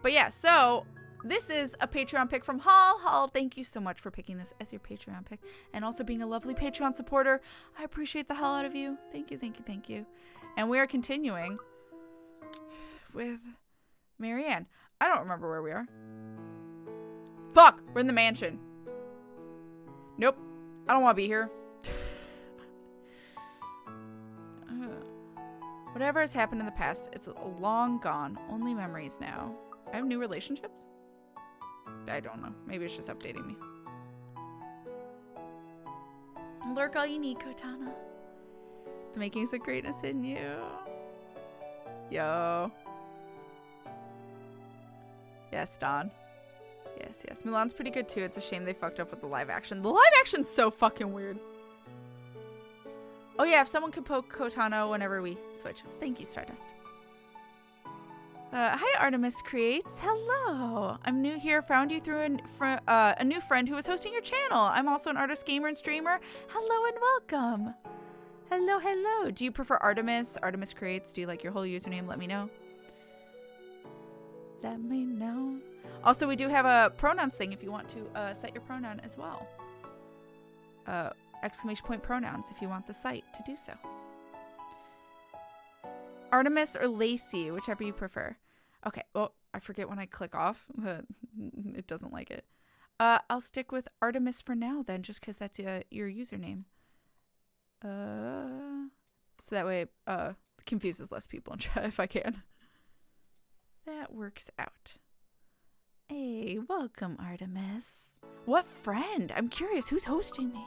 But yeah, so this is a Patreon pick from Hall. Hall, thank you so much for picking this as your Patreon pick and also being a lovely Patreon supporter. I appreciate the hell out of you. Thank you, thank you, thank you. And we are continuing with Marianne. I don't remember where we are. Fuck! We're in the mansion. Nope. I don't want to be here. Whatever has happened in the past, it's long gone. Only memories now. I have new relationships? I don't know. Maybe it's just updating me. Lurk all you need, Cortana. The makings of greatness in you. Yo. Yes, Don. Yes, yes. Mulan's pretty good too. It's a shame they fucked up with the live action. The live action's so fucking weird. Oh yeah, if someone could poke Cortana whenever we switch. Thank you, Stardust. Hi, Artemis Creates. Hello. I'm new here. Found you through a new friend who was hosting your channel. I'm also an artist, gamer, and streamer. Hello and welcome. Hello, hello. Do you prefer Artemis? Artemis Creates. Do you like your whole username? Let me know. Let me know. Also, we do have a pronouns thing if you want to set your pronoun as well. Exclamation point pronouns if you want the site to do so. Artemis or Lacey, whichever you prefer. Okay. Oh, I forget when I click off. It doesn't like it. I'll stick with Artemis for now then, just because that's your username. So that way it confuses less people in chat if I can. That works out. Hey, welcome, Artemis. What friend? I'm curious, who's hosting me?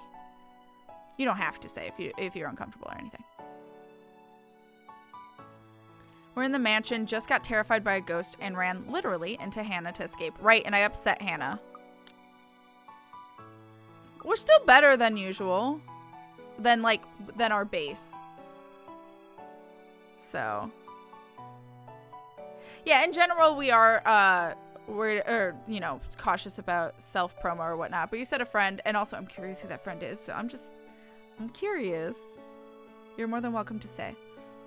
You don't have to say if you're uncomfortable or anything. We're in the mansion, just got terrified by a ghost and ran literally into Hannah to escape. Right, and I upset Hannah. We're still better than usual. Than our base. So. Yeah, in general we are we're cautious about self-promo or whatnot. But you said a friend, and also I'm curious who that friend is, so I'm curious. You're more than welcome to say.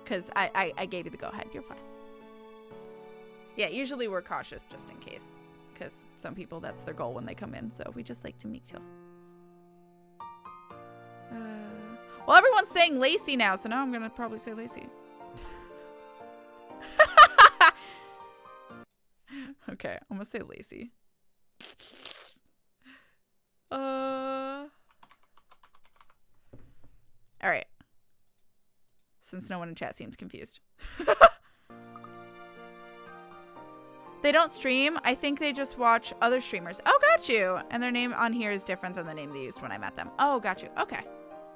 Because I gave you the go-ahead. You're fine. Yeah, usually we're cautious just in case. Because some people, that's their goal when they come in. So we just like to meet you. Well, everyone's saying Lacey now. So now I'm going to probably say Lacey. Okay, I'm going to say Lacey. Alright. Since no one in chat seems confused. They don't stream. I think they just watch other streamers. Oh, got you. And their name on here is different than the name they used when I met them. Oh, got you. Okay.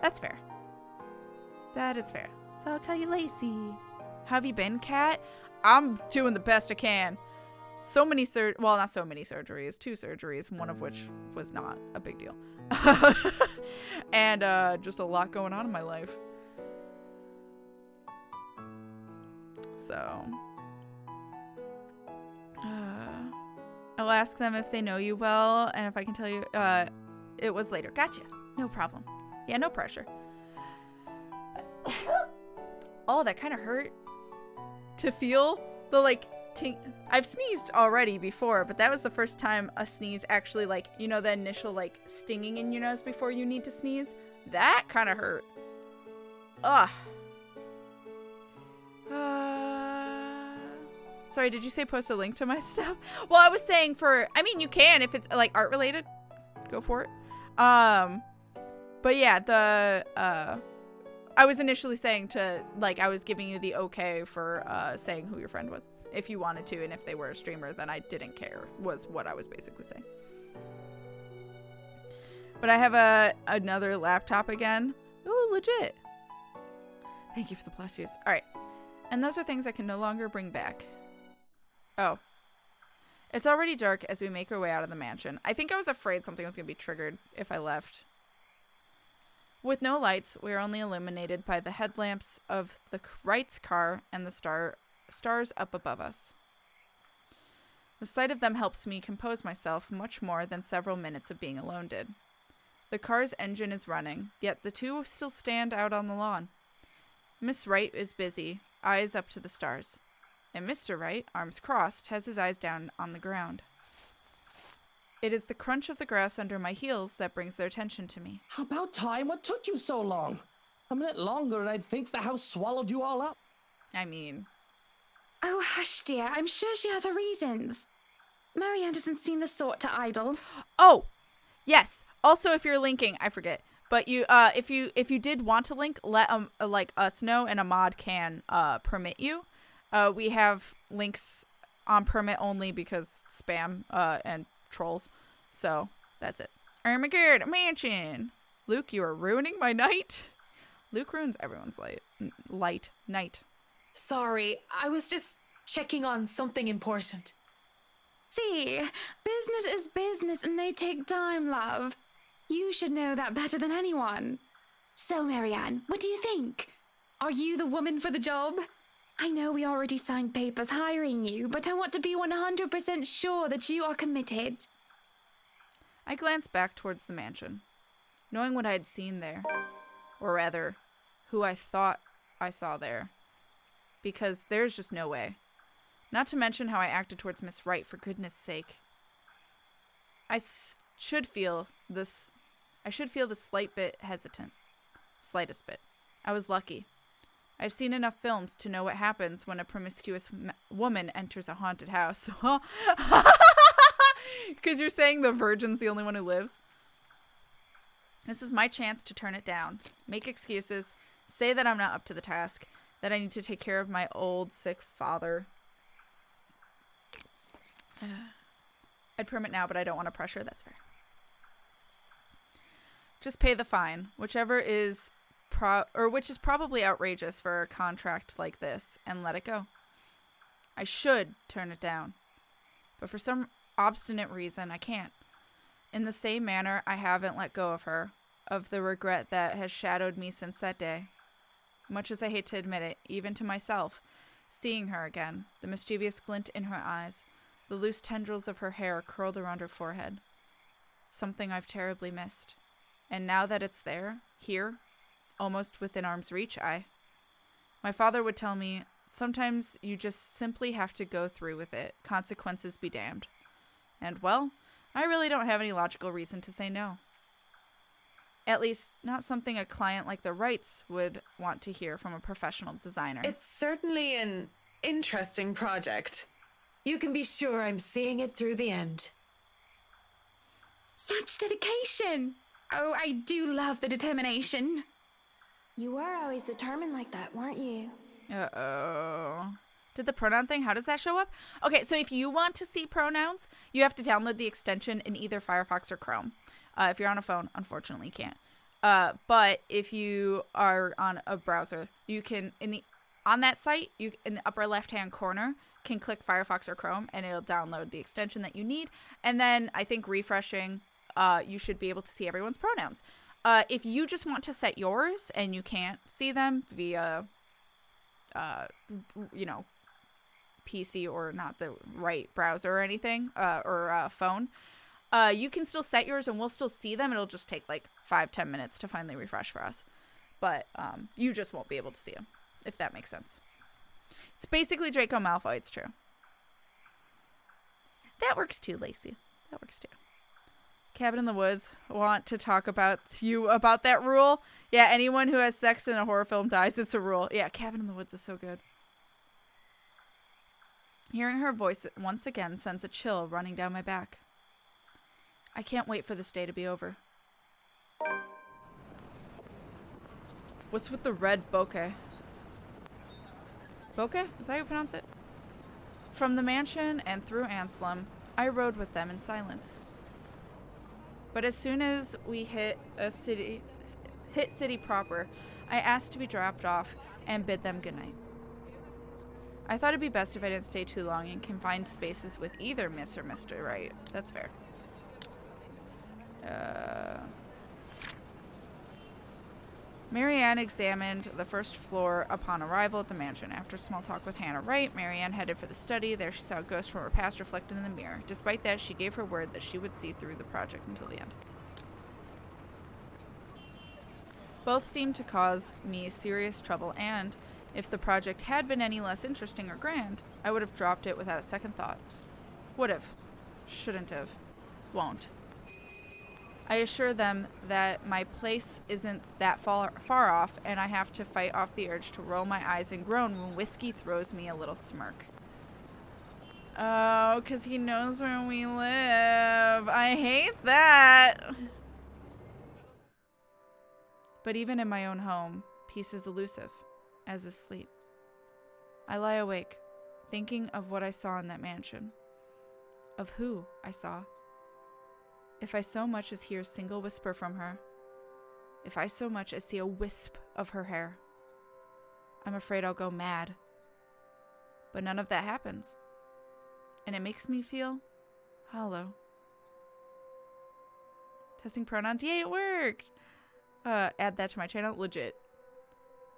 That's fair. That is fair. So I'll call you Lacey. How have you been, Kat? I'm doing the best I can. So many well, not so many surgeries. 2 surgeries, one of which was not a big deal. And just a lot going on in my life. So, I'll ask them if they know you well, and if I can tell you, it was later. Gotcha. No problem. Yeah, no pressure. Oh, that kind of hurt to feel the, I've sneezed already before, but that was the first time a sneeze actually, the initial, stinging in your nose before you need to sneeze. That kind of hurt. Ugh. Sorry, did you say post a link to my stuff? Well, I was saying you can if it's art related, go for it. But yeah, I was initially saying I was giving you the okay for saying who your friend was if you wanted to, and if they were a streamer, then I didn't care was what I was basically saying. But I have another laptop again. Ooh, legit. Thank you for the +2s. All right. And those are things I can no longer bring back. Oh. It's already dark as we make our way out of the mansion. I think I was afraid something was going to be triggered if I left. With no lights, we are only illuminated by the headlamps of the Wright's car and the stars up above us. The sight of them helps me compose myself much more than several minutes of being alone did. The car's engine is running, yet the two still stand out on the lawn. Miss Wright is busy, eyes up to the stars. and Mr. Wright, arms crossed, has his eyes down on the ground. It is the crunch of the grass under my heels that brings their attention to me. About time. What took you so long? A minute longer and I'd think the house swallowed you all up. I mean... Oh, hush, dear. I'm sure she has her reasons. Marianne doesn't seem the sort to idle. Oh! Yes. Also, if you're linking, I forget. But you, if you did want to link, let like us know, and a mod can permit you. We have links on permit only because spam and trolls. So that's it. Armageddon Mansion. Luke, you are ruining my night. Luke ruins everyone's night. Sorry, I was just checking on something important. See, business is business and they take time, love. You should know that better than anyone. So, Marianne, what do you think? Are you the woman for the job? I know we already signed papers hiring you, but I want to be 100% sure that you are committed. I glanced back towards the mansion, knowing what I had seen there. Or rather, who I thought I saw there. Because there's just no way. Not to mention how I acted towards Miss Wright, for goodness sake. I should feel the slight bit hesitant. Slightest bit. I was lucky. I've seen enough films to know what happens when a promiscuous woman enters a haunted house. Because you're saying the virgin's the only one who lives? This is my chance to turn it down. Make excuses. Say that I'm not up to the task. That I need to take care of my old, sick father. I'd permit now, but I don't want to pressure. That's fair. Just pay the fine, which is probably outrageous for a contract like this, and let it go. I should turn it down, but for some obstinate reason, I can't. In the same manner, I haven't let go of her, of the regret that has shadowed me since that day. Much as I hate to admit it, even to myself, seeing her again, the mischievous glint in her eyes, the loose tendrils of her hair curled around her forehead. Something I've terribly missed. And now that it's there, here, almost within arm's reach, my father would tell me, sometimes you just simply have to go through with it, consequences be damned. And, well, I really don't have any logical reason to say no. At least, not something a client like the Wrights would want to hear from a professional designer. It's certainly an interesting project. You can be sure I'm seeing it through the end. Such dedication! Oh, I do love the determination. You were always determined like that, weren't you? Uh-oh. Did the pronoun thing, how does that show up? Okay, so if you want to see pronouns, you have to download the extension in either Firefox or Chrome. If you're on a phone, unfortunately, you can't. But if you are on a browser, you can, on that site, you in the upper left-hand corner, can click Firefox or Chrome, and it'll download the extension that you need. And then, I think refreshing, you should be able to see everyone's pronouns. If you just want to set yours, and you can't see them via, PC or not the right browser or anything, or phone, you can still set yours and we'll still see them. It'll just take like 5-10 minutes to finally refresh for us. But you just won't be able to see them, if that makes sense. It's basically Draco Malfoy. It's true. That works too, Lacey. That works too. Cabin in the Woods want to talk about that rule. Yeah, anyone who has sex in a horror film dies. It's a rule. Yeah, Cabin in the Woods is so good. Hearing her voice once again sends a chill running down my back. I can't wait for this day to be over. What's with the red bokeh? Bokeh? Is that how you pronounce it? From the mansion and through Anselm, I rode with them in silence. But as soon as we hit city proper, I asked to be dropped off and bid them goodnight. I thought it'd be best if I didn't stay too long in confined spaces with either Miss or Mr. Wright. That's fair. Marianne examined the first floor upon arrival at the mansion. After small talk with Hannah Wright, Marianne headed for the study. There she saw a ghost from her past reflected in the mirror. Despite that, she gave her word that she would see through the project until the end. Both seemed to cause me serious trouble, and If the project had been any less interesting or grand, I would have dropped it without a second thought. Would have. Shouldn't have. Won't. I assure them that my place isn't that far off, and I have to fight off the urge to roll my eyes and groan when whiskey throws me a little smirk. Oh, because he knows where we live. I hate that. But even in my own home, peace is elusive, as is sleep. I lie awake, thinking of what I saw in that mansion. Of who I saw. If I so much as hear a single whisper from her, if I so much as see a wisp of her hair, I'm afraid I'll go mad. But none of that happens. And it makes me feel hollow. Testing pronouns. Yay, it worked! Add that to my channel. Legit.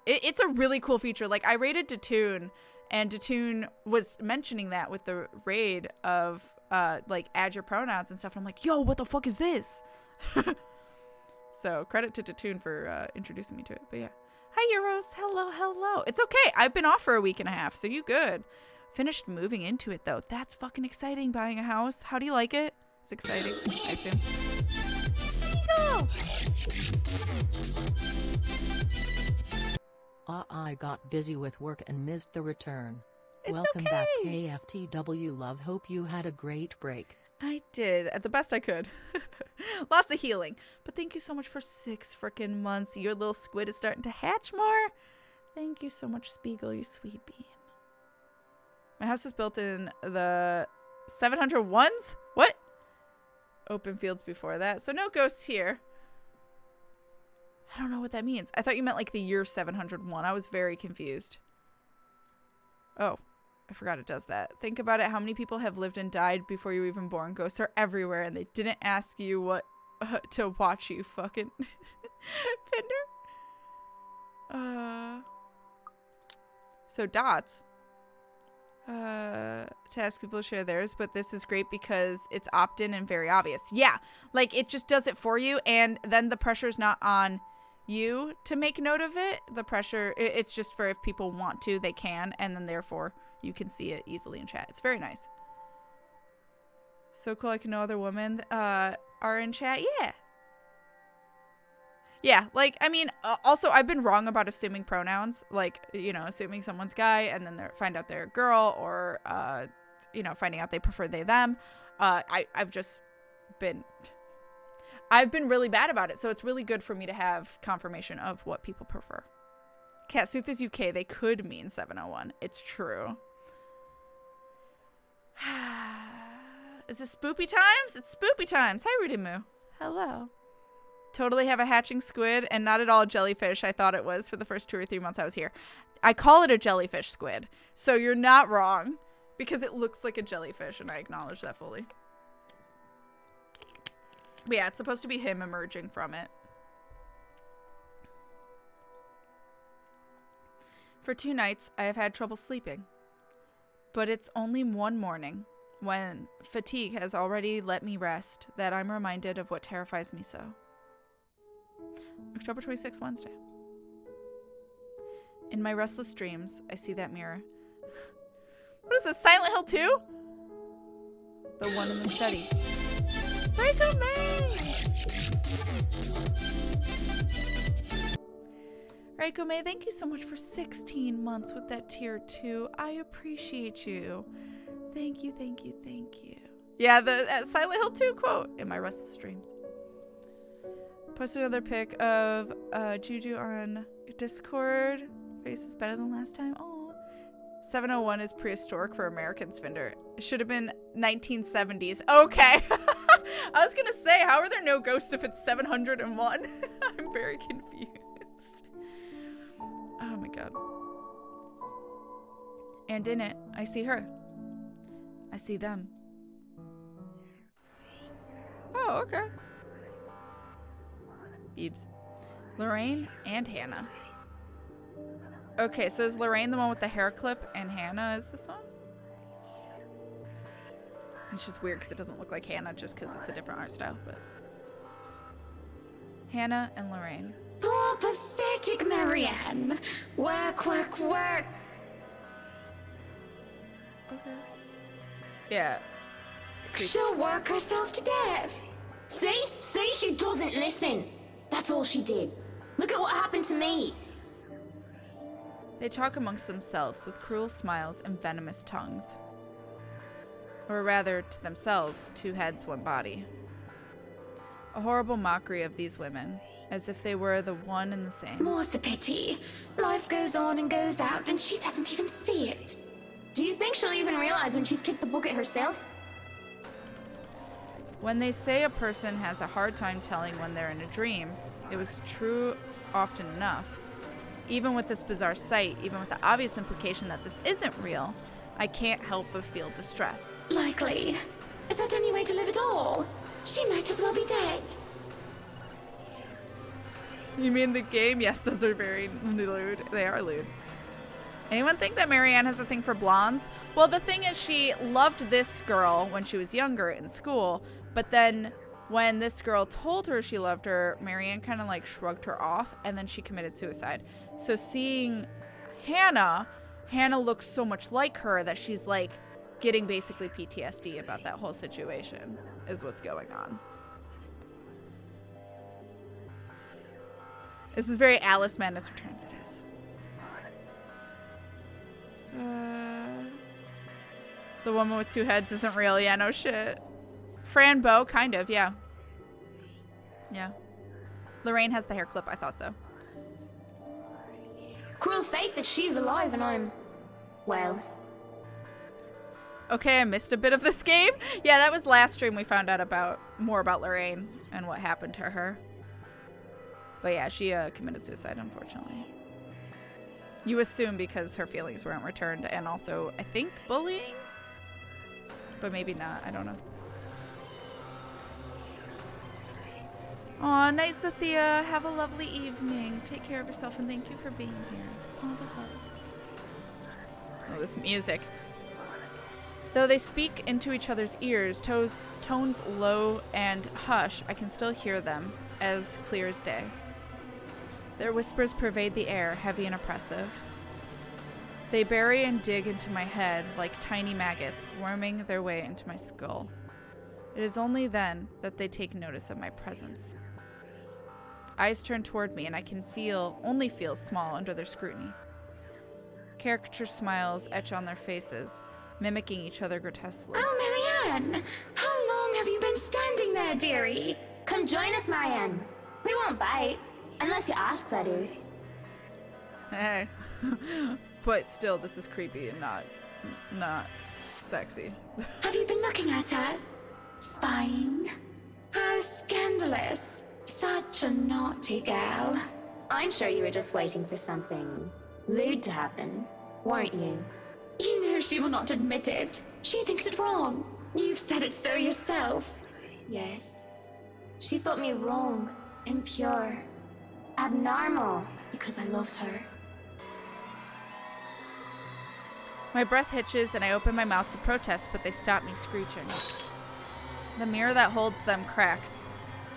It's a really cool feature. Like, I raided Datoon, and Datoon was mentioning that with the raid of, like, add your pronouns and stuff. And I'm like, yo, what the fuck is this? So, credit to Datoon for introducing me to it. But yeah. Hi, Euros. Hello, hello. It's okay. I've been off for a week and a half, so you good. Finished moving into it, though. That's fucking exciting, buying a house. How do you like it? It's exciting, I assume. Go! I got busy with work and missed the return. It's Welcome okay. back, KFTW love. Hope you had a great break. I did, at the best I could. Lots of healing. But thank you so much for 6 freaking months. Your little squid is starting to hatch more. Thank you so much, Spiegel, you sweet bean. My house was built in the 701s? What? Open fields before that. So no ghosts here. I don't know what that means. I thought you meant like the year 701. I was very confused. Oh, I forgot it does that. Think about it. How many people have lived and died before you were even born? Ghosts are everywhere, and they didn't ask you what to watch you fucking Fender. So dots. To ask people to share theirs, but this is great because it's opt-in and very obvious. Yeah, like it just does it for you, and then the pressure's not on you to make note of it. The pressure, it's just for if people want to, they can, and then therefore you can see it easily in chat. It's very nice. So cool. I can know other women are in chat. Yeah, like, I mean, also, I've been wrong about assuming pronouns, like, you know, assuming someone's guy and then find out they're a girl, or, you know, finding out they prefer they, them. I've been really bad about it, so it's really good for me to have confirmation of what people prefer. Catsuth is UK. They could mean 701. It's true. Is it spoopy times? It's spoopy times. Hi, Rudy Moo. Hello. Totally have a hatching squid and not at all a jellyfish. I thought it was for the first 2 or 3 months I was here. I call it a jellyfish squid. So you're not wrong because it looks like a jellyfish, and I acknowledge that fully. But yeah, it's supposed to be him emerging from it. For 2 nights, I have had trouble sleeping. But it's only one morning, when fatigue has already let me rest, that I'm reminded of what terrifies me so. October 26th, Wednesday. In my restless dreams, I see that mirror. What is this, Silent Hill 2? The one in the study. Reiko May! Reiko May, thank you so much for 16 months with that tier 2. I appreciate you. Thank you, thank you, thank you. Yeah, the Silent Hill 2 quote in my restless dreams. Posted another pic of Juju on Discord. Face is better than last time. Oh, 701 is prehistoric for Americans, Fender. It should have been 1970s. Okay. I was gonna say, how are there no ghosts if it's 701? I'm very confused. Oh my god. And in it, I see her. I see them. Oh, okay. Beebs. Lorraine and Hannah. Okay, so is Lorraine the one with the hair clip and Hannah is this one? It's just weird because it doesn't look like Hannah just because it's a different art style, but Hannah and Lorraine. Poor pathetic neurotic Marianne. Work, work, work. Okay. Yeah. She'll work herself to death. See, she doesn't listen. That's all she did. Look at what happened to me. They talk amongst themselves with cruel smiles and venomous tongues. Or rather, to themselves, 2 heads, 1 body. A horrible mockery of these women, as if they were the one and the same. More's the pity. Life goes on and goes out, and she doesn't even see it. Do you think she'll even realize when she's kicked the bucket herself? When they say a person has a hard time telling when they're in a dream, it was true often enough. Even with this bizarre sight, even with the obvious implication that this isn't real, I can't help but feel distress. Likely. Is that any way to live at all? She might as well be dead. You mean the game? Yes, those are very lewd. They are lewd. Anyone think that Marianne has a thing for blondes? Well, the thing is, she loved this girl when she was younger in school, but then when this girl told her she loved her, Marianne kind of like shrugged her off, and then she committed suicide. So seeing Hannah looks so much like her that she's like getting basically PTSD about that whole situation is what's going on. This is very Alice Madness Returns, it is. The woman with 2 heads isn't real. Yeah, no shit. Fran Bow, kind of, yeah. Yeah. Lorraine has the hair clip. I thought so. Cruel fate that she's alive and I'm... well... Okay, I missed a bit of this game. Yeah, that was last stream we found out more about Lorraine and what happened to her. But yeah, she committed suicide, unfortunately. You assume because her feelings weren't returned, and also, I think, bullying? But maybe not. I don't know. Aw, night, Cynthia. Have a lovely evening. Take care of yourself, and thank you for being here. All the hugs. Oh, this music. Though they speak into each other's ears, tones low and hush, I can still hear them, as clear as day. Their whispers pervade the air, heavy and oppressive. They bury and dig into my head like tiny maggots, worming their way into my skull. It is only then that they take notice of my presence. Eyes turn toward me, and I can only feel small under their scrutiny. Caricature smiles etch on their faces, mimicking each other grotesquely. Oh, Marianne! How long have you been standing there, dearie? Come join us, Marianne. We won't bite. Unless you ask, that is. Hey. But still, this is creepy and not sexy. Have you been looking at us? Spying? How scandalous. Such a naughty girl. I'm sure you were just waiting for something lewd to happen, weren't you? You know she will not admit it. She thinks it wrong. You've said it so yourself. Yes. She thought me wrong, impure, abnormal, because I loved her. My breath hitches and I open my mouth to protest, but they stop me screeching. The mirror that holds them cracks,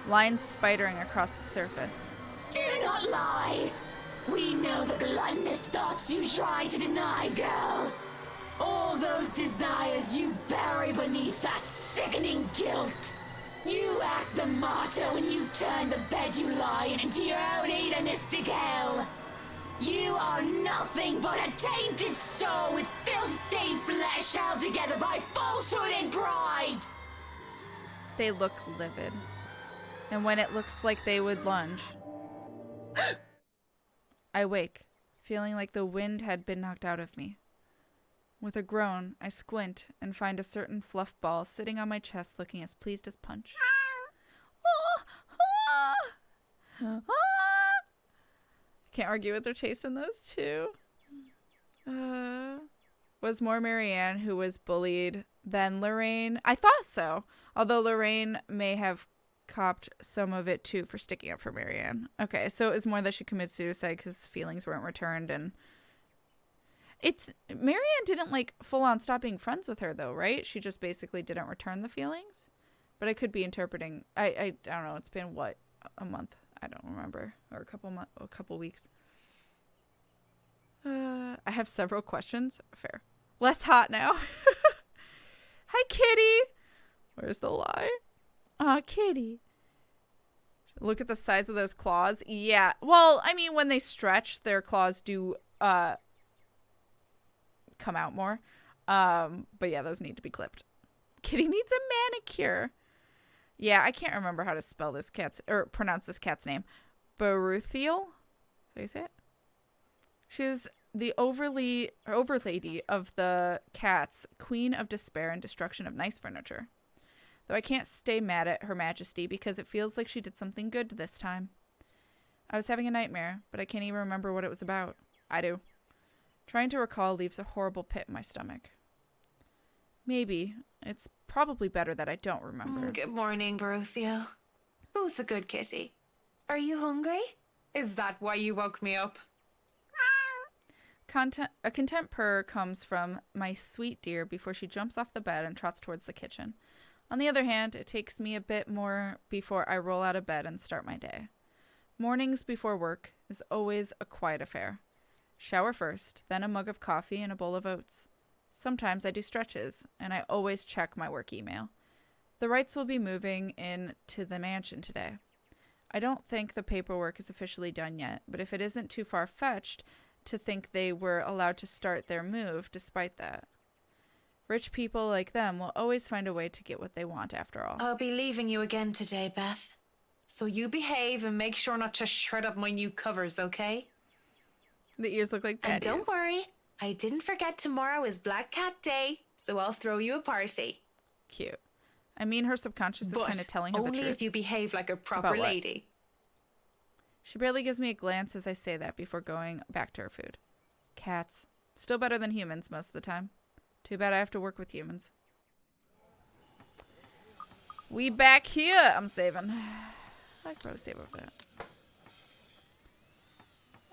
lines spidering across its surface. Do not lie. We know the gluttonous thoughts you try to deny, girl. All those desires you bury beneath that sickening guilt. You act the martyr when you turn the bed you lie in into your own hedonistic hell. You are nothing but a tainted soul with filth-stained flesh held together by falsehood and pride. They look livid. And when it looks like they would lunge, I wake, feeling like the wind had been knocked out of me. With a groan, I squint and find a certain fluff ball sitting on my chest looking as pleased as Punch. Can't argue with their taste in those two. Was more Marianne who was bullied than Lorraine? I thought so. Although Lorraine may have copped some of it too for sticking up for Marianne. Okay, so it was more that she committed suicide because feelings weren't returned, and Marianne didn't like full on stop being friends with her though, right? She just basically didn't return the feelings. But I could be interpreting. I don't know. It's been what, a month? I don't remember, or a couple weeks. I have several questions. Fair. Less hot now. Hi, kitty. Where's the lie? Aw, kitty. Look at the size of those claws. Yeah. Well, I mean, when they stretch, their claws do come out more. But yeah, those need to be clipped. Kitty needs a manicure. Yeah, I can't remember how to spell this cat's or pronounce this cat's name. Baruthiel? So you say it? She's the overlady of the cats, queen of despair and destruction of nice furniture. Though I can't stay mad at Her Majesty because it feels like she did something good this time. I was having a nightmare, but I can't even remember what it was about. I do. Trying to recall leaves a horrible pit in my stomach. Maybe. It's probably better that I don't remember. Good morning, Baruthiel. Who's a good kitty? Are you hungry? Is that why you woke me up? A content purr comes from my sweet dear before she jumps off the bed and trots towards the kitchen. On the other hand, it takes me a bit more before I roll out of bed and start my day. Mornings before work is always a quiet affair. Shower first, then a mug of coffee and a bowl of oats. Sometimes I do stretches, and I always check my work email. The Wrights will be moving in to the mansion today. I don't think the paperwork is officially done yet, but if it isn't too far-fetched to think they were allowed to start their move despite that. Rich people like them will always find a way to get what they want after all. I'll be leaving you again today, Beth. So you behave and make sure not to shred up my new covers, okay? The ears look like And patties. don't worry, I didn't forget tomorrow is Black Cat Day, so I'll throw you a party. Cute. I mean, her subconscious is kind of telling her the only truth. if you behave like a proper About what? lady. She barely gives me a glance as I say that before going back to her food. Cats. Still better than humans most of the time. Too bad I have to work with humans. We back here. I'm saving. I could probably save over that.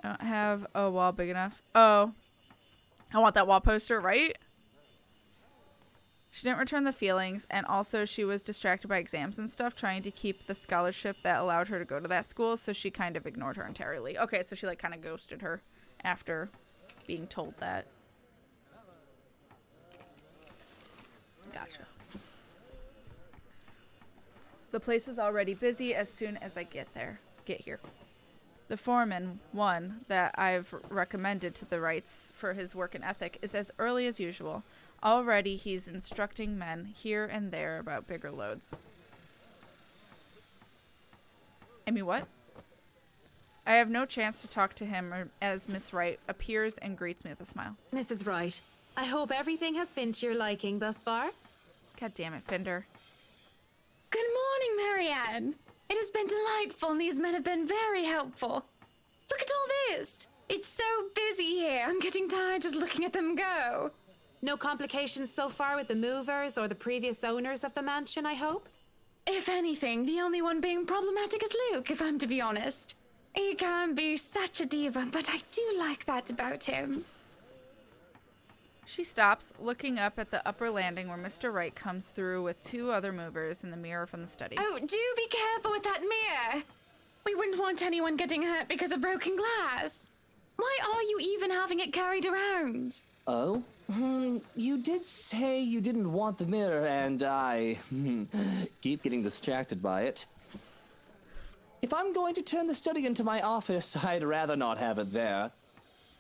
I don't have a wall big enough. Oh. I want that wall poster, right? She didn't return the feelings, and also she was distracted by exams and stuff, trying to keep the scholarship that allowed her to go to that school, so she kind of ignored her entirely. Okay, so she like kind of ghosted her after being told that. Gotcha. The place is already busy as soon as I get here. The foreman, one that I've recommended to the Wrights for his work and ethic, is as early as usual. Already he's instructing men here and there about bigger loads. I mean, what? I have no chance to talk to him as Miss Wright appears and greets me with a smile. Mrs. Wright, I hope everything has been to your liking thus far. God damn it, Fender. Good morning, Marianne. It has been delightful, and these men have been very helpful. Look at all this. It's so busy here. I'm getting tired just looking at them go. No complications so far with the movers or the previous owners of the mansion, I hope? If anything, the only one being problematic is Luke, if I'm to be honest. He can be such a diva, but I do like that about him. She stops, looking up at the upper landing where Mr. Wright comes through with two other movers in the mirror from the study. Oh, do be careful with that mirror. We wouldn't want anyone getting hurt because of broken glass. Why are you even having it carried around? Oh? You did say you didn't want the mirror, and I keep getting distracted by it. If I'm going to turn the study into my office, I'd rather not have it there.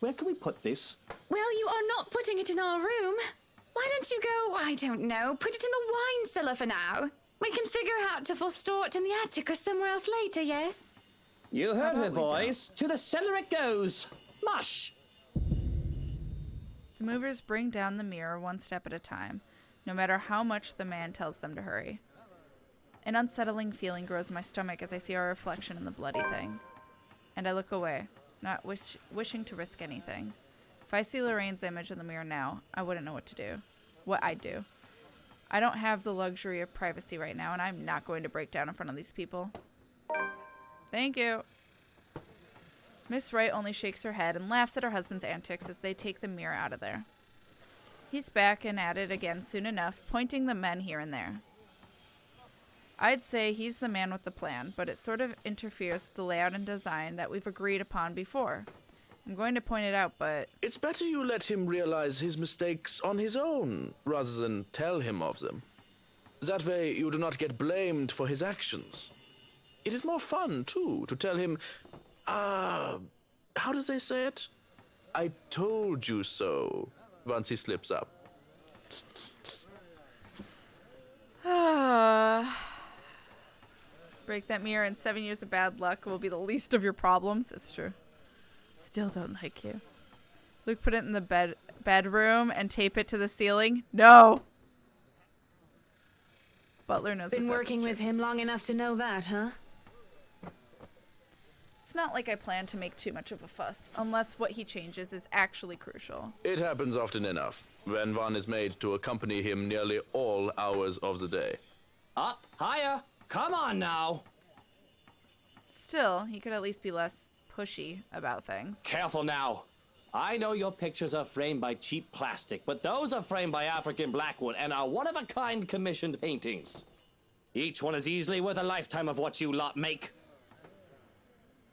Where can we put this? Well, you are not putting it in our room. Why don't you go, I don't know, put it in the wine cellar for now? We can figure out if we'll store it in the attic or somewhere else later, yes? You heard her, boys. To the cellar it goes. Mush! The movers bring down the mirror one step at a time, no matter how much the man tells them to hurry. An unsettling feeling grows in my stomach as I see our reflection in the bloody thing. And I look away, not wishing to risk anything. If I see Lorraine's image in the mirror now, I wouldn't know what to do. What I'd do. I don't have the luxury of privacy right now, and I'm not going to break down in front of these people. Thank you. Miss Wright only shakes her head and laughs at her husband's antics as they take the mirror out of there. He's back and at it again soon enough, pointing the men here and there. I'd say he's the man with the plan, but it sort of interferes with the layout and design that we've agreed upon before. I'm going to point it out, but... It's better you let him realize his mistakes on his own, rather than tell him of them. That way you do not get blamed for his actions. It is more fun, too, to tell him, how does they say it? I told you so, once he slips up. Break that mirror and 7 years of bad luck will be the least of your problems. It's true. Still don't like you. Luke put it in the bedroom and tape it to the ceiling. No! Butler knows Been what's up. working with him long enough to know that, huh? It's not like I plan to make too much of a fuss, unless what he changes is actually crucial. It happens often enough, when one is made to accompany him nearly all hours of the day. Up, higher. Come on now. Still, he could at least be less pushy about things. Careful now. I know your pictures are framed by cheap plastic, but those are framed by African Blackwood and are one-of-a-kind commissioned paintings. Each one is easily worth a lifetime of what you lot make.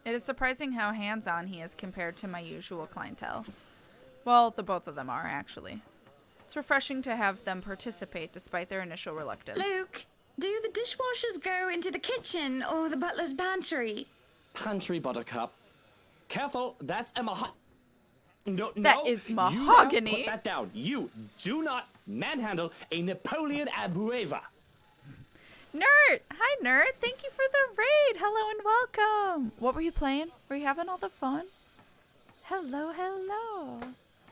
It is surprising how hands-on he is compared to my usual clientele. Well, the both of them are, actually. It's refreshing to have them participate despite their initial reluctance. Luke, do the dishwashers go into the kitchen or the butler's pantry? Pantry, Buttercup. Careful, that's a That is mahogany. You put that down. You do not manhandle a Napoleon Abueva. Nerd! Hi, Nerd! Thank you for the raid! Hello and welcome! What were you playing? Were you having all the fun? Hello, hello.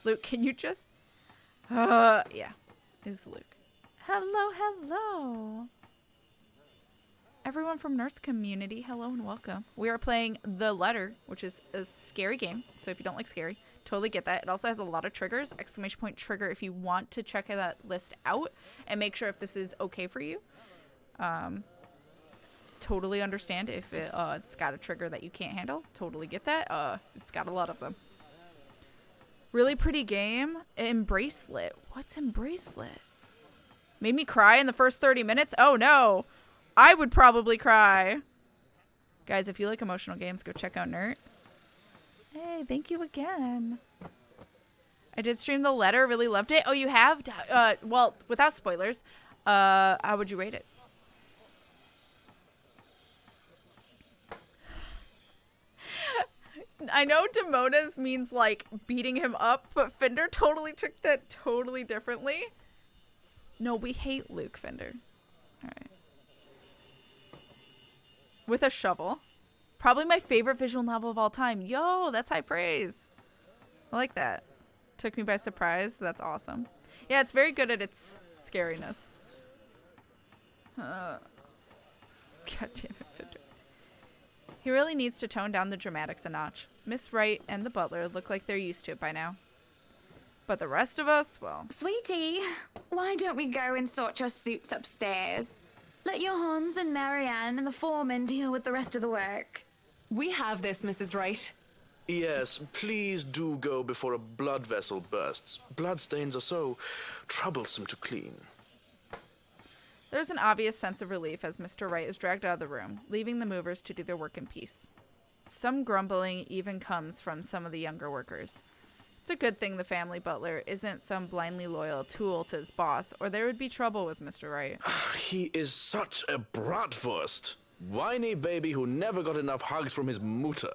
Luke, can you just... yeah. Is Luke. Hello, hello. Everyone from Nerd's community, hello and welcome. We are playing The Letter, which is a scary game. So if you don't like scary, totally get that. It also has a lot of triggers. Exclamation point trigger if you want to check that list out and make sure if this is okay for you. Totally understand if it's got a trigger that you can't handle. Totally get that. It's got a lot of them. Really pretty game. Embracelet. What's Embracelet? Made me cry in the first 30 minutes? Oh no. I would probably cry. Guys, if you like emotional games, go check out Nerd. Hey, thank you again. I did stream The Letter. Really loved it. Oh, you have? Well, without spoilers, how would you rate it? I know Demona's means like beating him up, but Fender totally took that totally differently. No, we hate Luke, Fender. Alright. With a shovel. Probably my favorite visual novel of all time. Yo, that's high praise. I like that. Took me by surprise. That's awesome. Yeah, it's very good at its scariness. God damn it, Fender. He really needs to tone down the dramatics a notch. Miss Wright and the butler look like they're used to it by now. But the rest of us, well... Sweetie, why don't we go and sort your suits upstairs? Let your Hans and Marianne and the foreman deal with the rest of the work. We have this, Mrs. Wright. Yes, please do go before a blood vessel bursts. Bloodstains are so troublesome to clean. There's an obvious sense of relief as Mr. Wright is dragged out of the room, leaving the movers to do their work in peace. Some grumbling even comes from some of the younger workers. It's a good thing the family butler isn't some blindly loyal tool to his boss, or there would be trouble with Mr. Wright. He is such a bratwurst. Whiny baby who never got enough hugs from his mutter.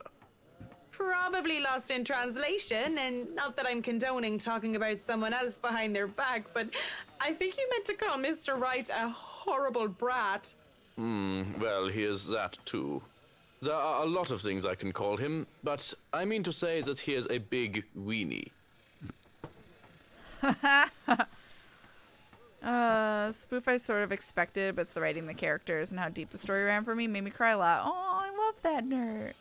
Probably lost in translation, and not that I'm condoning talking about someone else behind their back, but I think you meant to call Mr. Wright a horrible brat. Well, he is that too. There are a lot of things I can call him, but I mean to say that he is a big weenie. Spoof I sort of expected, but it's the writing the characters and how deep the story ran for me made me cry a lot. Oh, I love that nerd.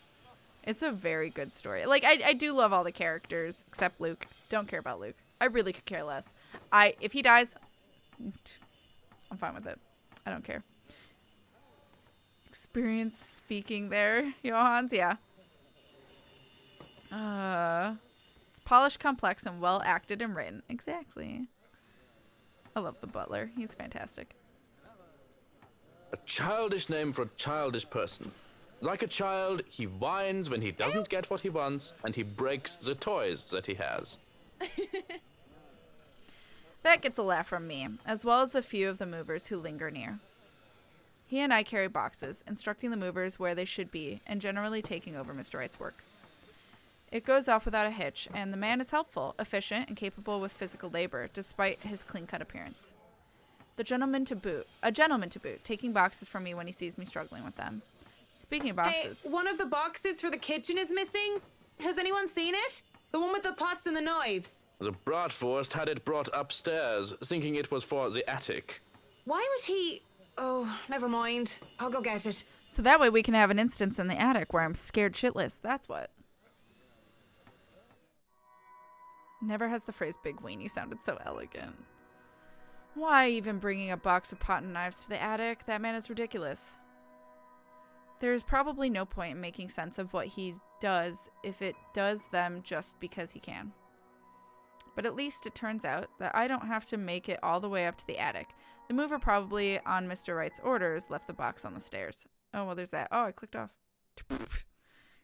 It's a very good story. Like, I do love all the characters, except Luke. Don't care about Luke. I really could care less. If he dies, I'm fine with it. I don't care. Experience speaking there, Johans, yeah. It's polished, complex, and well acted and written. Exactly. I love the butler. He's fantastic. A childish name for a childish person. Like a child, he whines when he doesn't get what he wants, and he breaks the toys that he has. That gets a laugh from me, as well as a few of the movers who linger near. He and I carry boxes, instructing the movers where they should be, and generally taking over Mr. Wright's work. It goes off without a hitch, and the man is helpful, efficient, and capable with physical labor, despite his clean-cut appearance. A gentleman to boot, taking boxes from me when he sees me struggling with them. Speaking of boxes... Hey, one of the boxes for the kitchen is missing. Has anyone seen it? The one with the pots and the knives. The Bratwurst had it brought upstairs, thinking it was for the attic. Why would he... Oh, never mind. I'll go get it. So that way we can have an instance in the attic where I'm scared shitless. That's what. Never has the phrase big weenie sounded so elegant. Why even bringing a box of pot and knives to the attic? That man is ridiculous. There's probably no point in making sense of what he does if it does them just because he can. But at least it turns out that I don't have to make it all the way up to the attic. The mover probably, on Mr. Wright's orders, left the box on the stairs. Oh, well, there's that. Oh, I clicked off.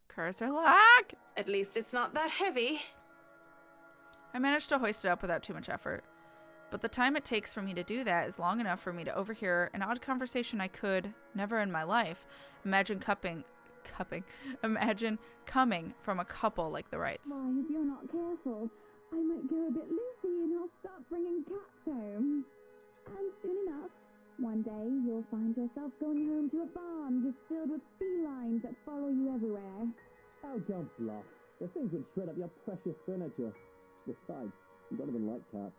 Cars are locked! At least it's not that heavy. I managed to hoist it up without too much effort. But the time it takes for me to do that is long enough for me to overhear an odd conversation I could, never in my life, imagine coming from a couple like the Wrights. Why, if you're not careful, I might go a bit loopy and I'll start bringing cats home. And soon enough, one day you'll find yourself going home to a farm just filled with felines that follow you everywhere. Oh, don't bluff. The things would shred up your precious furniture. Besides, you don't even like cats.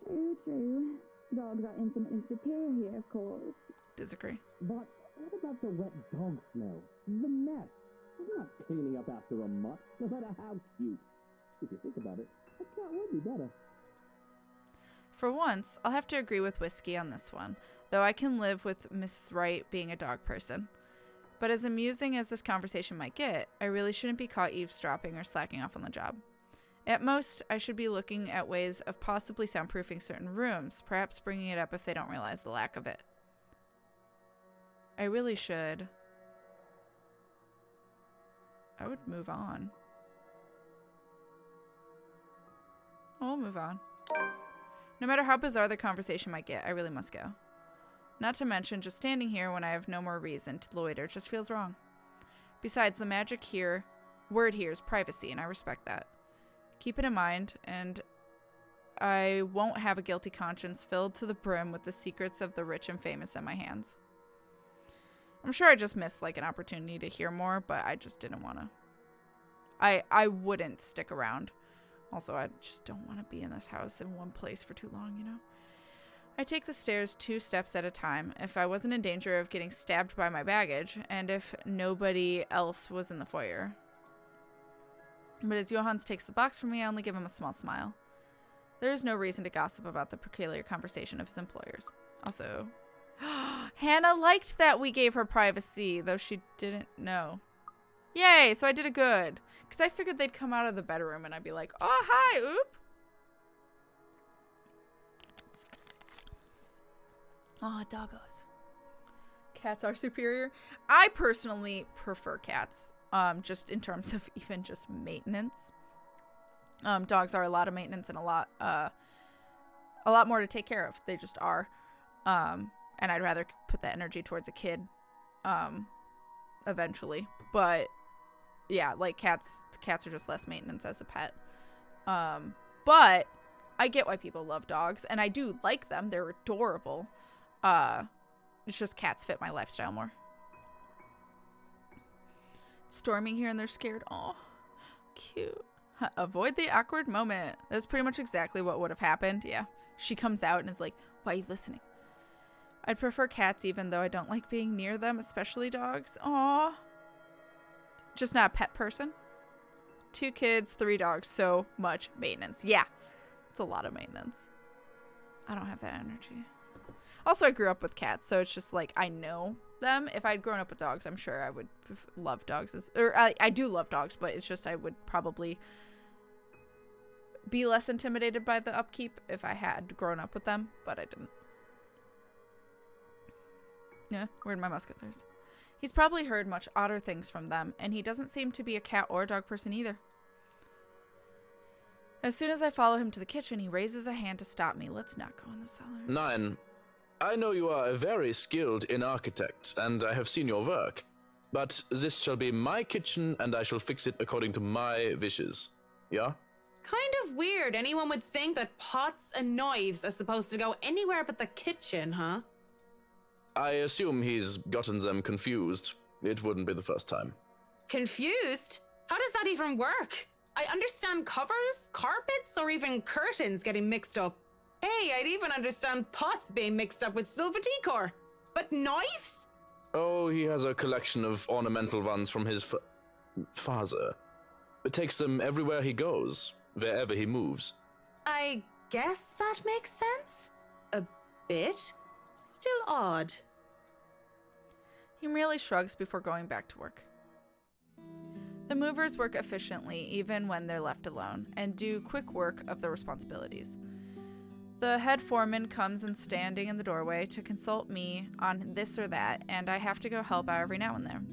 True, true. Dogs are infinitely superior here, of course. Disagree. But what about the wet dog smell? The mess. I'm not cleaning up after a mutt, no matter how cute. If you think about it, a cat would be better. For once, I'll have to agree with Whiskey on this one, though I can live with Miss Wright being a dog person. But as amusing as this conversation might get, I really shouldn't be caught eavesdropping or slacking off on the job. At most, I should be looking at ways of possibly soundproofing certain rooms, perhaps bringing it up if they don't realize the lack of it. I really should. I would move on. I'll move on. No matter how bizarre the conversation might get, I really must go. Not to mention, just standing here when I have no more reason to loiter just feels wrong. Besides, the word here is privacy, and I respect that. Keep it in mind, and I won't have a guilty conscience filled to the brim with the secrets of the rich and famous in my hands. I'm sure I just missed like an opportunity to hear more, but I just didn't want to. I wouldn't stick around. Also, I just don't want to be in this house in one place for too long, you know? I take the stairs 2 steps at a time if I wasn't in danger of getting stabbed by my baggage, and if nobody else was in the foyer. But as Johannes takes the box from me, I only give him a small smile. There is no reason to gossip about the peculiar conversation of his employers. Also, Hannah liked that we gave her privacy, though she didn't know. Yay, so I did it good. Because I figured they'd come out of the bedroom and I'd be like, oh, hi, oop. Oh, doggos. Cats are superior. I personally prefer cats. Just in terms of even just maintenance. Dogs are a lot of maintenance and a lot more to take care of. They just are. And I'd rather put that energy towards a kid, eventually. But yeah, like cats are just less maintenance as a pet. But I get why people love dogs, and I do like them. They're adorable. It's just cats fit my lifestyle more. Storming here and they're scared. Oh, cute. Avoid the awkward moment. That's pretty much exactly what would have happened. Yeah. She comes out and is like, why are you listening? I'd prefer cats even though I don't like being near them, especially dogs. Aw. Just not a pet person. 2 kids, 3 dogs. So much maintenance. Yeah. It's a lot of maintenance. I don't have that energy. Also, I grew up with cats, so it's just like I know them. If I'd grown up with dogs, I'm sure I would love dogs. I do love dogs, but it's just I would probably be less intimidated by the upkeep if I had grown up with them, but I didn't. Yeah, where'd my musketeers? He's probably heard much odder things from them, and he doesn't seem to be a cat or dog person either. As soon as I follow him to the kitchen, he raises a hand to stop me. Let's not go in the cellar. 9. I know you are a very skilled in architect, and I have seen your work. But this shall be my kitchen, and I shall fix it according to my wishes. Yeah? Kind of weird. Anyone would think that pots and knives are supposed to go anywhere but the kitchen, huh? I assume he's gotten them confused. It wouldn't be the first time. Confused? How does that even work? I understand covers, carpets, or even curtains getting mixed up. Hey, I'd even understand pots being mixed up with silver decor. But knives? Oh, he has a collection of ornamental ones from his father. It takes them everywhere he goes, wherever he moves. I guess that makes sense. A bit. Still odd. He merely shrugs before going back to work. The movers work efficiently even when they're left alone, and do quick work of their responsibilities. The head foreman comes and standing in the doorway to consult me on this or that, and I have to go help out every now and then.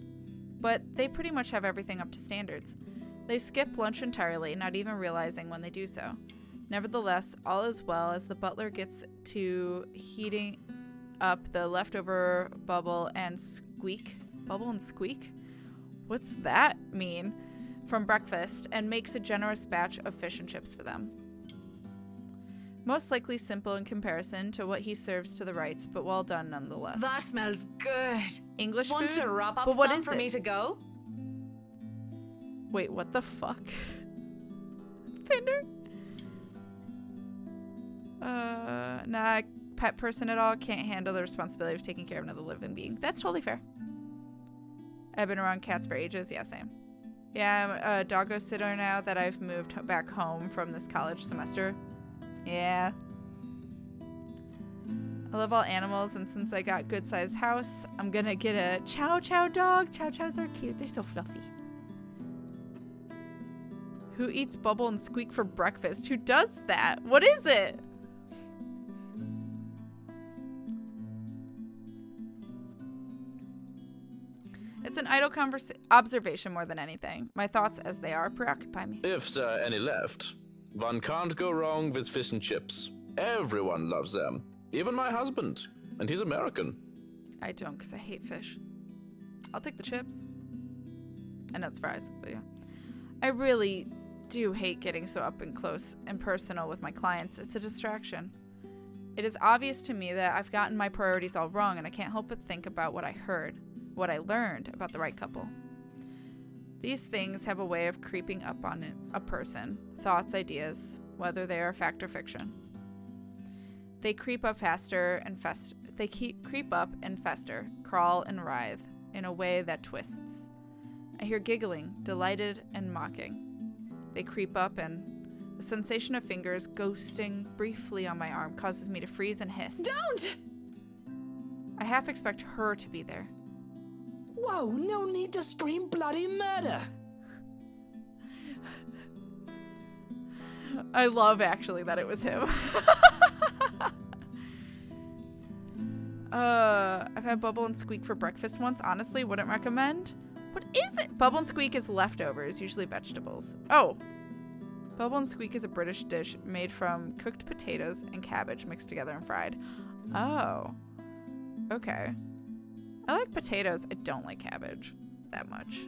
But they pretty much have everything up to standards. They skip lunch entirely, not even realizing when they do so. Nevertheless, all is well as the butler gets to heating up the leftover bubble and squeak. Bubble and squeak? What's that mean? From breakfast, and makes a generous batch of fish and chips for them. Most likely simple in comparison to what he serves to the Wrights, but well done nonetheless. That smells good. English Want food? to wrap up But what some is for it? me to go? Wait, what the fuck? Pinder? Nah, pet person at all. Can't handle the responsibility of taking care of another living being. That's totally fair. I've been around cats for ages. Yeah, same. Yeah, I'm a doggo sitter now that I've moved back home from this college semester. Yeah. I love all animals, and since I got good-sized house, I'm gonna get a Chow Chow dog. Chow Chows are cute. They're so fluffy. Who eats Bubble and Squeak for breakfast? Who does that? What is it? It's an idle observation more than anything. My thoughts, as they are, preoccupy me. If there are any left, one can't go wrong with fish and chips. Everyone loves them. Even my husband. And he's American. I don't, because I hate fish. I'll take the chips. I know it's fries, but yeah. I really do hate getting so up and close and personal with my clients. It's a distraction. It is obvious to me that I've gotten my priorities all wrong, and I can't help but think about what I heard, what I learned about the Wright couple. These things have a way of creeping up on a person, thoughts, ideas, whether they are fact or fiction. They creep up faster and fester. They creep up and fester, crawl and writhe in a way that twists. I hear giggling, delighted and mocking. They creep up, and the sensation of fingers ghosting briefly on my arm causes me to freeze and hiss. Don't! I half expect her to be there. Whoa, no need to scream bloody murder. I love, actually, that it was him. I've had Bubble and Squeak for breakfast once. Honestly, wouldn't recommend. What is it? Bubble and Squeak is leftovers, usually vegetables. Oh. Bubble and Squeak is a British dish made from cooked potatoes and cabbage mixed together and fried. Oh. Okay. I like potatoes. I don't like cabbage that much.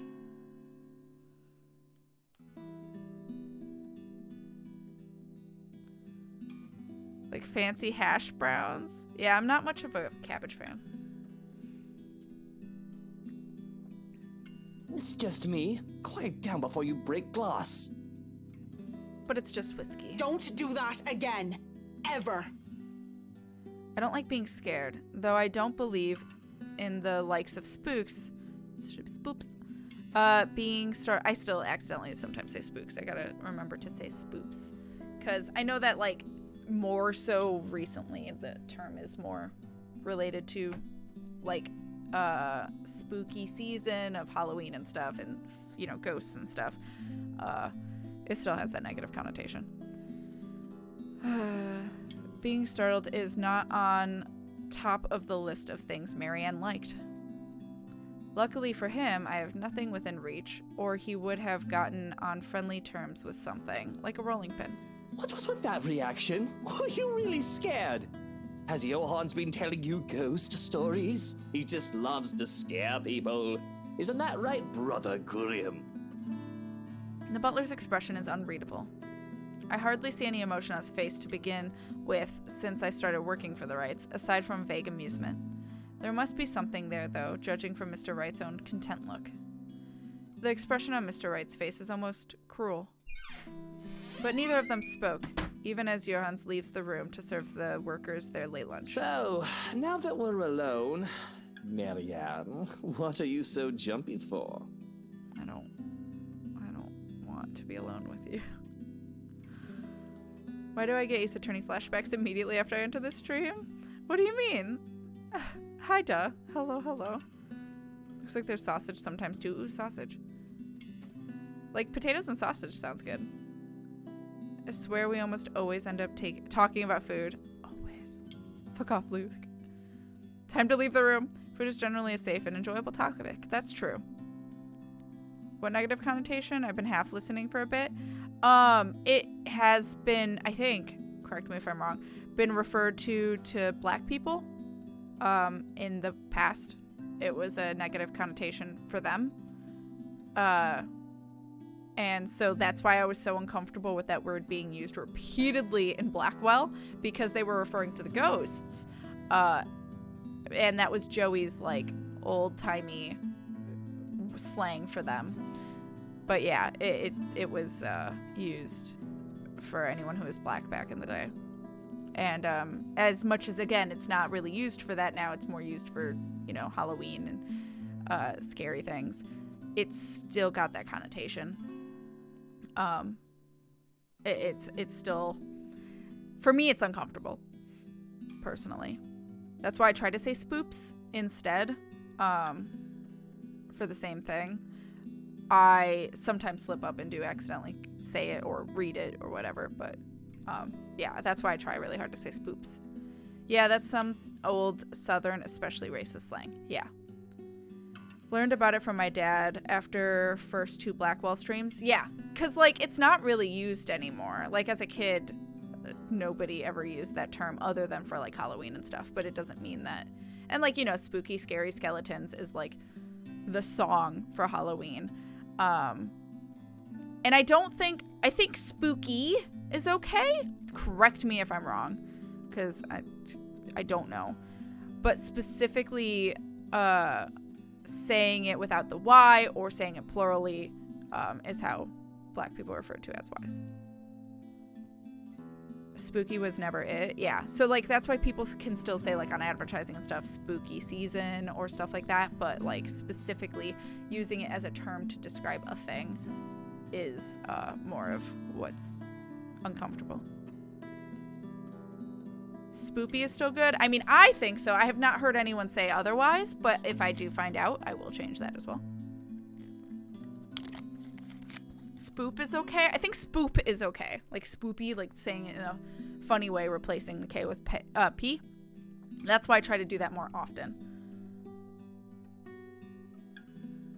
Like fancy hash browns. Yeah, I'm not much of a cabbage fan. It's just me. Quiet down before you break glass. But it's just whiskey. Don't do that again. Ever. I don't like being scared, though I don't believe in the likes of spooks. Spoops. I still accidentally sometimes say spooks. I gotta remember to say spoops. Because I know that, like, more so recently, the term is more related to, like, spooky season of Halloween and stuff, and, you know, ghosts and stuff. It still has that negative connotation. Being startled is not on top of the list of things Marianne liked. Luckily for him, I have nothing within reach, or he would have gotten on friendly terms with something, like a rolling pin. What was with that reaction? Were you really scared? Has Johann's been telling you ghost stories? He just loves to scare people. Isn't that right, Brother Gurium? The butler's expression is unreadable. I hardly see any emotion on his face to begin with since I started working for the Wrights, aside from vague amusement. There must be something there, though, judging from Mr. Wright's own content look. The expression on Mr. Wright's face is almost cruel. But neither of them spoke, even as Johans leaves the room to serve the workers their late lunch. So, now that we're alone, Marianne, what are you so jumpy for? I don't want to be alone with you. Why do I get Ace Attorney flashbacks immediately after I enter the stream? What do you mean? Hi, duh. Hello, hello. Looks like there's sausage sometimes too. Ooh, sausage. Like, potatoes and sausage sounds good. I swear we almost always end up talking about food. Always. Fuck off, Luke. Time to leave the room. Food is generally a safe and enjoyable topic. That's true. What negative connotation? I've been half listening for a bit. It has been, I think, correct me if I'm wrong, been referred to black people. In the past, it was a negative connotation for them. And so that's why I was so uncomfortable with that word being used repeatedly in Blackwell, because they were referring to the ghosts. And that was Joey's, like, old-timey slang for them. But yeah, it was used for anyone who was black back in the day. And as much as, again, it's not really used for that now, it's more used for, you know, Halloween and scary things. It's still got that connotation. It's still, for me, it's uncomfortable, personally. That's why I try to say spoops instead, for the same thing. I sometimes slip up and do accidentally say it or read it or whatever, but yeah, that's why I try really hard to say spoops. Yeah, that's some old Southern, especially racist slang. Yeah. Learned about it from my dad after first 2 Blackwell streams. Yeah, because, like, it's not really used anymore. Like, as a kid, nobody ever used that term other than for, like, Halloween and stuff, but it doesn't mean that. And, like, you know, Spooky Scary Skeletons is, like, the song for Halloween. And I think spooky is okay. Correct me if I'm wrong, because I don't know. But specifically, saying it without the Y or saying it plurally is how black people are referred to as Ys. Spooky was never it. Yeah. So, like, that's why people can still say, like, on advertising and stuff, spooky season or stuff like that. But, like, specifically using it as a term to describe a thing is more of what's uncomfortable. Spoopy is still good. I mean, I think so. I have not heard anyone say otherwise, but if I do find out, I will change that as well. Spoop is okay. I think spoop is okay. Like spoopy, like saying it in a funny way, replacing the K with P. That's why I try to do that more often.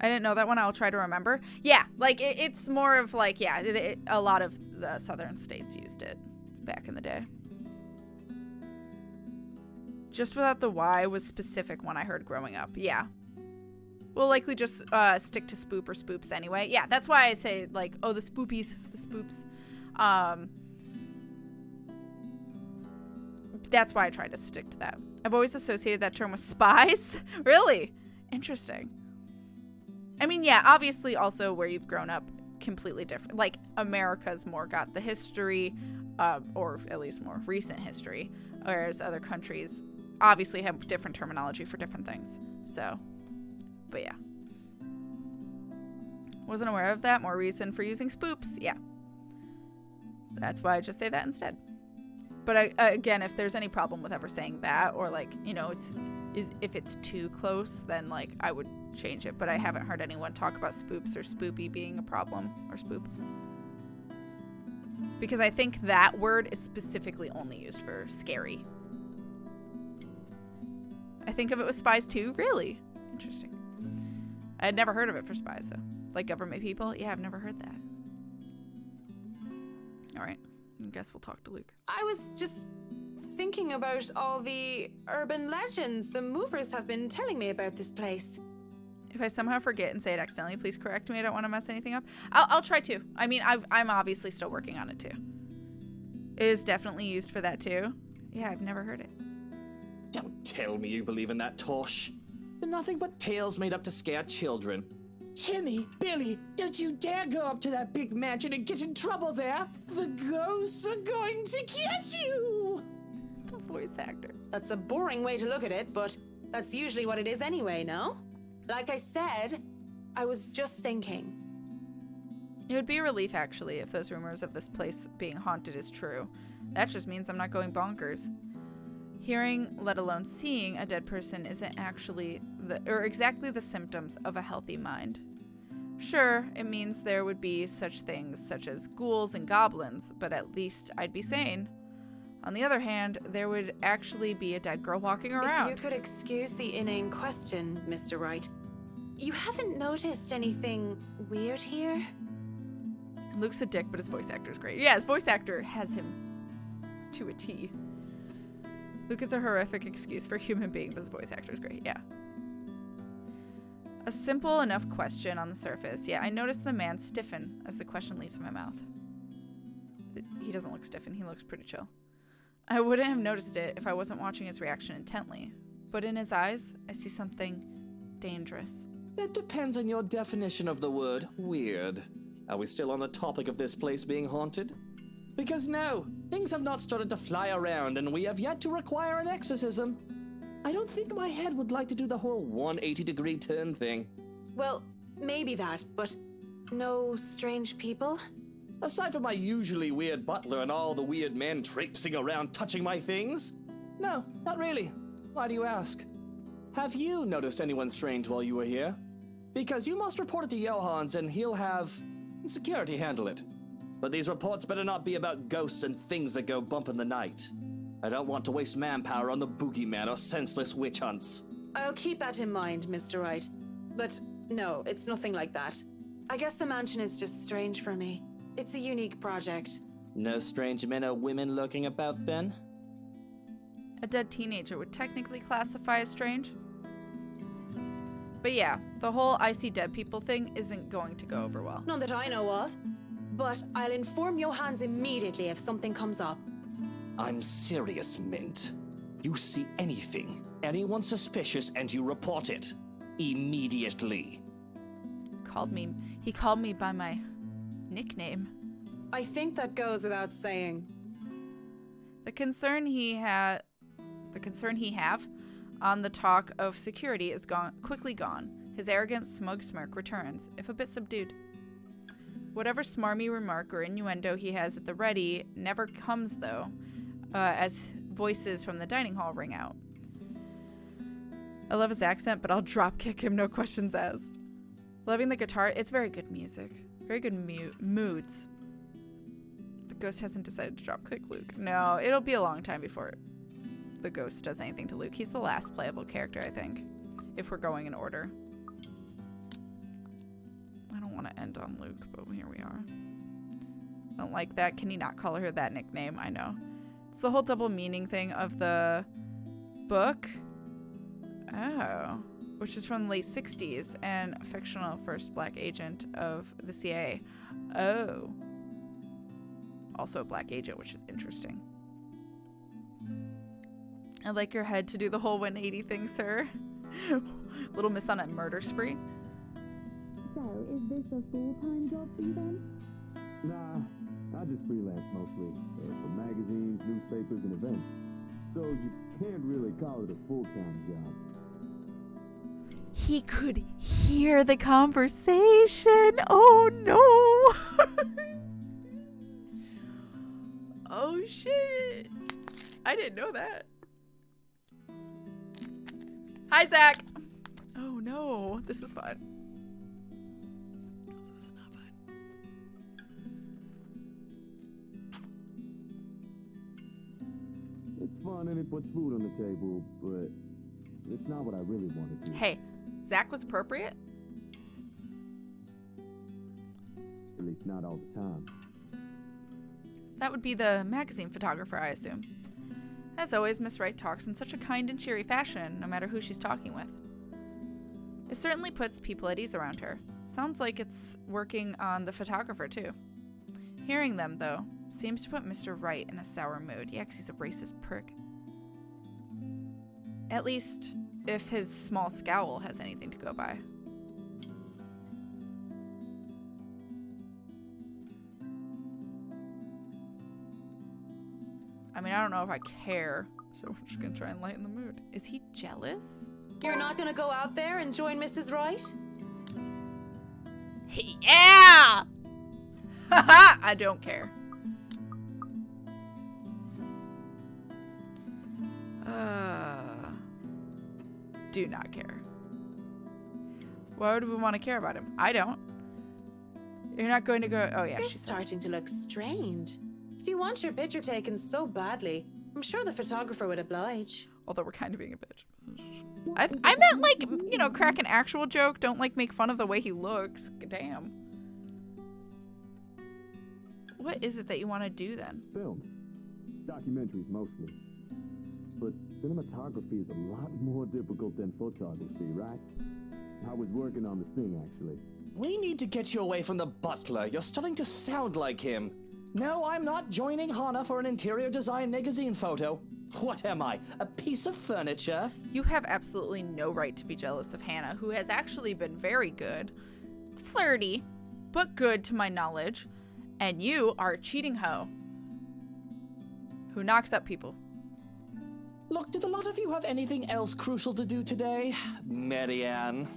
I didn't know that one. I'll try to remember. Yeah, like it's more of like, yeah, a lot of the southern states used it back in the day. Just without the Y was specific one I heard growing up. Yeah. We'll likely just stick to spoop or spoops anyway. Yeah, that's why I say, like, oh, the spoopies, the spoops. That's why I try to stick to that. I've always associated that term with spies. Really? Interesting. I mean, yeah, obviously also where you've grown up, completely different. Like, America's more got the history, or at least more recent history, whereas other countries obviously have different terminology for different things. So, but yeah. Wasn't aware of that. More reason for using spoops. Yeah. That's why I just say that instead. But again, if there's any problem with ever saying that, or like, you know, if it's too close, then like I would change it. But I haven't heard anyone talk about spoops or spoopy being a problem, or spoop. Because I think that word is specifically only used for scary. I think of it with spies too. Really? Interesting. I had never heard of it for spies, though. Like government people? Yeah, I've never heard that. All right. I guess we'll talk to Luke. I was just thinking about all the urban legends the movers have been telling me about this place. If I somehow forget and say it accidentally, please correct me. I don't want to mess anything up. I'll try to. I mean, I'm obviously still working on it, too. It is definitely used for that, too. Yeah, I've never heard it. Don't tell me you believe in that tosh. They're nothing but tales made up to scare children. Timmy, Billy, don't you dare go up to that big mansion and get in trouble there. The ghosts are going to get you. The voice actor. That's a boring way to look at it, but that's usually what it is anyway, no? Like I said, I was just thinking. It would be a relief, actually, if those rumors of this place being haunted is true. That just means I'm not going bonkers. Hearing, let alone seeing, a dead person isn't actually exactly the symptoms of a healthy mind. Sure, it means there would be such things such as ghouls and goblins, but at least I'd be sane. On the other hand, there would actually be a dead girl walking around. If you could excuse the inane question, Mr. Wright. You haven't noticed anything weird here? Luke's a dick, but his voice actor is great. Yeah, his voice actor has him to a T. Luke is a horrific excuse for a human being, but his voice actor is great. Yeah. A simple enough question on the surface. Yeah, I noticed the man stiffen as the question leaves my mouth. He doesn't look stiffen. He looks pretty chill. I wouldn't have noticed it if I wasn't watching his reaction intently. But in his eyes, I see something dangerous. That depends on your definition of the word weird. Are we still on the topic of this place being haunted? Because no, things have not started to fly around and we have yet to require an exorcism. I don't think my head would like to do the whole 180-degree turn thing. Well, maybe that, but no strange people? Aside from my usually weird butler and all the weird men traipsing around touching my things? No, not really. Why do you ask? Have you noticed anyone strange while you were here? Because you must report it to Johans and he'll have security handle it. But these reports better not be about ghosts and things that go bump in the night. I don't want to waste manpower on the boogeyman or senseless witch hunts. I'll keep that in mind, Mr. Wright. But no, it's nothing like that. I guess the mansion is just strange for me. It's a unique project. No strange men or women lurking about then? A dead teenager would technically classify as strange. But yeah, the whole I see dead people thing isn't going to go over well. None that I know of. But I'll inform Johans immediately if something comes up. I'm serious, Mint. You see anything, anyone suspicious, and you report it. Immediately. He called me by my nickname. I think that goes without saying. The concern he have on the talk of security is quickly gone. His arrogant, smug smirk returns, if a bit subdued. Whatever smarmy remark or innuendo he has at the ready never comes, though, as voices from the dining hall ring out. I love his accent, but I'll drop kick him, no questions asked. Loving the guitar, it's very good music. Very good moods. The ghost hasn't decided to drop kick Luke. No, it'll be a long time before the ghost does anything to Luke. He's the last playable character, I think, if we're going in order. I don't want to end on Luke, but here we are. I don't like that. Can he not call her that nickname? I know. It's the whole double meaning thing of the book. Oh. Which is from the late 60s and a fictional first black agent of the CIA. Oh. Also a black agent, which is interesting. I'd like your head to do the whole 180 thing, sir. Little miss on a murder spree. So, is this a full-time job for you then? Nah, I just freelance mostly. For magazines, newspapers, and events. So you can't really call it a full-time job. He could hear the conversation. Oh, no. Oh, shit. I didn't know that. Hi, Zach. Oh, no. This is fun. This is not fun. It's fun and it puts food on the table, but it's not what I really want to do. Hey, Zach was appropriate. least not all the time. That would be the magazine photographer, I assume. As always, Miss Wright talks in such a kind and cheery fashion, no matter who she's talking with. It certainly puts people at ease around her. Sounds like it's working on the photographer, too. Hearing them, though, seems to put Mr. Wright in a sour mood. Yeah, 'cause he's a racist prick. At least, if his small scowl has anything to go by. I mean, I don't know if I care, so I'm just gonna try and lighten the mood. Is he jealous? You're not gonna go out there and join Mrs. Wright? Yeah! Haha! I don't care. Do not care. Why would we want to care about him? I don't. You're not going to go. Oh, yeah. You're starting to look strange. If you want your picture taken so badly, I'm sure the photographer would oblige. Although we're kind of being a bitch. I meant, like, you know, crack an actual joke. Don't, like, make fun of the way he looks. Damn. What is it that you want to do then? Films. Documentaries mostly. But cinematography is a lot more difficult than photography, right? I was working on this thing, actually. We need to get you away from the butler. You're starting to sound like him. No, I'm not joining Hana for an interior design magazine photo. What am I, a piece of furniture? You have absolutely no right to be jealous of Hannah, who has actually been very good. Flirty, but good to my knowledge. And you are a cheating hoe who knocks up people. Look, did the lot of you have anything else crucial to do today? Marianne.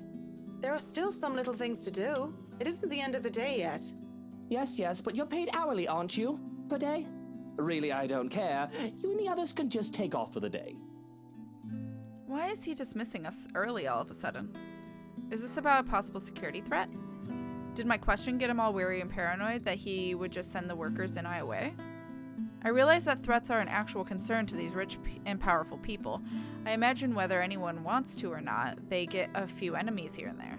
There are still some little things to do. It isn't the end of the day yet. Yes, but you're paid hourly, aren't you? Per day? Really, I don't care. You and the others can just take off for the day. Why is he dismissing us early all of a sudden? Is this about a possible security threat? Did my question get him all weary and paranoid that he would just send the workers and I away? I realize that threats are an actual concern to these rich and powerful people. I imagine whether anyone wants to or not, they get a few enemies here and there.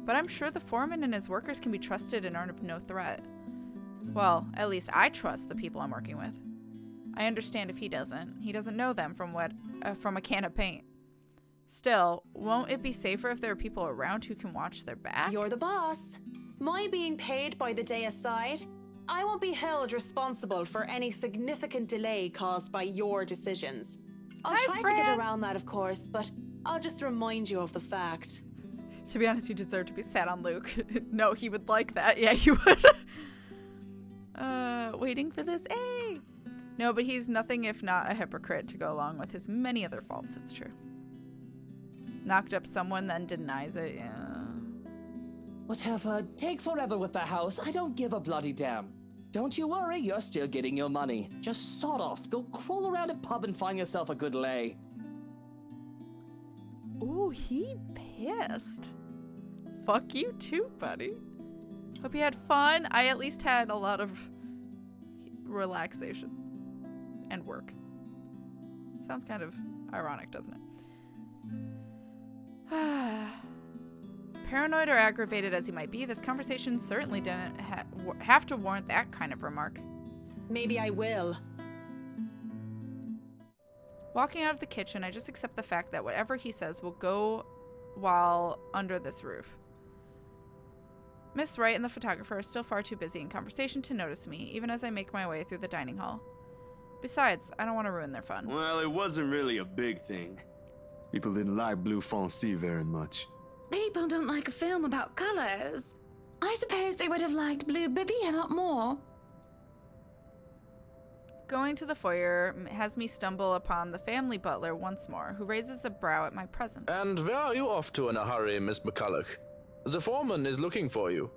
But I'm sure the foreman and his workers can be trusted and are of no threat. Well, at least I trust the people I'm working with. I understand if he doesn't. He doesn't know them from a can of paint. Still, won't it be safer if there are people around who can watch their back? You're the boss. My being paid by the day aside, I won't be held responsible for any significant delay caused by your decisions. I'll try to get around that, of course, but I'll just remind you of the fact. To be honest, you deserve to be sat on Luke. No, he would like that. Yeah, you would. Waiting for this. Hey! No, but he's nothing if not a hypocrite to go along with his many other faults, it's true. Knocked up someone, then denies it, yeah. Whatever, take forever with the house. I don't give a bloody damn. Don't you worry, you're still getting your money. Just sod off, go crawl around a pub and find yourself a good lay. Ooh, he pissed. Fuck you too, buddy. Hope you had fun. I at least had a lot of relaxation and work. Sounds kind of ironic, doesn't it? Paranoid or aggravated as he might be, this conversation certainly didn't have to warrant that kind of remark. Maybe I will. Walking out of the kitchen, I just accept the fact that whatever he says will go while under this roof. Miss Wright and the photographer are still far too busy in conversation to notice me, even as I make my way through the dining hall. Besides, I don't want to ruin their fun. Well, it wasn't really a big thing. People didn't like Blue Fonzie very much. People don't like a film about colors. I suppose they would have liked Blue Bibby a lot more. Going to the foyer has me stumble upon the family butler once more, who raises a brow at my presence. And where are you off to in a hurry, Miss McCollough? The foreman is looking for you.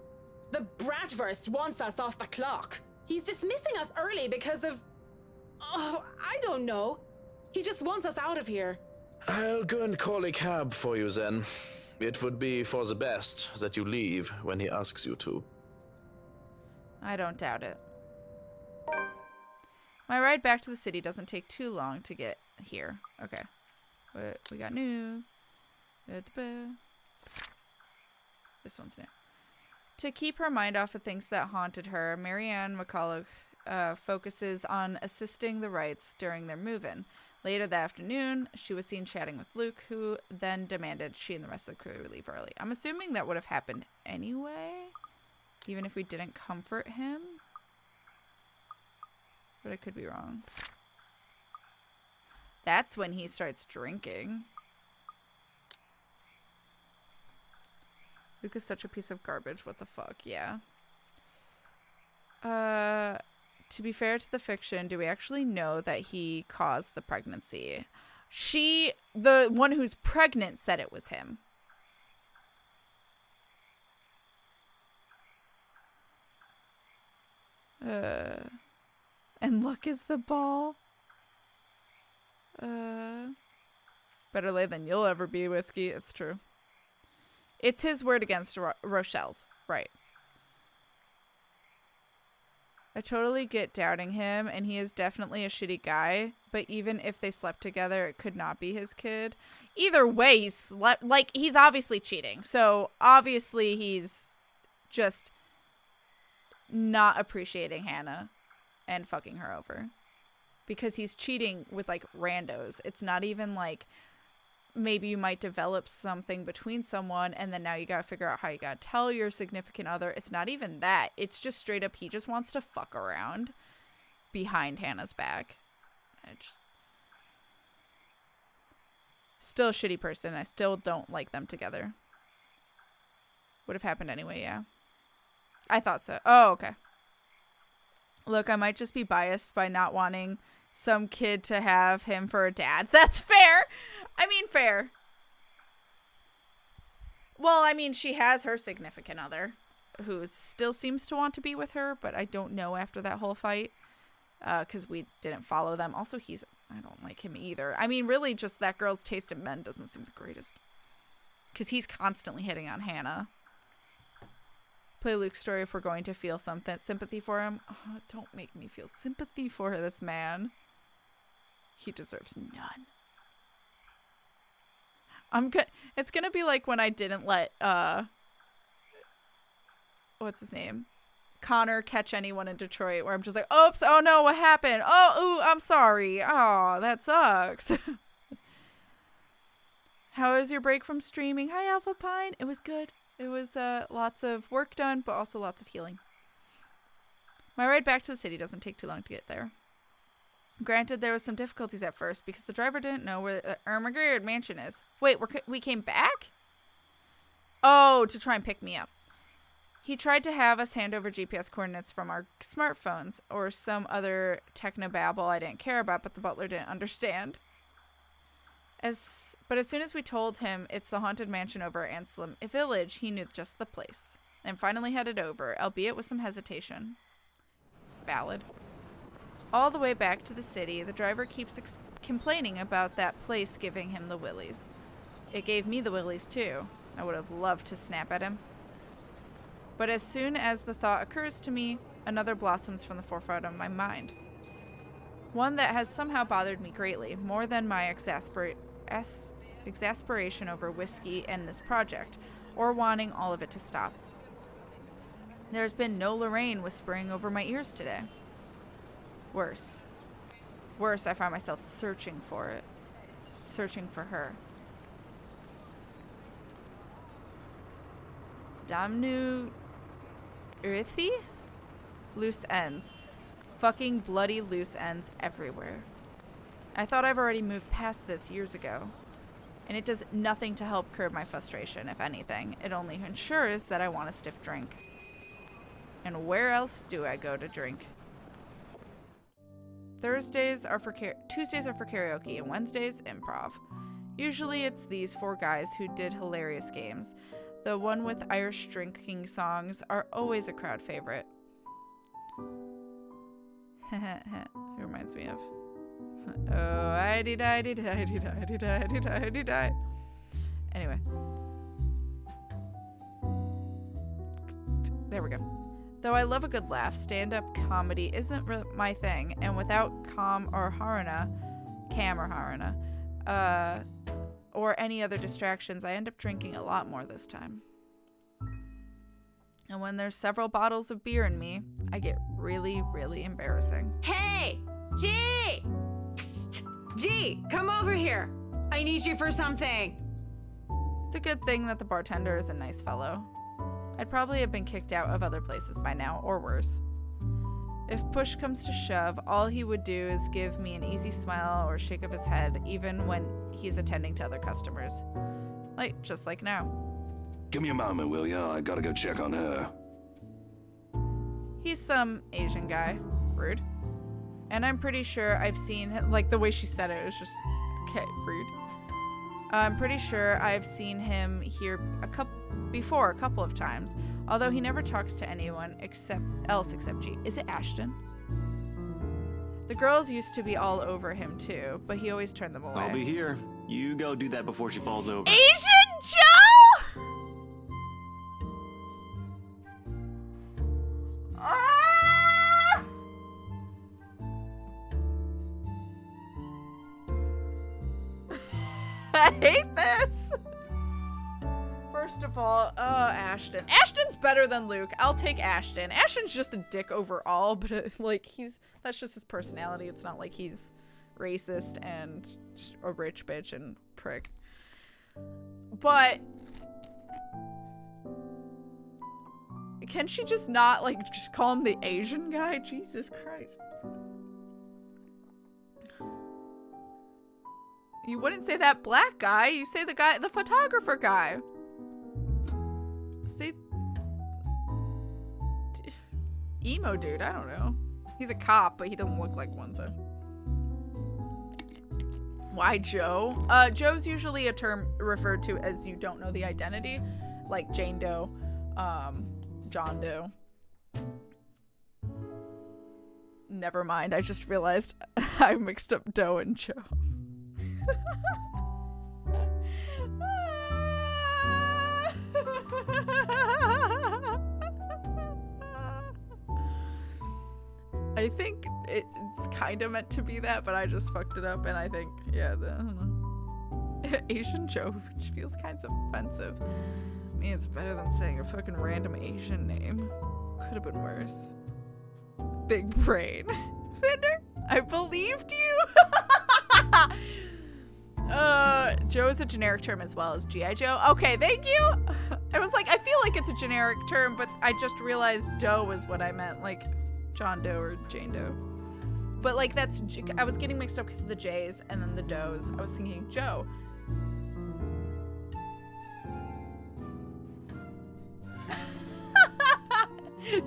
The Bratwurst wants us off the clock. He's dismissing us early because of... Oh, I don't know. He just wants us out of here. I'll go and call a cab for you then. It would be for the best that you leave when he asks you to. I don't doubt it. My ride back to the city doesn't take too long to get here. Okay. What we got new? This one's new. To keep her mind off of things that haunted her, Marianne McCollough focuses on assisting the Wrights during their move-in. Later that afternoon, she was seen chatting with Luke, who then demanded she and the rest of the crew leave early. I'm assuming that would have happened anyway, even if we didn't comfort him. But I could be wrong. That's when he starts drinking. Luke is such a piece of garbage. What the fuck? Yeah. To be fair to the fiction, do we actually know that he caused the pregnancy? The one who's pregnant, said it was him. And luck is the ball. Better late than you'll ever be, Whiskey. It's true. It's his word against Rochelle's. Right. I totally get doubting him, and he is definitely a shitty guy, but even if they slept together, it could not be his kid. Either way, he's obviously cheating. So, obviously, he's just not appreciating Hannah and fucking her over. Because he's cheating with, like, randos. It's not even, like, maybe you might develop something between someone and then now you gotta figure out how you gotta tell your significant other. It's not even that. It's just straight up he just wants to fuck around behind Hannah's back. Still a shitty person. I still don't like them together. Would have happened anyway, yeah. I thought so. Oh, okay. Look, I might just be biased by not wanting some kid to have him for a dad. That's fair. I mean, fair. Well, I mean, she has her significant other who still seems to want to be with her, but I don't know after that whole fight because we didn't follow them. Also, I don't like him either. I mean, really, just that girl's taste in men doesn't seem the greatest because he's constantly hitting on Hannah. Play Luke's story if we're going to feel something. Sympathy for him. Oh, don't make me feel sympathy for this man. He deserves none. It's gonna be like when I didn't let what's his name, Connor, catch anyone in Detroit, where I'm just like, oops, oh no, what happened? Oh, ooh, I'm sorry. Oh, that sucks. How was your break from streaming? Hi, Alpha Pine. It was good. It was lots of work done, but also lots of healing. My ride back to the city doesn't take too long to get there. Granted, there was some difficulties at first because the driver didn't know where the Ermagerd mansion is. Wait, we came back? Oh, to try and pick me up. He tried to have us hand over GPS coordinates from our smartphones or some other technobabble I didn't care about, but the butler didn't understand. But as soon as we told him it's the haunted mansion over at Anselm Village, he knew just the place and finally headed over, albeit with some hesitation. Valid. All the way back to the city, the driver keeps complaining about that place giving him the willies. It gave me the willies too. I would have loved to snap at him. But as soon as the thought occurs to me, another blossoms from the forefront of my mind. One that has somehow bothered me greatly, more than my exasperation over whiskey and this project, or wanting all of it to stop. There's been no Lorraine whispering over my ears today. Worse, I find myself searching for it. Searching for her. Damnu Urithi? Loose ends. Fucking bloody loose ends everywhere. I thought I've already moved past this years ago. And it does nothing to help curb my frustration, if anything. It only ensures that I want a stiff drink. And where else do I go to drink? Tuesdays are for karaoke, and Wednesdays, improv. Usually it's these four guys who did hilarious games. The one with Irish drinking songs are always a crowd favorite. It reminds me of... Oh, I-dee-die-dee-die-dee-die-dee-die-dee-die-dee-die. Anyway. There we go. Though I love a good laugh, stand-up comedy isn't my thing, and without Cam or Haruna, or any other distractions, I end up drinking a lot more this time. And when there's several bottles of beer in me, I get really, really embarrassing. Hey, G! Psst. G, come over here. I need you for something. It's a good thing that the bartender is a nice fellow. I'd probably have been kicked out of other places by now, or worse. If push comes to shove, all he would do is give me an easy smile or shake of his head, even when he's attending to other customers. Just like now. Give me a moment, will ya? I gotta go check on her. He's some Asian guy. Rude. And I'm pretty sure I've seen him, the way she said it was just, okay, rude. I'm pretty sure I've seen him here a couple of times, although he never talks to anyone except G. Is it Ashton? The girls used to be all over him too, but he always turned them away. I'll be here. You go do that before she falls over. Asian Joe! Ah! I hate this. First of all, Ashton. Ashton's better than Luke. I'll take Ashton. Ashton's just a dick overall, but that's just his personality. It's not like he's racist and a rich bitch and prick. But can she just not just call him the Asian guy? Jesus Christ. You wouldn't say that black guy. You say the photographer guy. Say emo dude. I don't know. He's a cop, but he doesn't look like one, so. Why Joe? Joe's usually a term referred to as you don't know the identity, like Jane Doe, John Doe. Never mind. I just realized I mixed up Doe and Joe. I think it's kind of meant to be that, but I just fucked it up, and I think, yeah, I don't know. Asian Joe, which feels kind of offensive. I mean, it's better than saying a fucking random Asian name. Could have been worse. Big brain. Fender, I believed you! Joe is a generic term as well as G.I. Joe. Okay, thank you! I was like, I feel like it's a generic term, but I just realized Doe was what I meant, John Doe or Jane Doe. But I was getting mixed up because of the J's and then the Does. I was thinking Joe.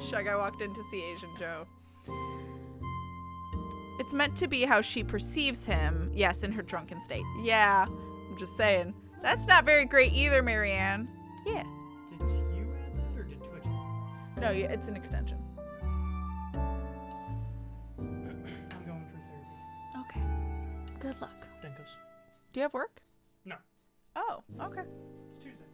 Shug, I walked in to see Asian Joe. It's meant to be how she perceives him. Yes, in her drunken state. Yeah, I'm just saying. That's not very great either, Marianne. Yeah. Did you add that or did Twitch? No, yeah, it's an extension. I'm going for therapy. Okay. Good luck. Dinkos. Do you have work? No. Oh, okay. It's Tuesday.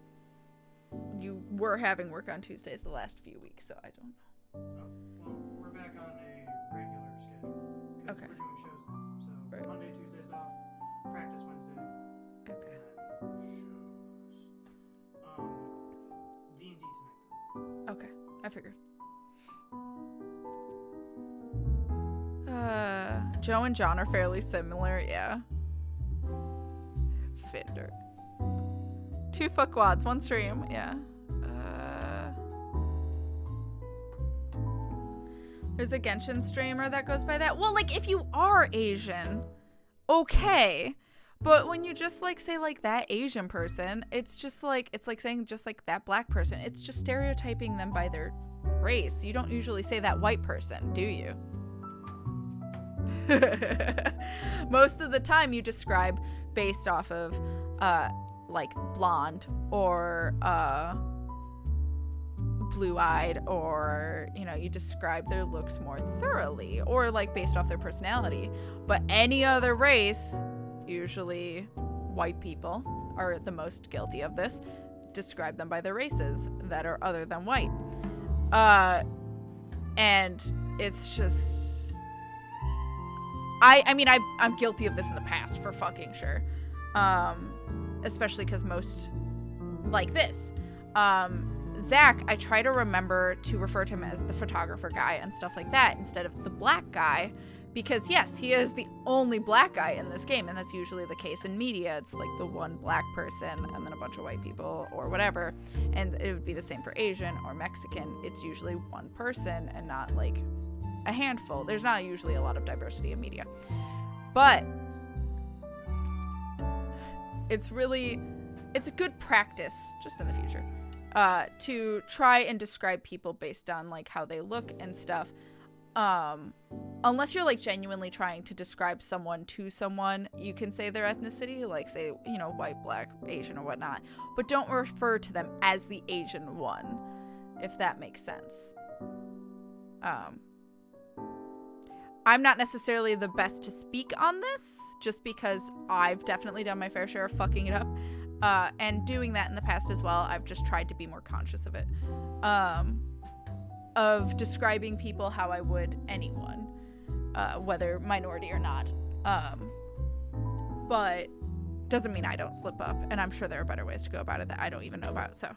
You were having work on Tuesdays the last few weeks, so I don't know. Oh, well, we're back on a regular schedule. Okay. We're doing shows now. So Right. Monday, Tuesday's off. Practice Wednesday. Okay. D&D tonight. Okay, I figured. Joe and John are fairly similar, yeah. Fender. 2 fuckwads, 1 stream, yeah. There's a Genshin streamer that goes by that. Well, if you are Asian, okay. But when you just say that Asian person, it's just it's like saying just that black person. It's just stereotyping them by their race. You don't usually say that white person, do you? Most of the time you describe based off of blonde or blue-eyed, or you describe their looks more thoroughly, or based off their personality. But any other race, usually white people are the most guilty of this, describe them by their races that are other than white. And it's just I'm guilty of this in the past for fucking sure. Especially because most like this. Zach, I try to remember to refer to him as the photographer guy and stuff like that instead of the black guy, because yes, he is the only black guy in this game, and that's usually the case in media. It's like the one black person and then a bunch of white people or whatever, and it would be the same for Asian or Mexican. It's usually one person and not like a handful. There's not usually a lot of diversity in media, but it's a good practice just in the future to try and describe people based on like how they look and stuff, unless you're like genuinely trying to describe someone to someone. You can say their ethnicity, like say, you know, white, black, Asian or whatnot, but don't refer to them as the Asian one, if that makes sense. I'm not necessarily the best to speak on this, just because I've definitely done my fair share of fucking it up. And doing that in the past as well, I've just tried to be more conscious of it. Of describing people how I would anyone, whether minority or not. But doesn't mean I don't slip up, and I'm sure there are better ways to go about it that I don't even know about, so.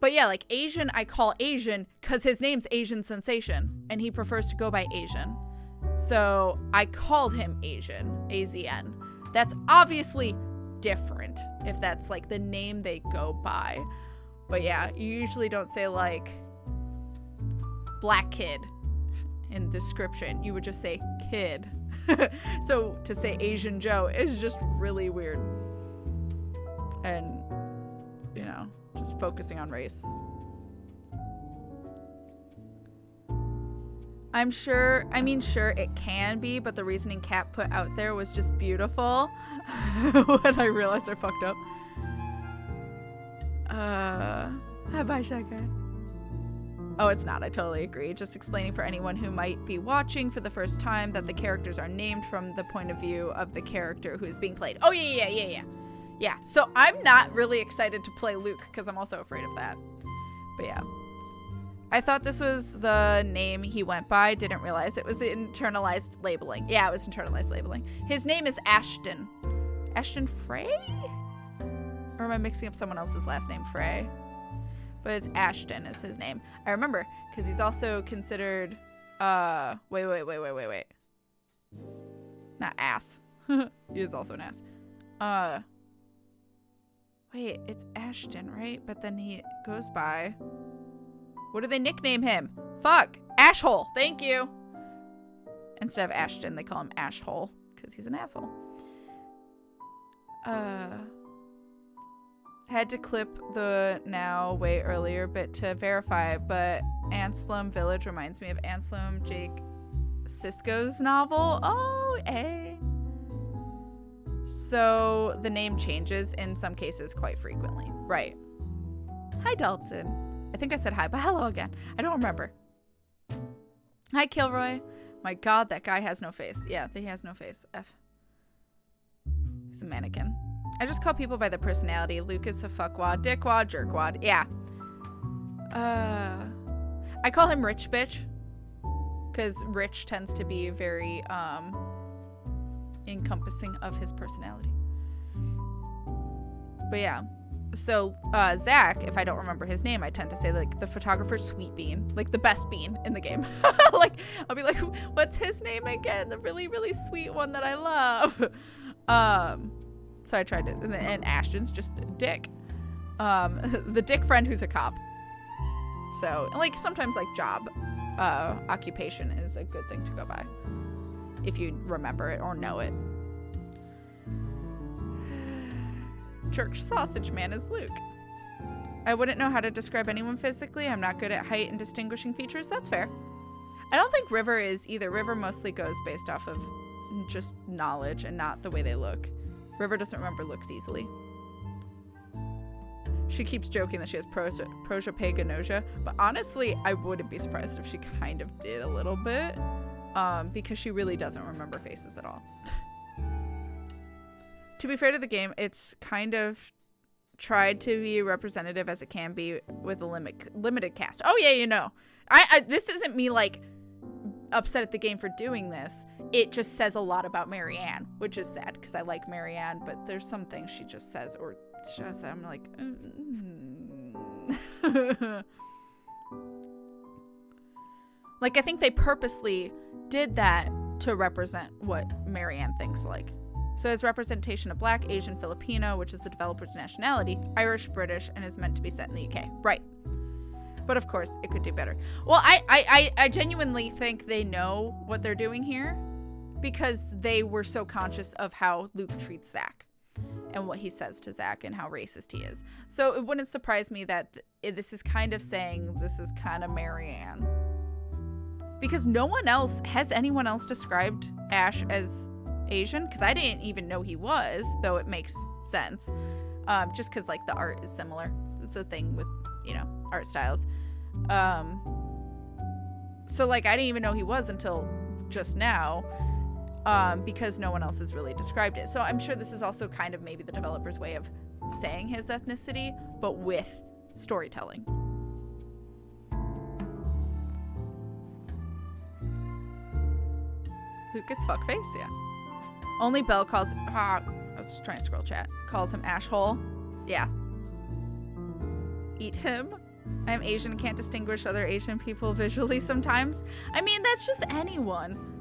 But yeah, like Asian, I call Asian because his name's Asian Sensation, and he prefers to go by Asian. So I called him Asian, AZN. That's obviously different if that's like the name they go by. But yeah, you usually don't say like black kid in description. You would just say kid. So to say Asian Joe is just really weird. And, you know, just focusing on race. Sure it can be, but the reasoning Kat put out there was just beautiful. When I realized I fucked up. Bye, Shy Guy. Oh, it's not. I totally agree. Just explaining for anyone who might be watching for the first time that the characters are named from the point of view of the character who is being played. Oh, yeah. Yeah, so I'm not really excited to play Luke because I'm also afraid of that. But yeah. I thought this was the name he went by. Didn't realize it was the internalized labeling. Yeah, it was internalized labeling. His name is Ashton. Ashton Frey? Or am I mixing up someone else's last name, Frey? But it's Ashton is his name. I remember, because he's also considered, wait. Not ass. He is also an ass. Wait, it's Ashton, right? But then he goes by, what do they nickname him? Fuck, Ashhole, thank you. Instead of Ashton, they call him Ashhole, because he's an asshole. Had to clip the now way earlier bit to verify, but Anselm Village reminds me of Anselm Jake Sisko's novel. Oh, eh. So the name changes in some cases quite frequently. Right. Hi, Dalton. I think I said hi, but hello again. I don't remember. Hi, Kilroy. My God, that guy has no face. Yeah, he has no face. F. He's a mannequin. I just call people by their personality. Luke is a fuckwad, dickwad, jerkwad. Yeah. I call him Rich Bitch. Because Rich tends to be very encompassing of his personality. But yeah. So Zach, if I don't remember his name, I tend to say like the photographer Sweet Bean. Like the best bean in the game. Like I'll be like, what's his name again? The really, really sweet one that I love. So I tried to, and Ashton's just Dick. The Dick friend who's a cop. So, like, sometimes, like, job, occupation is a good thing to go by. If you remember it or know it. Church Sausage Man is Luke. I wouldn't know how to describe anyone physically. I'm not good at height and distinguishing features. That's fair. I don't think River is either. River mostly goes based off of just knowledge and not the way they look. River doesn't remember looks easily. She keeps joking that she has prosopagnosia, but honestly, I wouldn't be surprised if she kind of did a little bit, because she really doesn't remember faces at all. To be fair to the game, it's kind of tried to be representative as it can be with a limited cast. Oh yeah, you know. This isn't me like upset at the game for doing this. It just says a lot about Marianne, which is sad because I like Marianne, but there's some things she just says or shows that I'm like, like, I think they purposely did that to represent what Marianne thinks like. So as representation of Black, Asian, Filipino, which is the developer's nationality, Irish, British, and is meant to be set in the UK. Right. But of course, it could do better. Well, I genuinely think they know what they're doing here because they were so conscious of how Luke treats Zach and what he says to Zach and how racist he is. So it wouldn't surprise me that this is kind of saying this is kind of Marianne. Because no one else, has anyone else described Ash as Asian? Because I didn't even know he was, though it makes sense. Just because, like, the art is similar. It's a thing with, you know, art styles. So, like, I didn't even know he was until just now. Because no one else has really described it. So I'm sure this is also kind of maybe the developer's way of saying his ethnicity, but with storytelling. Lucas fuckface, yeah. Only Belle calls, I was trying to scroll chat, calls him Ashhole. Yeah. Eat him. I'm Asian and can't distinguish other Asian people visually sometimes. I mean, that's just anyone.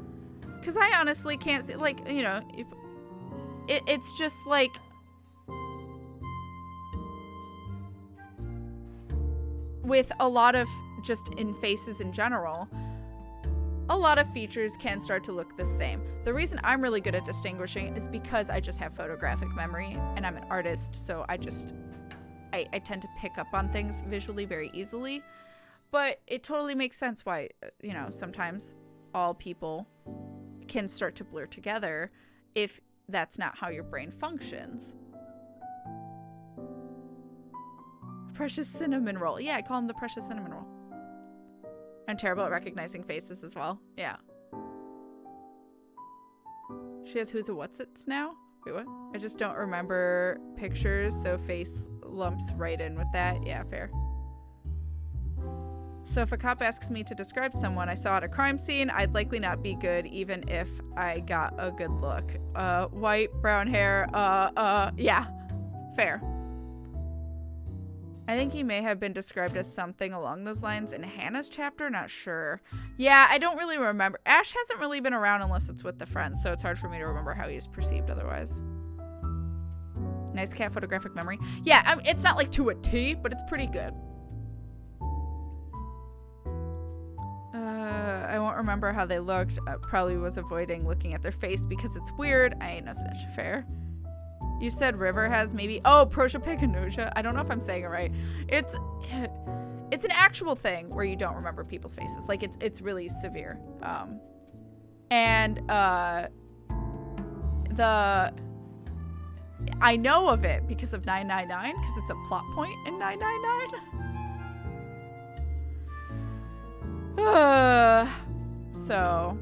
Because I honestly can't see, like, you know, it's just like, with a lot of, just in faces in general, a lot of features can start to look the same. The reason I'm really good at distinguishing is because I just have photographic memory and I'm an artist, so I tend to pick up on things visually very easily. But it totally makes sense why, you know, sometimes all people can start to blur together if that's not how your brain functions. Precious cinnamon roll. Yeah, I call him the precious cinnamon roll. I'm terrible at recognizing faces as well. Yeah. She has who's a what's it's now? Wait, what? I just don't remember pictures, so face lumps right in with that. Yeah, fair. So if a cop asks me to describe someone I saw at a crime scene, I'd likely not be good even if I got a good look. White, brown hair, yeah. Fair. I think he may have been described as something along those lines in Hannah's chapter, not sure. Yeah, I don't really remember. Ash hasn't really been around unless it's with the friends, so it's hard for me to remember how he's perceived otherwise. Nice cat photographic memory. Yeah, it's not like to a T, but it's pretty good. I won't remember how they looked. I probably was avoiding looking at their face because it's weird. I ain't no snitch. Fair. You said River has maybe... Oh, prosopagnosia. I don't know if I'm saying it right. It's an actual thing where you don't remember people's faces. Like, it's really severe. I know of it because of 999, because it's a plot point in 999. So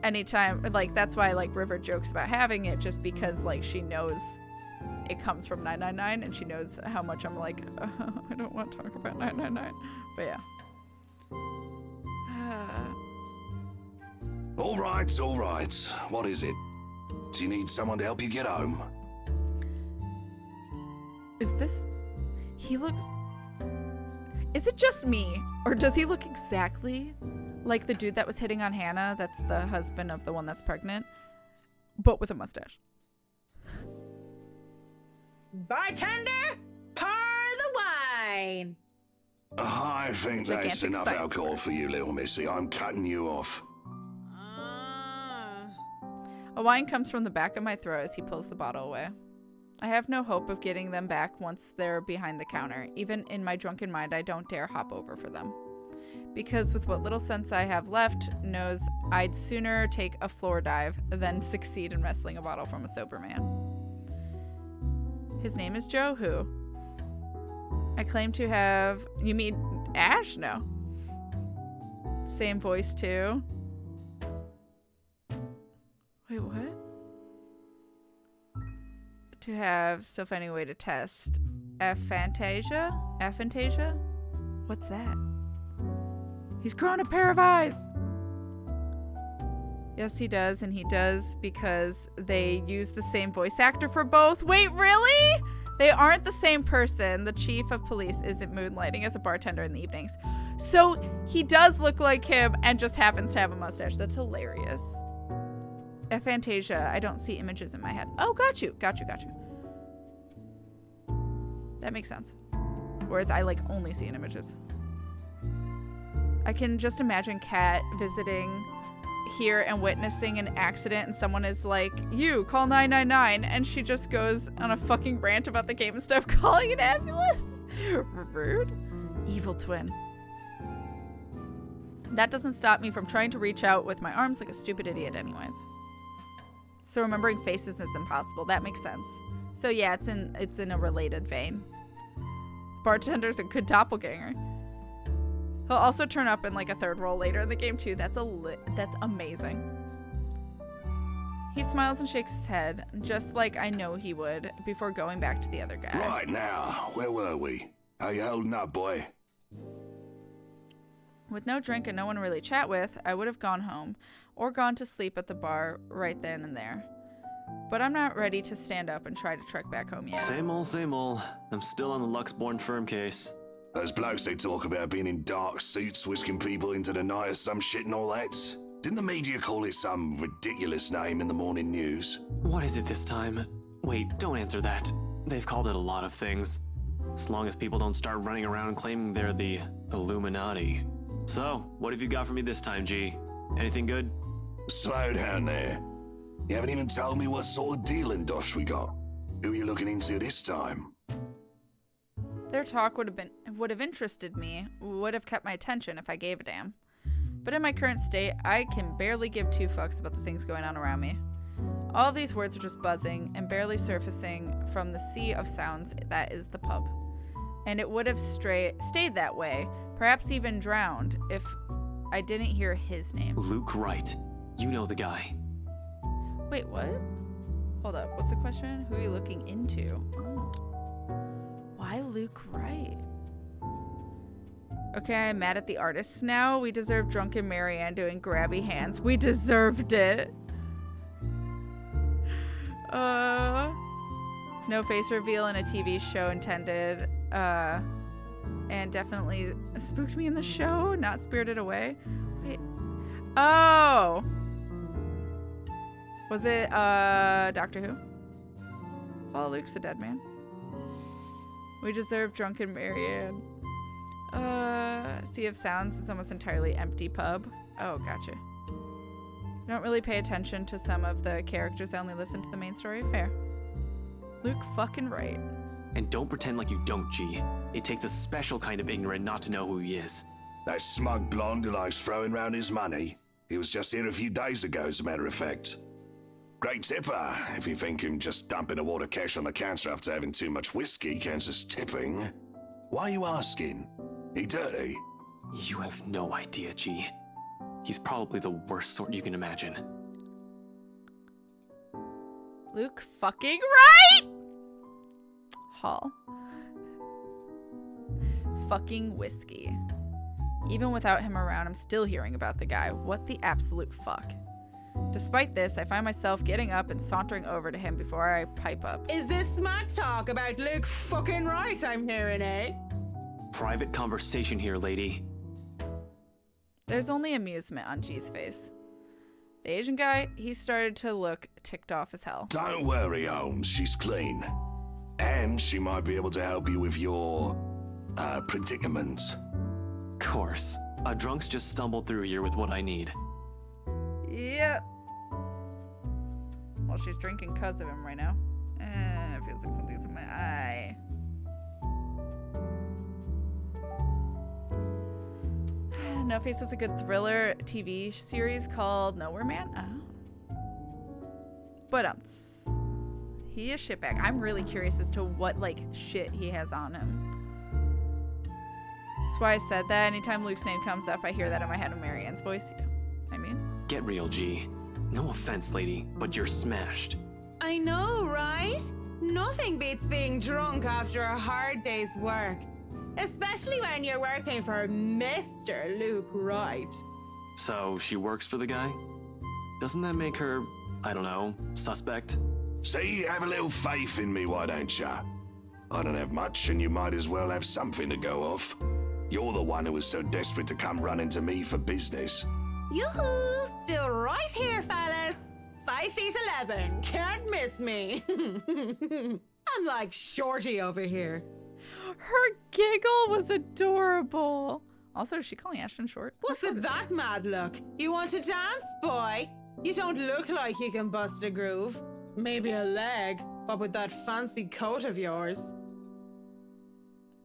anytime, like, that's why, like, River jokes about having it, just because, like, she knows it comes from 999 and she knows how much I'm like, I don't want to talk about 999. But yeah. All right. What is it? Do you need someone to help you get home? Is this... He looks... Is it just me? Or does he look exactly like the dude that was hitting on Hannah? That's the husband of the one that's pregnant. But with a mustache. Bartender, pour the wine. I think that's enough alcohol for you, little missy. I'm cutting you off. A whine comes from the back of my throat as he pulls the bottle away. I have no hope of getting them back once they're behind the counter. Even in my drunken mind, I don't dare hop over for them. Because with what little sense I have left, knows I'd sooner take a floor dive than succeed in wrestling a bottle from a sober man. His name is Joe Who? I claim to have... You mean Ash? No. Same voice too. Wait, what? To have... Still finding a way to test. Aphantasia? Aphantasia? What's that? He's grown a pair of eyes! Yes, he does, and he does because they use the same voice actor for both. Wait, really? They aren't the same person. The chief of police isn't moonlighting as a bartender in the evenings. So he does look like him and just happens to have a mustache. That's hilarious. Aphantasia. I don't see images in my head. Oh, got you. That makes sense. Whereas I like only see in images. I can just imagine Kat visiting here and witnessing an accident and someone is like, you call 999, and she just goes on a fucking rant about the game and stuff, calling an ambulance. Rude. Evil twin. That doesn't stop me from trying to reach out with my arms like a stupid idiot anyways. So remembering faces is impossible. That makes sense. So yeah, it's in a related vein. Bartender's a good doppelganger. He'll also turn up in like a third role later in the game too. That's amazing. He smiles and shakes his head, just like I know he would, before going back to the other guy. Right now, where were we? How you holding up, boy? With no drink and no one to really chat with, I would have gone home, or gone to sleep at the bar right then and there. But I'm not ready to stand up and try to trek back home yet. Same old. I'm still on the Luxborn firm case. Those blokes they talk about being in dark suits, whisking people into the night or some shit and all that. Didn't the media call it some ridiculous name in the morning news? What is it this time? Wait, don't answer that. They've called it a lot of things. As long as people don't start running around claiming they're the Illuminati. So, what have you got for me this time, G? Anything good? Slow down there. You haven't even told me what sort of dealing dosh we got. Who are you looking into this time? Their talk would have interested me, would have kept my attention if I gave a damn. But in my current state, I can barely give two fucks about the things going on around me. All of these words are just buzzing and barely surfacing from the sea of sounds that is the pub. And it would have stayed that way, perhaps even drowned, if I didn't hear his name. Luke Wright. You know the guy. Wait, what? Hold up, what's the question? Who are you looking into? Oh. Why Luke Wright? Okay, I'm mad at the artists now. We deserve drunken Marianne doing grabby hands. We deserved it. No face reveal in a TV show intended. And definitely spooked me in the show, not Spirited Away. Wait. Oh! Was it, Doctor Who? Oh, Luke's a dead man. We deserve drunken Marianne. Sea of Sounds is almost entirely empty pub. Oh, gotcha. I don't really pay attention to some of the characters. I only listen to the main story. Fair. Luke fucking Wright. And don't pretend like you don't, G. It takes a special kind of ignorant not to know who he is. That smug blonde who likes throwing round his money. He was just here a few days ago, as a matter of fact. Great tipper, if you think him just dumping a wad of cash on the counter after having too much whiskey counts as tipping. Why are you asking? He dirty? You have no idea, G. He's probably the worst sort you can imagine. Luke fucking Wright! Hall. Fucking whiskey. Even without him around, I'm still hearing about the guy. What the absolute fuck? Despite this, I find myself getting up and sauntering over to him before I pipe up. Is this smart talk about Luke fucking Wright I'm hearing, eh? Private conversation here, lady. There's only amusement on G's face. The Asian guy, he started to look ticked off as hell. Don't worry, Holmes, she's clean. And she might be able to help you with your, predicament. Course. A drunk's just stumbled through here with what I need. Yep. Well, she's drinking because of him right now. It feels like something's in my eye. No Face was a good thriller TV series called Nowhere Man. Oh. But he is shitbag. I'm really curious as to what like shit he has on him. That's why I said that. Anytime Luke's name comes up, I hear that in my head in Marianne's voice. Yeah. I mean, get real, G. No offense, lady, but you're smashed. I know, right? Nothing beats being drunk after a hard day's work. Especially when you're working for Mr. Luke Wright. So, she works for the guy? Doesn't that make her, I don't know, suspect? See, have a little faith in me, why don't ya? I don't have much, and you might as well have something to go off. You're the one who was so desperate to come running to me for business. Yoo-hoo! Still right here, fellas. 5'11". Can't miss me. I'm like Shorty over here. Her giggle was adorable. Also, is she calling Ashton short? What's with that mad look? You want to dance, boy? You don't look like you can bust a groove. Maybe a leg, but with that fancy coat of yours.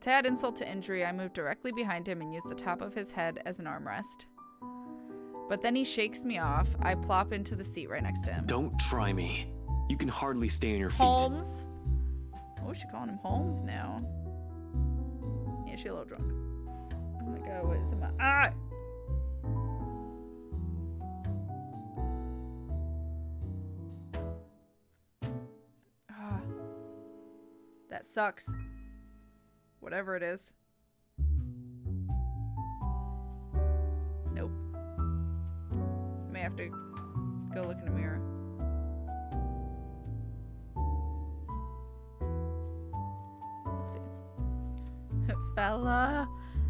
To add insult to injury, I moved directly behind him and used the top of his head as an armrest. But then he shakes me off. I plop into the seat right next to him. Don't try me. You can hardly stay on your feet. Holmes? Oh, she's calling him Holmes now. Yeah, she's a little drunk. Oh my god, what is in my eye? Ah, that sucks. Whatever it is. Nope. May have to go look in the mirror. Let's see. Fella.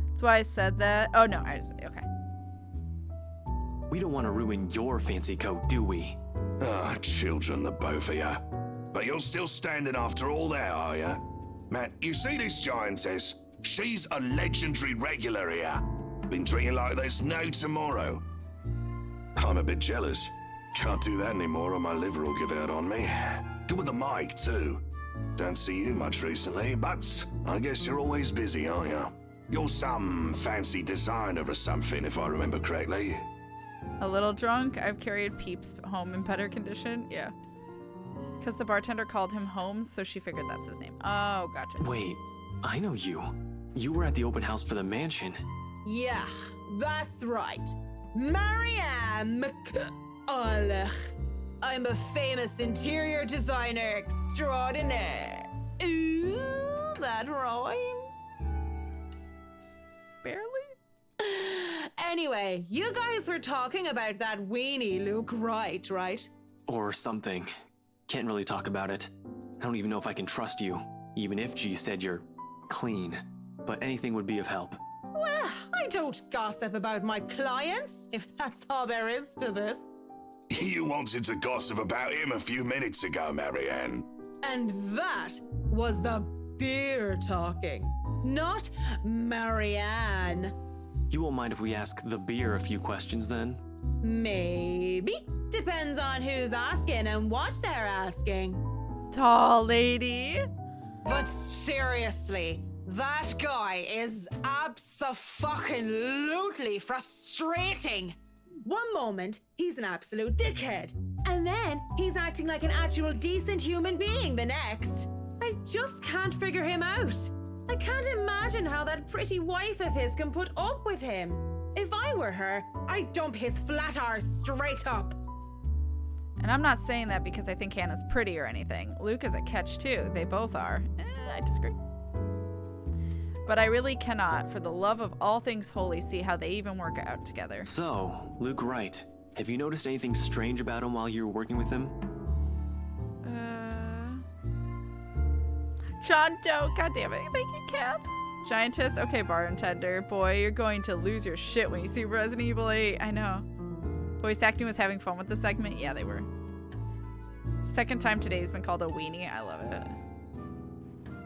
That's why I said that. Oh no, I just okay. We don't want to ruin your fancy coat, do we? Ah, children, the both of you. But you're still standing after all that, are you? Man, you see this giantess? She's a legendary regular here. Been drinking like there's no tomorrow. I'm a bit jealous. Can't do that anymore or my liver will give out on me. Good with the mic, too. Don't see you much recently, but I guess you're always busy, aren't you? You're some fancy designer or something, if I remember correctly. A little drunk. I've carried Peeps home in better condition. Yeah. Because the bartender called him Holmes, so she figured that's his name. Oh, gotcha. Wait, I know you. You were at the open house for the mansion. Yeah, that's right. Marianne McCollough. I'm a famous interior designer extraordinaire. Ooh, that rhymes. Barely? Anyway, you guys were talking about that weenie Luke Wright, right? Or something. Can't really talk about it. I don't even know if I can trust you, even if G said you're clean. But anything would be of help. Well, I don't gossip about my clients, if that's all there is to this. You wanted to gossip about him a few minutes ago, Marianne. And that was the beer talking, not Marianne. You won't mind if we ask the beer a few questions then? Maybe. Depends on who's asking and what they're asking. Tall lady. But seriously, that guy is abso-fucking-lutely frustrating. One moment, he's an absolute dickhead. And then he's acting like an actual decent human being the next. I just can't figure him out. I can't imagine how that pretty wife of his can put up with him. If I were her, I'd dump his flat arse straight up. And I'm not saying that because I think Hannah's pretty or anything. Luke is a catch too. They both are. I disagree. But I really cannot, for the love of all things holy, see how they even work out together. So, Luke Wright, have you noticed anything strange about him while you were working with him? John Doe, god damn it. Thank you, Kath. Giantess, okay, bartender. Boy, you're going to lose your shit when you see Resident Evil 8. I know. Voice acting was having fun with the segment. Yeah, they were. Second time today's been called a weenie. I love it.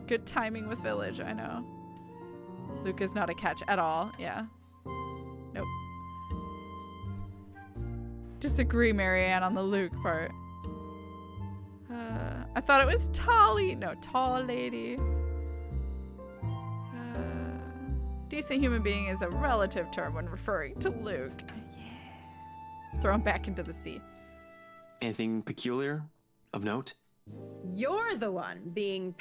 Good timing with Village. I know. Luke is not a catch at all. Yeah. Nope. Disagree, Marianne, on the Luke part. I thought it was Tolly. No, tall lady. Decent human being is a relative term when referring to Luke. Yeah. Throw him back into the sea. Anything peculiar of note? You're the one being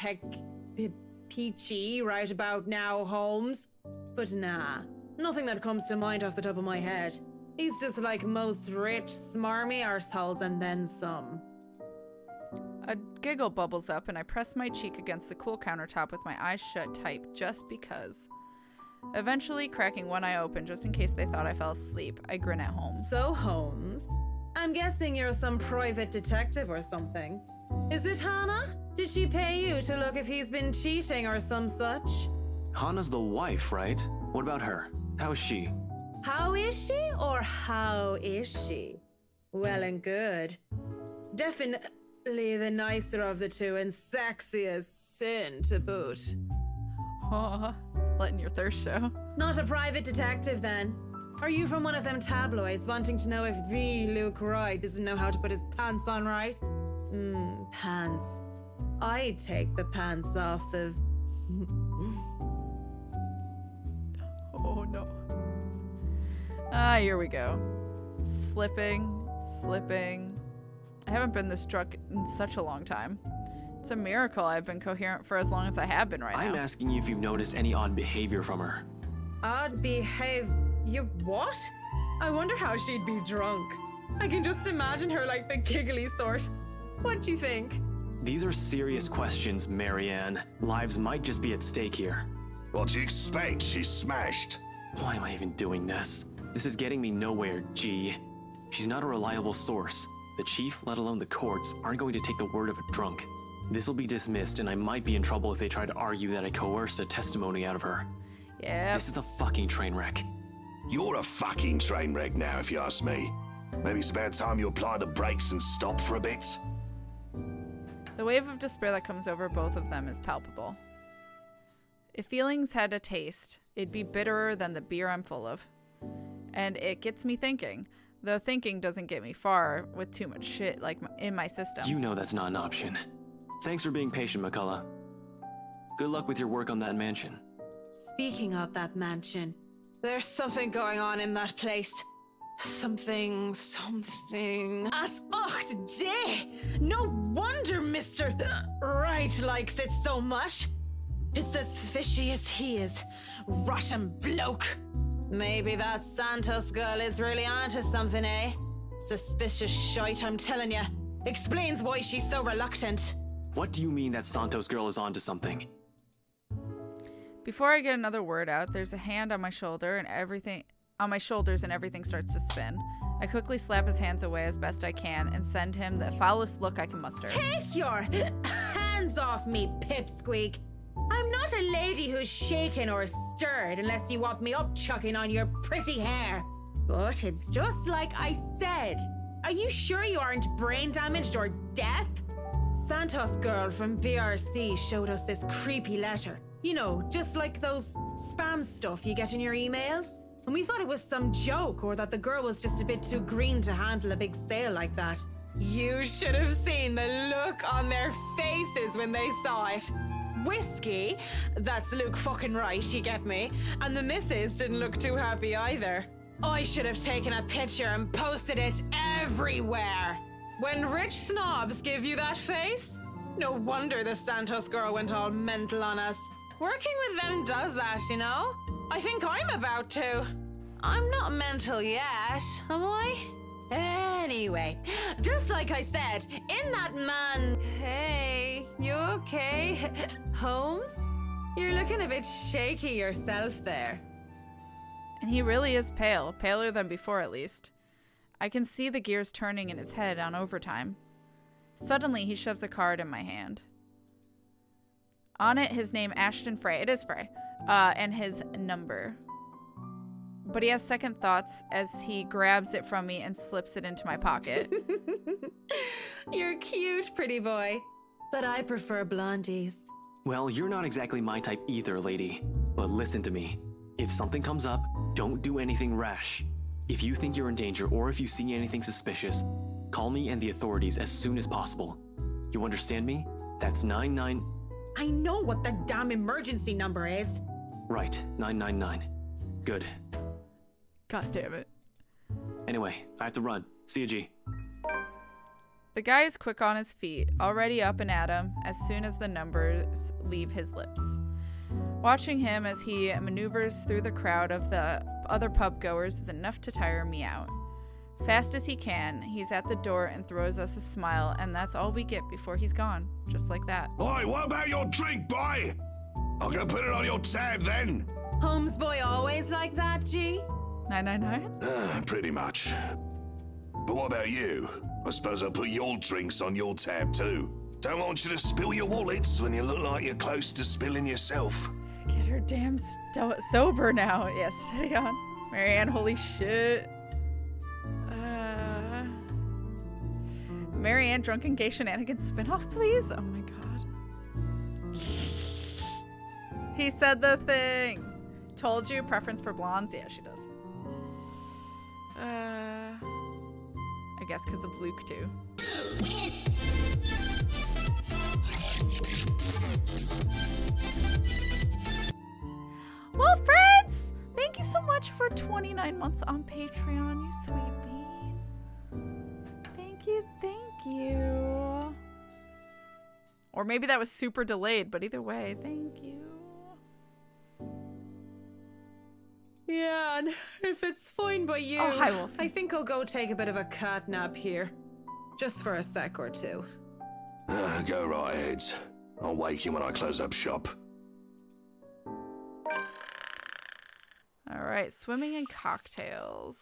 peachy right about now, Holmes. But nah, nothing that comes to mind off the top of my head. He's just like most rich, smarmy arseholes and then some. A giggle bubbles up and I press my cheek against the cool countertop with my eyes shut tight just because. Eventually cracking one eye open just in case they thought I fell asleep, I grin at Holmes. So, Holmes, I'm guessing you're some private detective or something. Is it, Hannah? Did she pay you to look if he's been cheating or some such? Hana's the wife, right? What about her? How is she? How is she or how is she? Well and good. Definitely the nicer of the two and sexy as sin to boot. Aw, letting your thirst show. Not a private detective then? Are you from one of them tabloids wanting to know if the Luke Wright doesn't know how to put his pants on right? Pants. I'd take the pants off of... Oh no. Here we go. Slipping. I haven't been this drunk in such a long time. It's a miracle I've been coherent for as long as I have been right now. I'm asking you if you've noticed any odd behavior from her. Odd behavior? What? I wonder how she'd be drunk. I can just imagine her like the giggly sort. What do you think? These are serious questions, Marianne. Lives might just be at stake here. What do you expect? She's smashed. Why am I even doing this? This is getting me nowhere, G. She's not a reliable source. The chief, let alone the courts, aren't going to take the word of a drunk. This'll be dismissed, and I might be in trouble if they try to argue that I coerced a testimony out of her. Yeah. This is a fucking train wreck. You're a fucking train wreck now, if you ask me. Maybe it's about time you apply the brakes and stop for a bit. The wave of despair that comes over both of them is palpable. If feelings had a taste, it'd be bitterer than the beer I'm full of. And it gets me thinking, though thinking doesn't get me far with too much shit like in my system. You know that's not an option. Thanks for being patient, McCollough. Good luck with your work on that mansion. Speaking of that mansion, there's something going on in that place. Something. As day! No wonder Mr. Wright likes it so much. It's as fishy as he is. Rotten bloke. Maybe that Santos girl is really onto something, eh? Suspicious shite, I'm telling ya. Explains why she's so reluctant. What do you mean that Santos girl is onto something? Before I get another word out, there's a hand on my shoulder and everything on my shoulders and everything starts to spin. I quickly slap his hands away as best I can and send him the foulest look I can muster. Take your hands off me, pipsqueak. I'm not a lady who's shaken or stirred unless you want me up-chucking on your pretty hair. But it's just like I said. Are you sure you aren't brain damaged or deaf? Santos girl from BRC showed us this creepy letter. You know, just like those spam stuff you get in your emails. And we thought it was some joke or that the girl was just a bit too green to handle a big sale like that. You should have seen the look on their faces when they saw it. Whiskey, that's Luke fucking Wright, you get me? And the missus didn't look too happy either. I should have taken a picture and posted it everywhere. When rich snobs give you that face, no wonder the Santos girl went all mental on us. Working with them does that, you know? I think I'm about to. I'm not mental yet, am I? Anyway, just like I said, in that man... Hey, you okay? Holmes? You're looking a bit shaky yourself there. And he really is pale, paler than before at least. I can see the gears turning in his head on overtime. Suddenly, he shoves a card in my hand. On it, his name, Ashton Frey. It is Frey. And his number. But he has second thoughts as he grabs it from me and slips it into my pocket. You're cute, pretty boy. But I prefer blondies. Well, you're not exactly my type either, lady. But listen to me. If something comes up, don't do anything rash. If you think you're in danger or if you see anything suspicious, call me and the authorities as soon as possible. You understand me? That's 99... I know what the damn emergency number is. Right, 999. Good. God damn it. Anyway, I have to run. See you, G. The guy is quick on his feet, already up and at him as soon as the numbers leave his lips. Watching him as he maneuvers through the crowd of the other pub goers is enough to tire me out. Fast as he can, he's at the door and throws us a smile, and that's all we get before he's gone. Just like that. Oi, what about your drink, boy? I'll go put it on your tab then. Holmes boy always like that, G? 999? Pretty much. But what about you? I suppose I'll put your drinks on your tab too. Don't want you to spill your wallets when you look like you're close to spilling yourself. Get her damn sober now. Yeah, steady on. Marianne, holy shit. Marianne, Drunken Gay Shenanigans spinoff, please? Oh my god. He said the thing. Told you, preference for blondes? Yeah, she does. I guess because of Luke, too. Well, friends, thank you so much for 29 months on Patreon, you sweet bean. Thank you, thank you. Or maybe that was super delayed, but either way, thank you. Yeah, and if it's fine by you, Oh, hi, Wolf. I think I'll go take a bit of a cat nap here. Just for a sec or two. Go right ahead. I'll wake you when I close up shop. All right, swimming and cocktails.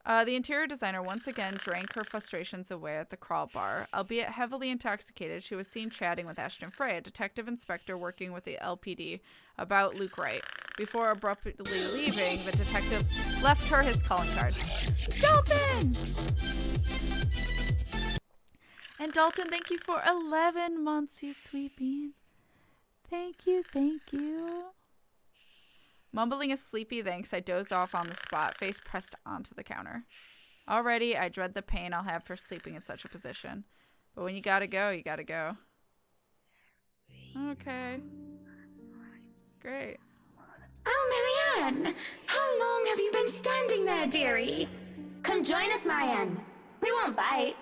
The interior designer once again drank her frustrations away at the crawl bar. Albeit heavily intoxicated, she was seen chatting with Ashton Frey, a detective inspector working with the LPD, about Luke Wright. Before abruptly leaving, the detective left her his calling card. Dalton! And Dalton, thank you for 11 months, you sweet bean. Thank you, thank you. Mumbling a sleepy thanks, I doze off on the spot, face pressed onto the counter. Already, I dread the pain I'll have for sleeping in such a position. But when you gotta go, you gotta go. Okay. Great. Oh, Marianne! How long have you been standing there, dearie? Come join us, Marianne. We won't bite.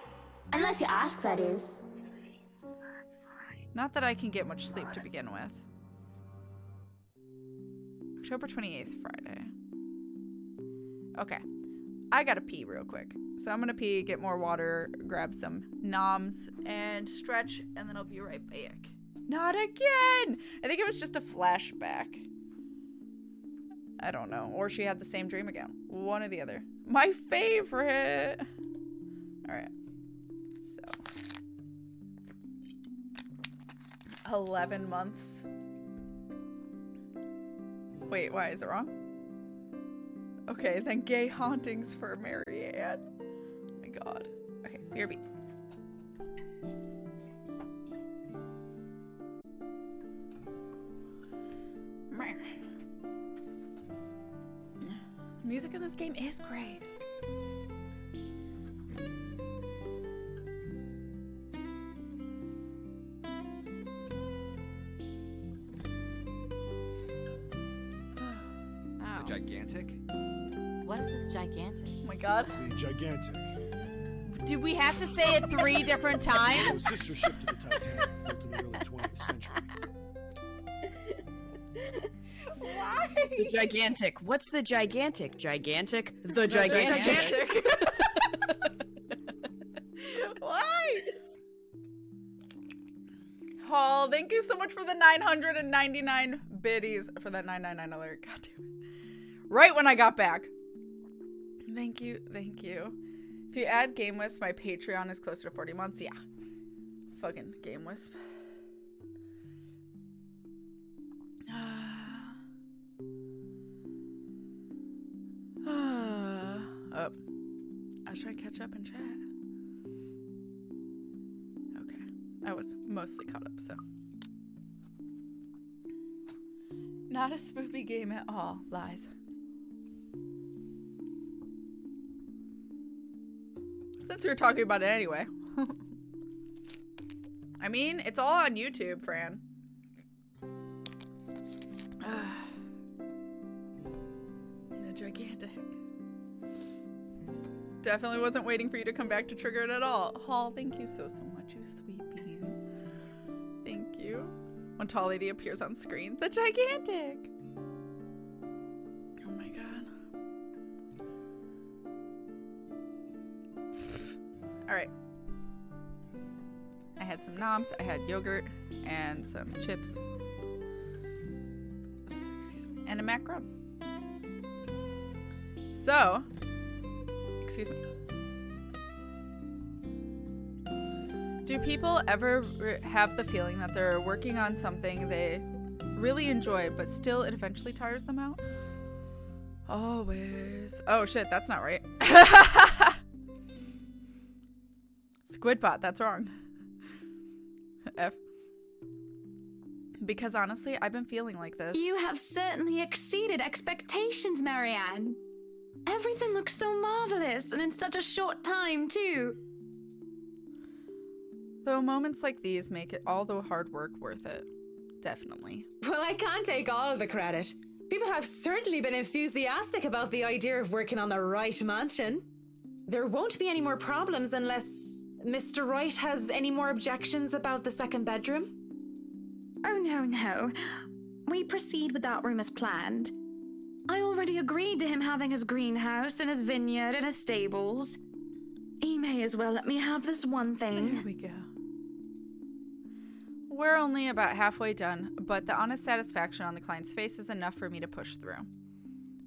Unless you ask, that is. Not that I can get much sleep to begin with. October 28th, Friday. Okay. I gotta pee real quick. So I'm gonna pee, get more water, grab some noms, and stretch, and then I'll be right back. Not again! I think it was just a flashback. I don't know. Or she had the same dream again. One or the other. My favorite! Alright. So. 11 months. Wait, why? Is it wrong? Okay, then gay hauntings for Marianne. Oh my god. Okay, BRB. Music in this game is great. Gigantic? What is this gigantic? Oh my god. The gigantic. Do we have to say it 3 different times? Sister ship to the Titanic, built in the early 20th century. Why? The gigantic. What's the gigantic? Gigantic? The gigantic. Why? Paul, thank you so much for the 999 biddies for that 999 alert. God damn it. Right when I got back. Thank you, thank you. If you add Game Wisp, my Patreon is closer to 40 months. Yeah. Fucking Game Wisp. Oh. I was trying to catch up in chat. Okay. I was mostly caught up, so. Not a spoopy game at all. Lies. Since we were talking about it anyway. I mean, it's all on YouTube, Fran. The gigantic. Definitely wasn't waiting for you to come back to trigger it at all. Hall, thank you so much, you sweet bean. Thank you. When Tall Lady appears on screen. The gigantic! Oh my god. Alright. I had some noms, I had yogurt, and some chips. Excuse me. And a macaron. So, excuse me. Do people ever have the feeling that they're working on something they really enjoy, but still it eventually tires them out? Always. Oh shit, that's not right. Squidbot, that's wrong. F. Because honestly, I've been feeling like this. You have certainly exceeded expectations, Marianne. Everything looks so marvelous, and in such a short time, too. Though moments like these make it all the hard work worth it. Definitely. Well, I can't take all the credit. People have certainly been enthusiastic about the idea of working on the Wright mansion. There won't be any more problems unless Mr. Wright has any more objections about the second bedroom. Oh, no. We proceed with that room as planned. I already agreed to him having his greenhouse and his vineyard and his stables. He may as well let me have this one thing. There we go. We're only about halfway done, but the honest satisfaction on the client's face is enough for me to push through.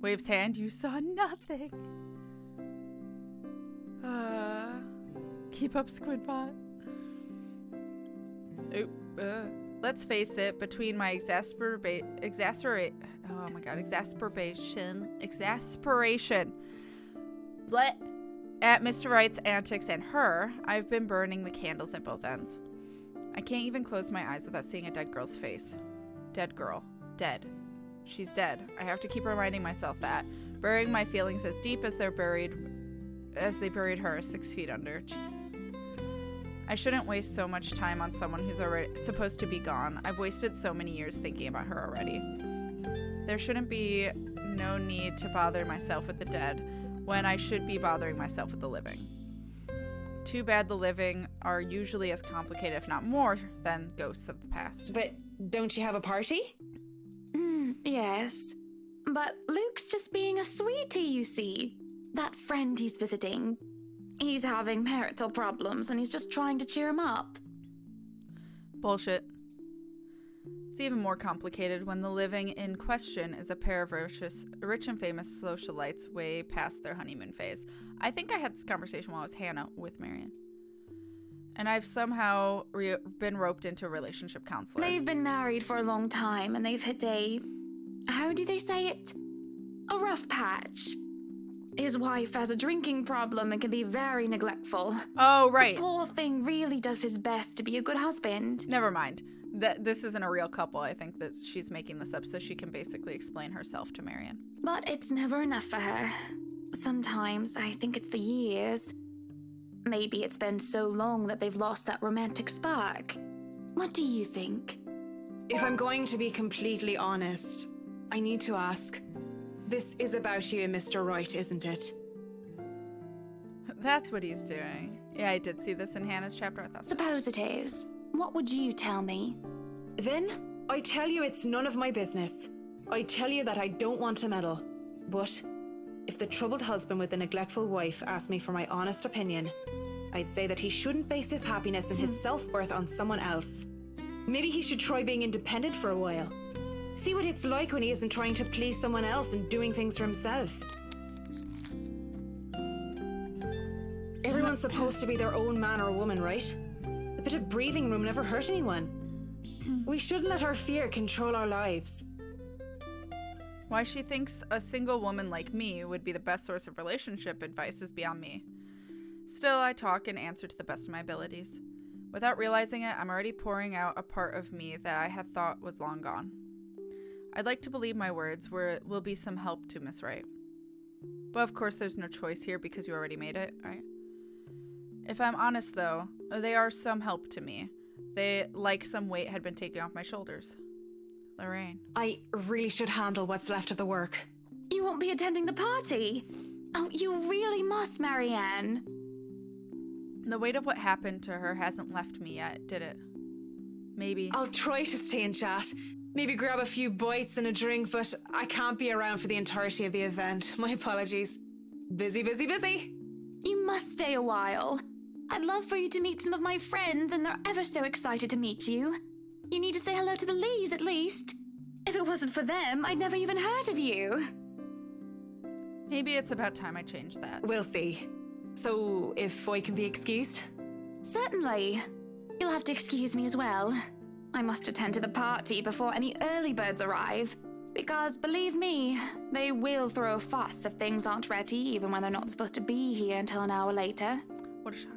Waves hand, you saw nothing. Keep up, Squidbot. Let's face it, between my exasperation at Mr. Wright's antics and her, I've been burning the candles at both ends. I can't even close my eyes without seeing a dead girl's face. Dead girl. Dead. She's dead. I have to keep reminding myself that. Burying my feelings as deep as they buried her 6 feet under. Jeez. I shouldn't waste so much time on someone who's already supposed to be gone. I've wasted so many years thinking about her already. There shouldn't be no need to bother myself with the dead when I should be bothering myself with the living. Too bad the living are usually as complicated, if not more, than ghosts of the past. But don't you have a party? Yes. But Luke's just being a sweetie, you see. That friend he's visiting. He's having marital problems and he's just trying to cheer him up. Bullshit. It's even more complicated when the living in question is a pair of rich and famous socialites way past their honeymoon phase. I think I had this conversation while I was Hannah with Marianne. And I've somehow been roped into a relationship counselor. They've been married for a long time and they've hit a... how do they say it? A rough patch. His wife has a drinking problem and can be very neglectful. Oh, right. The poor thing really does his best to be a good husband. Never mind. This isn't a real couple. I think that she's making this up so she can basically explain herself to Marianne. But it's never enough for her. Sometimes I think it's the years. Maybe it's been so long that they've lost that romantic spark. What do you think? If I'm going to be completely honest, I need to ask. This is about you and Mr. Wright, isn't it? That's what he's doing. Yeah, I did see this in Hannah's chapter. I thought. Suppose it is. What would you tell me? Then, I tell you it's none of my business. I tell you that I don't want to meddle. But if the troubled husband with the neglectful wife asked me for my honest opinion, I'd say that he shouldn't base his happiness and his self-worth on someone else. Maybe he should try being independent for a while. See what it's like when he isn't trying to please someone else and doing things for himself. Everyone's supposed to be their own man or woman, right? A bit of breathing room never hurt anyone. We shouldn't let our fear control our lives. Why she thinks a single woman like me would be the best source of relationship advice is beyond me. Still, I talk and answer to the best of my abilities. Without realizing it, I'm already pouring out a part of me that I had thought was long gone. I'd like to believe my words will be some help to Miss Wright. But of course there's no choice here because you already made it, right? If I'm honest though, they are some help to me. They, like some weight had been taken off my shoulders. Lorraine. I really should handle what's left of the work. You won't be attending the party? Oh, you really must, Marianne. The weight of what happened to her hasn't left me yet, did it? Maybe. I'll try to stay and chat. Maybe grab a few bites and a drink, but I can't be around for the entirety of the event. My apologies. Busy, busy, busy. You must stay a while. I'd love for you to meet some of my friends, and they're ever so excited to meet you. You need to say hello to the Lees, at least. If it wasn't for them, I'd never even heard of you. Maybe it's about time I changed that. We'll see. So, if I can be excused? Certainly. You'll have to excuse me as well. I must attend to the party before any early birds arrive. Because, believe me, they will throw a fuss if things aren't ready, even when they're not supposed to be here until an hour later. What a shock.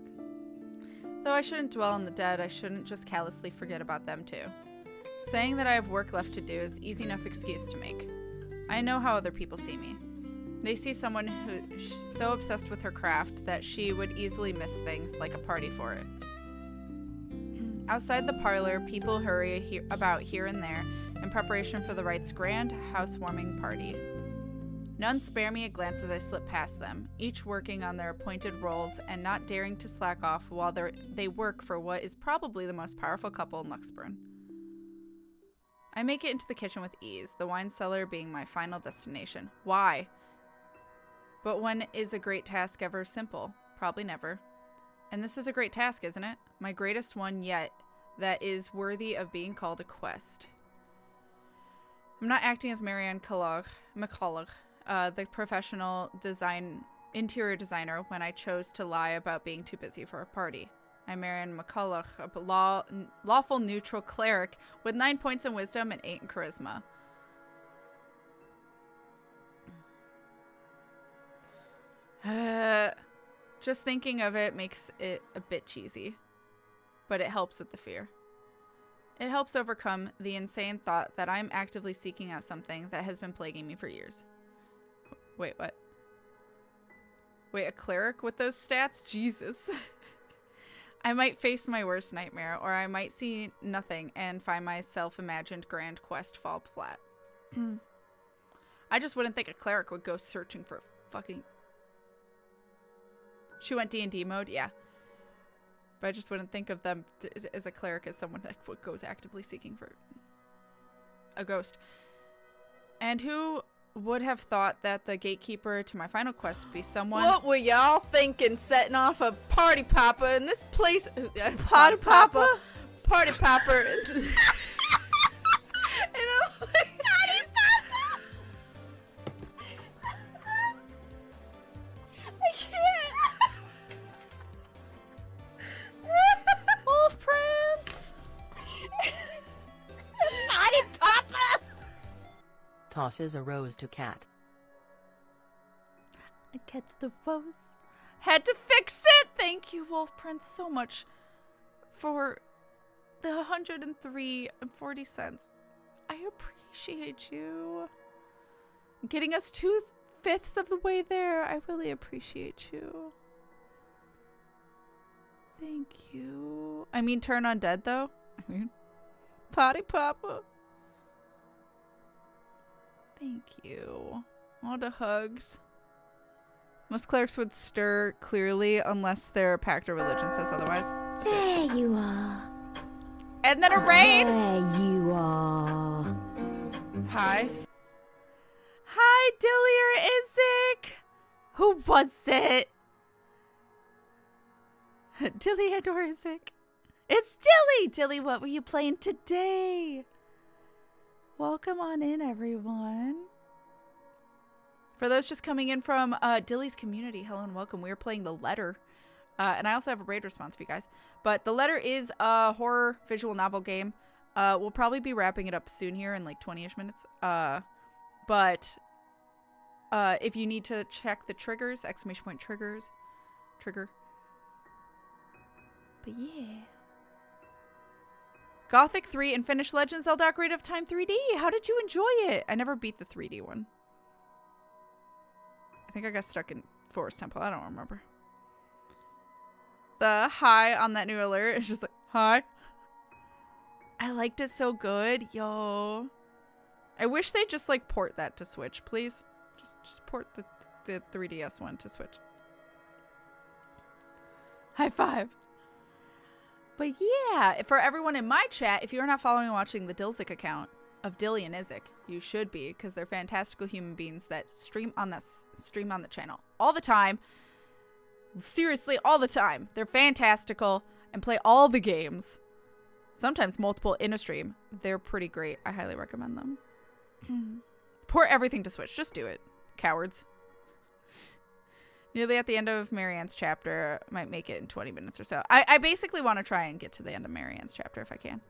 Though I shouldn't dwell on the dead, I shouldn't just callously forget about them too. Saying that I have work left to do is easy enough excuse to make. I know how other people see me. They see someone who's so obsessed with her craft that she would easily miss things like a party for it. Outside the parlor, people hurry about here and there in preparation for the Wright's grand housewarming party. None spare me a glance as I slip past them, each working on their appointed roles and not daring to slack off while they work for what is probably the most powerful couple in Luxburn. I make it into the kitchen with ease, the wine cellar being my final destination. Why? But when is a great task ever simple? Probably never. And this is a great task, isn't it? My greatest one yet that is worthy of being called a quest. I'm not acting as Marianne McCollough, the professional interior designer, when I chose to lie about being too busy for a party. I'm Marianne McCollough, a lawful neutral cleric with 9 points in wisdom and 8 in charisma. Just thinking of it makes it a bit cheesy, but it helps with the fear. It helps overcome the insane thought that I'm actively seeking out something that has been plaguing me for years. Wait, what? Wait, a cleric with those stats? Jesus. I might face my worst nightmare, or I might see nothing and find my self-imagined grand quest fall flat. I just wouldn't think a cleric would go searching for fucking... She went D&D mode? Yeah. But I just wouldn't think of them as a cleric as someone that goes actively seeking for a ghost. And who would have thought that the gatekeeper to my final quest would be someone... What were y'all thinking setting off a party popper in this place? Party popper? Party popper. I can't. Wolf Prince. Party popper. Tosses a rose to Cat. I catch the rose. Had to fix it. Thank you, Wolf Prince, so much for the 103 and 40 cents. I appreciate you. Getting us 2/5 of the way there. I really appreciate you. Thank you. I mean, turn undead, though. I mean, potty papa. Thank you. All the hugs. Most clerics would stir clearly unless their pact or religion says otherwise. There you are. And then a raid. There you are. Hi. Hi, Dilly or Isaac. Who was it? Dilly and or Isaac. It's Dilly. Dilly, what were you playing today? Welcome on in, everyone. For those just coming in from Dilly's community, hello and welcome. We are playing The Letter. And I also have a raid response for you guys. But The Letter is a horror visual novel game. We'll probably be wrapping it up soon here in like 20-ish minutes. But if you need to check the triggers, ! Triggers, trigger. But yeah. Gothic 3 and finished Legend Zelda Ocarina of Time 3D. How did you enjoy it? I never beat the 3D one. I think I got stuck in Forest Temple. I don't remember. The hi on that new alert is just like, hi. I liked it so good. Yo. I wish they'd just like port that to Switch, please. Just port the 3DS one to Switch. High five. But yeah, for everyone in my chat, if you're not following and watching the Dilzik account of Dilly and Isaac, you should be, because they're fantastical human beings that stream on the channel all the time. Seriously, all the time. They're fantastical and play all the games. Sometimes multiple in a stream. They're pretty great. I highly recommend them. Port everything to Switch. Just do it. Cowards. Nearly at the end of Marianne's chapter. Might make it in 20 minutes or so. I basically want to try and get to the end of Marianne's chapter if I can.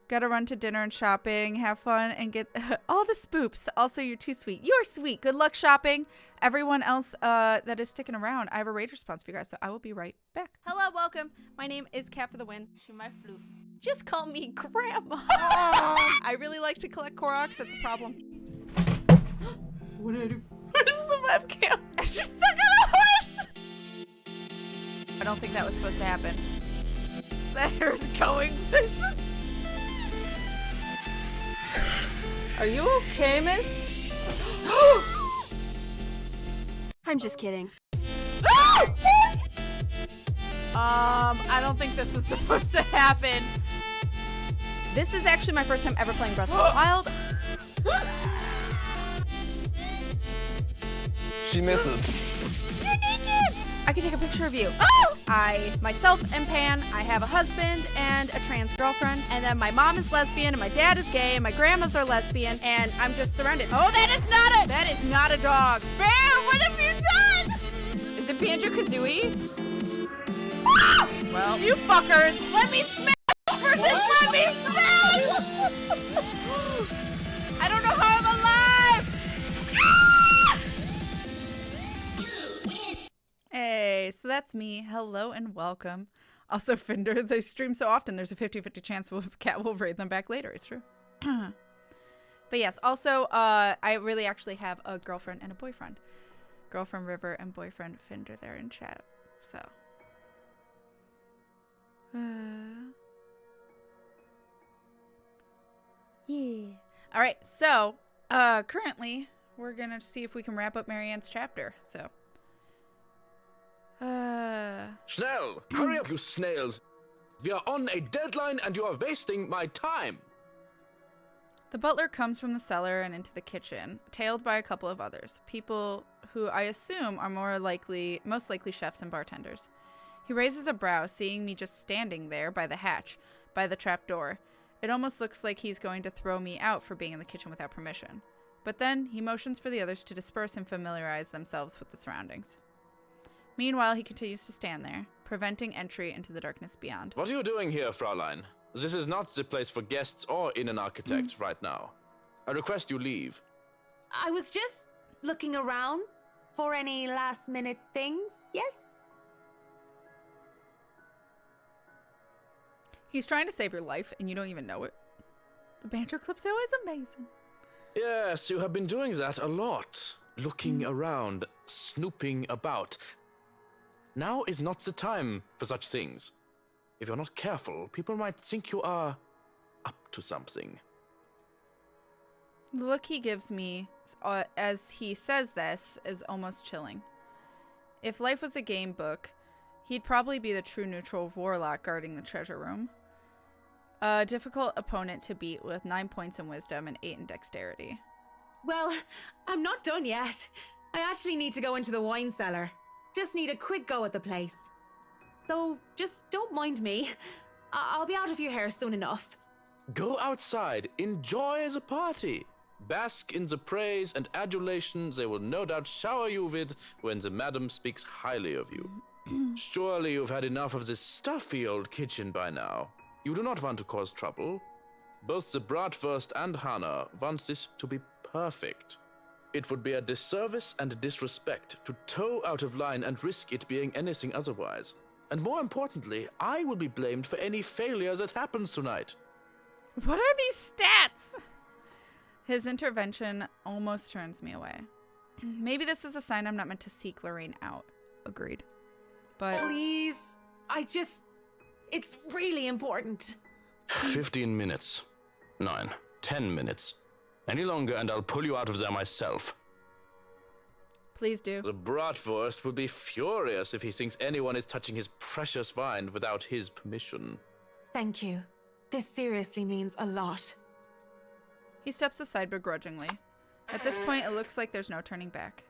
Gotta run to dinner and shopping. Have fun and get all the spoops. Also, you're too sweet. You're sweet. Good luck shopping. Everyone else that is sticking around, I have a raid response for you guys, so I will be right back. Hello, welcome. My name is KatFTWynn. She my floof. Just call me Grandma. I really like to collect Koroks. That's a problem. What did I do? Where's the webcam? She's stuck on a horse! I don't think that was supposed to happen. That hair's going. Are you okay, miss? I'm just kidding. I don't think this was supposed to happen. This is actually my first time ever playing Breath of the Wild. She misses. You're naked! I can take a picture of you. Oh! I myself am pan. I have a husband and a trans girlfriend. And then my mom is lesbian and my dad is gay and my grandmas are lesbian. And I'm just surrounded. Oh, that is not a dog. Bear, what have you done? Is it Banjo-Kazooie? Ah! Well, you fuckers. Let me smash versus let me smash! I don't know how I'm alive! Hey, so that's me. Hello and welcome. Also, Fender, they stream so often, there's a 50-50 chance Cat will raid them back later. It's true. But yes, also, I really actually have a girlfriend and a boyfriend. Girlfriend River and boyfriend Fender there in chat. So. Yeah. All right, so currently, we're going to see if we can wrap up Marianne's chapter. So. Schnell! Hurry up, you snails! We are on a deadline and you are wasting my time! The butler comes from the cellar and into the kitchen, tailed by a couple of others, people who I assume are most likely chefs and bartenders. He raises a brow, seeing me just standing there by the hatch, by the trap door. It almost looks like he's going to throw me out for being in the kitchen without permission. But then he motions for the others to disperse and familiarize themselves with the surroundings. Meanwhile, he continues to stand there, preventing entry into the darkness beyond. What are you doing here, Fraulein? This is not the place for guests or in an architect right now. I request you leave. I was just looking around for any last-minute things, yes? He's trying to save your life, and you don't even know it. The banjo clip's always amazing. Yes, you have been doing that a lot. Looking around, snooping about. Now is not the time for such things. If you're not careful, people might think you are up to something. The look he gives me as he says this is almost chilling. If life was a game book, he'd probably be the true neutral warlock guarding the treasure room. A difficult opponent to beat with 9 points in wisdom and 8 in dexterity. Well, I'm not done yet. I actually need to go into the wine cellar. Just need a quick go at the place. So just don't mind me. I'll be out of your hair soon enough. Go outside. Enjoy the party. Bask in the praise and adulation they will no doubt shower you with when the madam speaks highly of you. Surely you've had enough of this stuffy old kitchen by now. You do not want to cause trouble. Both the bratwurst and Hannah want this to be perfect. It would be a disservice and a disrespect to toe out of line and risk it being anything otherwise. And more importantly, I will be blamed for any failure that happens tonight. What are these stats? His intervention almost turns me away. Maybe this is a sign I'm not meant to seek Lorraine out. Agreed. But please, it's really important. 15 minutes. 9, 10 minutes. Any longer and I'll pull you out of there myself. Please do. The bratwurst will be furious if he thinks anyone is touching his precious wine without his permission. Thank you. This seriously means a lot. He steps aside begrudgingly. At this point, it looks like there's no turning back.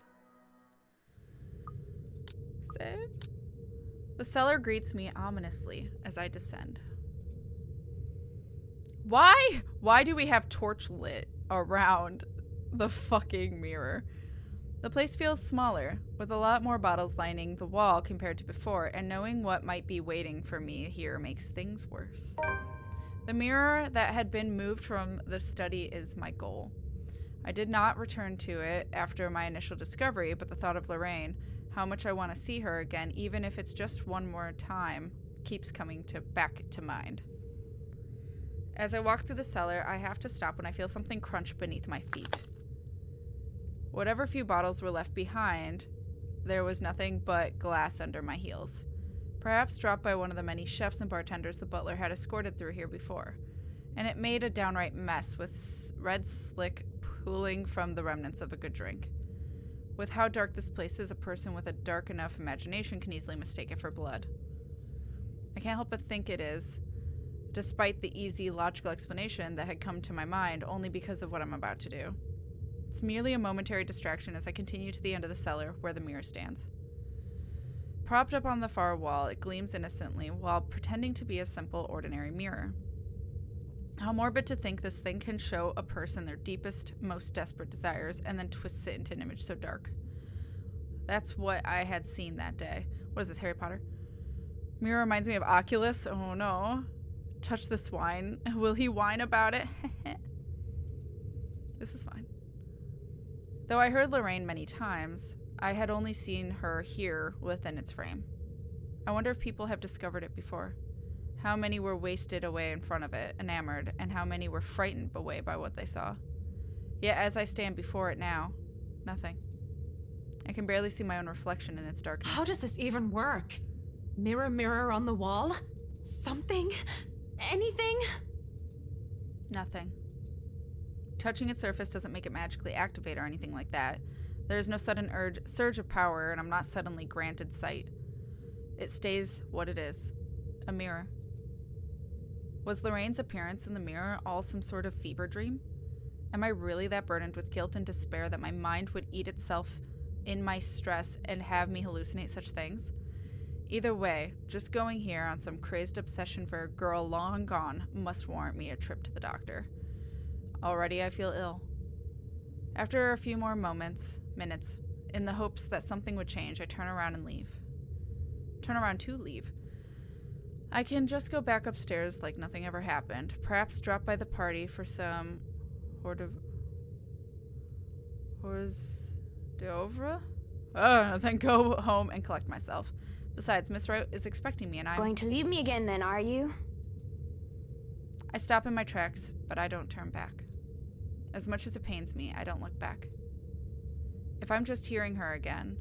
Save. The cellar greets me ominously as I descend. Why? Why do we have torch lit around the fucking mirror? The place feels smaller, with a lot more bottles lining the wall compared to before, and knowing what might be waiting for me here makes things worse. The mirror that had been moved from the study is my goal. I did not return to it after my initial discovery, but the thought of Lorraine, how much I want to see her again, even if it's just one more time, keeps coming back to mind. As I walk through the cellar, I have to stop when I feel something crunch beneath my feet. Whatever few bottles were left behind, there was nothing but glass under my heels. Perhaps dropped by one of the many chefs and bartenders the butler had escorted through here before. And it made a downright mess with red slick pooling from the remnants of a good drink. With how dark this place is, a person with a dark enough imagination can easily mistake it for blood. I can't help but think it is, despite the easy, logical explanation that had come to my mind only because of what I'm about to do. It's merely a momentary distraction as I continue to the end of the cellar where the mirror stands. Propped up on the far wall, it gleams innocently while pretending to be a simple, ordinary mirror. How morbid to think this thing can show a person their deepest, most desperate desires and then twists it into an image so dark. That's what I had seen that day. What is this, Harry Potter? Mirror reminds me of Oculus. Oh no. Touch this wine. Will he whine about it? This is fine. Though I heard Lorraine many times, I had only seen her here within its frame. I wonder if people have discovered it before. How many were wasted away in front of it, enamored, and how many were frightened away by what they saw. Yet as I stand before it now, nothing. I can barely see my own reflection in its darkness. How does this even work? Mirror, mirror on the wall? Something? Anything? Nothing. Touching its surface doesn't make it magically activate or anything like that. There is no sudden surge of power, and I'm not suddenly granted sight. It stays what it is. A mirror. Was Lorraine's appearance in the mirror all some sort of fever dream? Am I really that burdened with guilt and despair that my mind would eat itself in my stress and have me hallucinate such things? Either way, just going here on some crazed obsession for a girl long gone must warrant me a trip to the doctor. Already I feel ill. After a few more minutes, in the hopes that something would change, I turn around and leave. Turn around to leave. I can just go back upstairs like nothing ever happened, perhaps drop by the party for some hors d'oeuvre? Then go home and collect myself. Besides, Miss Wright is expecting me and I'm going to leave me again then, are you? I stop in my tracks, but I don't turn back. As much as it pains me, I don't look back. If I'm just hearing her again,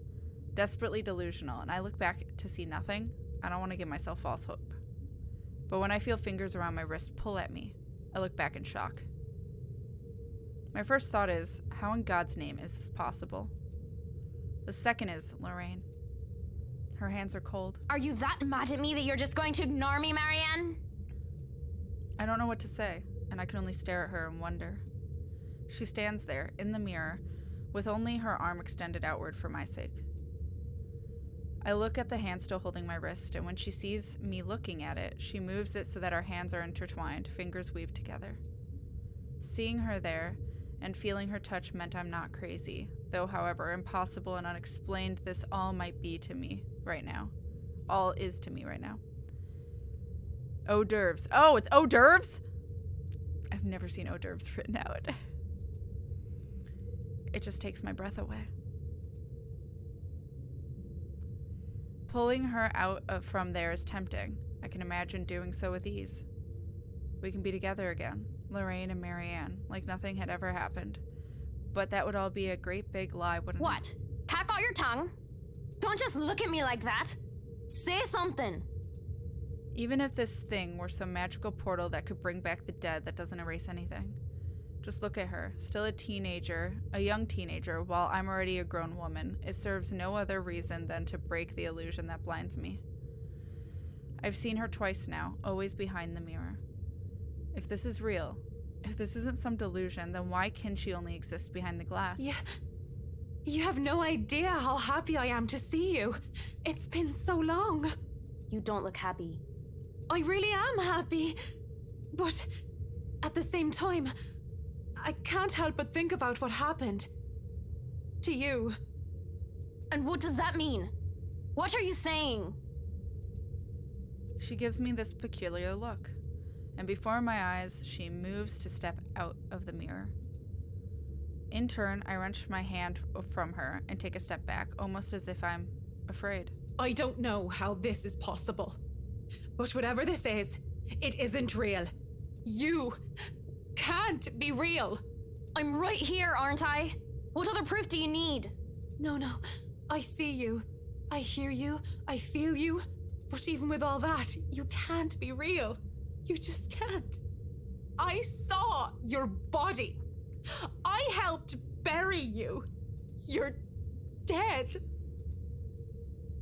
desperately delusional, and I look back to see nothing, I don't want to give myself false hope. But when I feel fingers around my wrist pull at me, I look back in shock. My first thought is, how in God's name is this possible? The second is Lorraine. Her hands are cold. Are you that mad at me that you're just going to ignore me, Marianne? I don't know what to say, and I can only stare at her and wonder. She stands there, in the mirror, with only her arm extended outward for my sake. I look at the hand still holding my wrist, and when she sees me looking at it, she moves it so that our hands are intertwined, fingers weaved together. Seeing her there, and feeling her touch meant I'm not crazy, though however impossible and unexplained this all might be to me right now. All is to me right now. Hors d'oeuvres. Oh, it's hors d'oeuvres? I've never seen hors d'oeuvres written out. It just takes my breath away. Pulling her out from there is tempting. I can imagine doing so with ease. We can be together again, Lorraine and Marianne, like nothing had ever happened. But that would all be a great big lie, wouldn't it? What? Pack out your tongue? Don't just look at me like that. Say something. Even if this thing were some magical portal that could bring back the dead, that doesn't erase anything. Just look at her, still a teenager, a young teenager, while I'm already a grown woman. It serves no other reason than to break the illusion that blinds me. I've seen her twice now, always behind the mirror. If this is real, if this isn't some delusion, then why can she only exist behind the glass? Yeah. You have no idea how happy I am to see you. It's been so long. You don't look happy. I really am happy. But at the same time, I can't help but think about what happened. To you. And what does that mean? What are you saying? She gives me this peculiar look, and before my eyes, she moves to step out of the mirror. In turn, I wrench my hand from her and take a step back, almost as if I'm afraid. I don't know how this is possible, but whatever this is, it isn't real. You can't be real. I'm right here, aren't I? What other proof do you need? No, I see you. I hear you. I feel you. But even with all that, you can't be real. You just can't. I saw your body. I helped bury you. You're dead.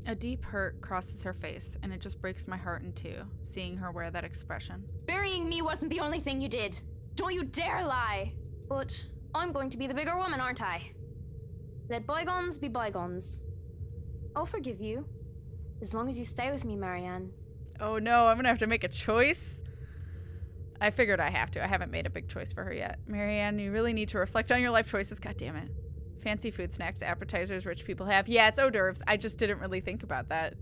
A deep hurt crosses her face, and it just breaks my heart in two, seeing her wear that expression. Burying me wasn't the only thing you did. Don't you dare lie. But I'm going to be the bigger woman, aren't I? Let bygones be bygones. I'll forgive you, as long as you stay with me, Marianne. Oh no, I'm gonna have to make a choice? I figured I have to. I haven't made a big choice for her yet. Marianne, you really need to reflect on your life choices. God damn it. Fancy food, snacks, appetizers rich people have. Yeah, it's hors d'oeuvres. I just didn't really think about that.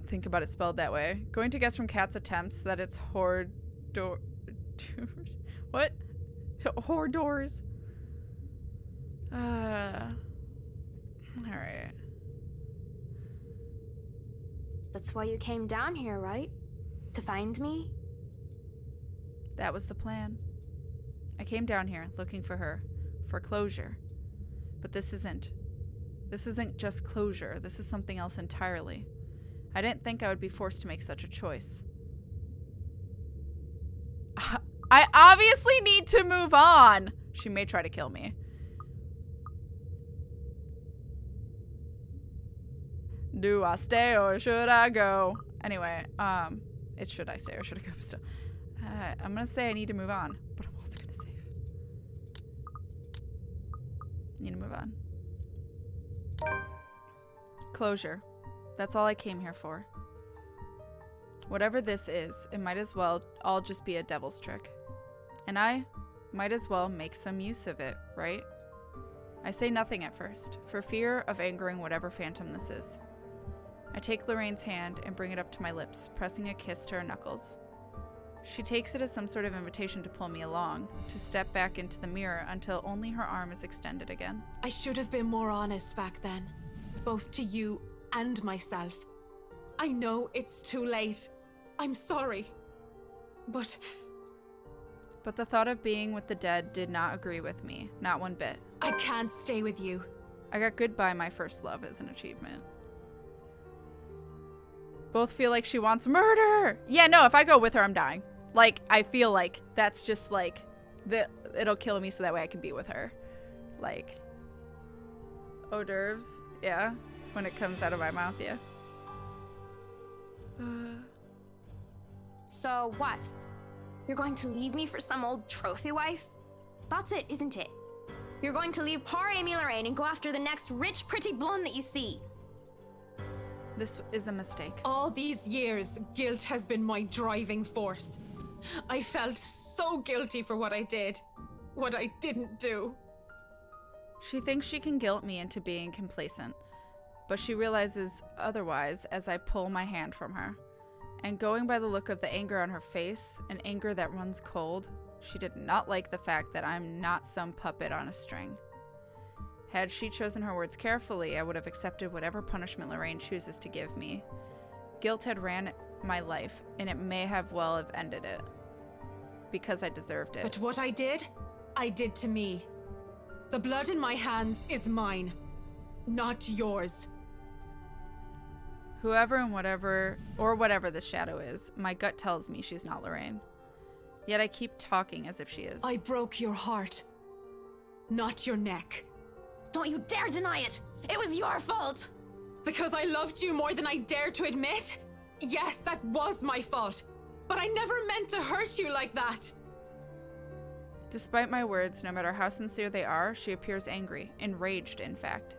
Think about it spelled that way. Going to guess from Kat's attempts that it's hors d'oeuvres. What? Hors d'oeuvres. Alright. That's why you came down here, right? To find me? That was the plan. I came down here looking for her, for closure. But this isn't just closure. This is something else entirely. I didn't think I would be forced to make such a choice. I obviously need to move on. She may try to kill me. Do I stay or should I go? Anyway, it's should I stay or should I go? Still, I'm gonna say I need to move on, but I'm also gonna save. Need to move on. Closure. That's all I came here for. Whatever this is, it might as well all just be a devil's trick. And I might as well make some use of it, right? I say nothing at first, for fear of angering whatever phantom this is. I take Lorraine's hand and bring it up to my lips, pressing a kiss to her knuckles. She takes it as some sort of invitation to pull me along, to step back into the mirror until only her arm is extended again. I should have been more honest back then, both to you and myself. I know it's too late. I'm sorry. But the thought of being with the dead did not agree with me, not one bit. I can't stay with you. I got goodbye my first love as an achievement. Both feel like she wants murder. Yeah, no, if I go with her, I'm dying. Like, I feel like that's just like, it'll kill me so that way I can be with her. Like, hors d'oeuvres, yeah. When it comes out of my mouth, yeah. So what? You're going to leave me for some old trophy wife? That's it, isn't it? You're going to leave poor Amy Lorraine and go after the next rich, pretty blonde that you see. This is a mistake. All these years, guilt has been my driving force. I felt so guilty for what I did, what I didn't do. She thinks she can guilt me into being complacent, but she realizes otherwise as I pull my hand from her. And going by the look of the anger on her face, an anger that runs cold, she did not like the fact that I'm not some puppet on a string. Had she chosen her words carefully, I would have accepted whatever punishment Lorraine chooses to give me. Guilt had ran my life, and it may have well have ended it. Because I deserved it. But what I did to me. The blood in my hands is mine, not yours. Whoever and whatever this shadow is, my gut tells me she's not Lorraine. Yet I keep talking as if she is. I broke your heart, not your neck. Don't you dare deny it! It was your fault! Because I loved you more than I dare to admit? Yes, that was my fault. But I never meant to hurt you like that. Despite my words, no matter how sincere they are, she appears angry, enraged, in fact.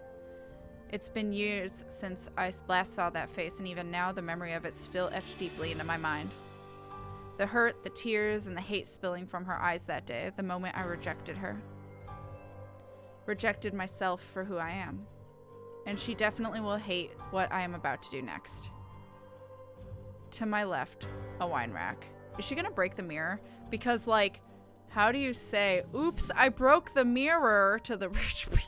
It's been years since I last saw that face, and even now the memory of it still etched deeply into my mind. The hurt, the tears, and the hate spilling from her eyes that day, the moment I rejected her. Rejected myself for who I am. and she definitely will hate what I am about to do next. To my left, a wine rack. Is she gonna break the mirror? Because, like, how do you say, oops, I broke the mirror to the rich people?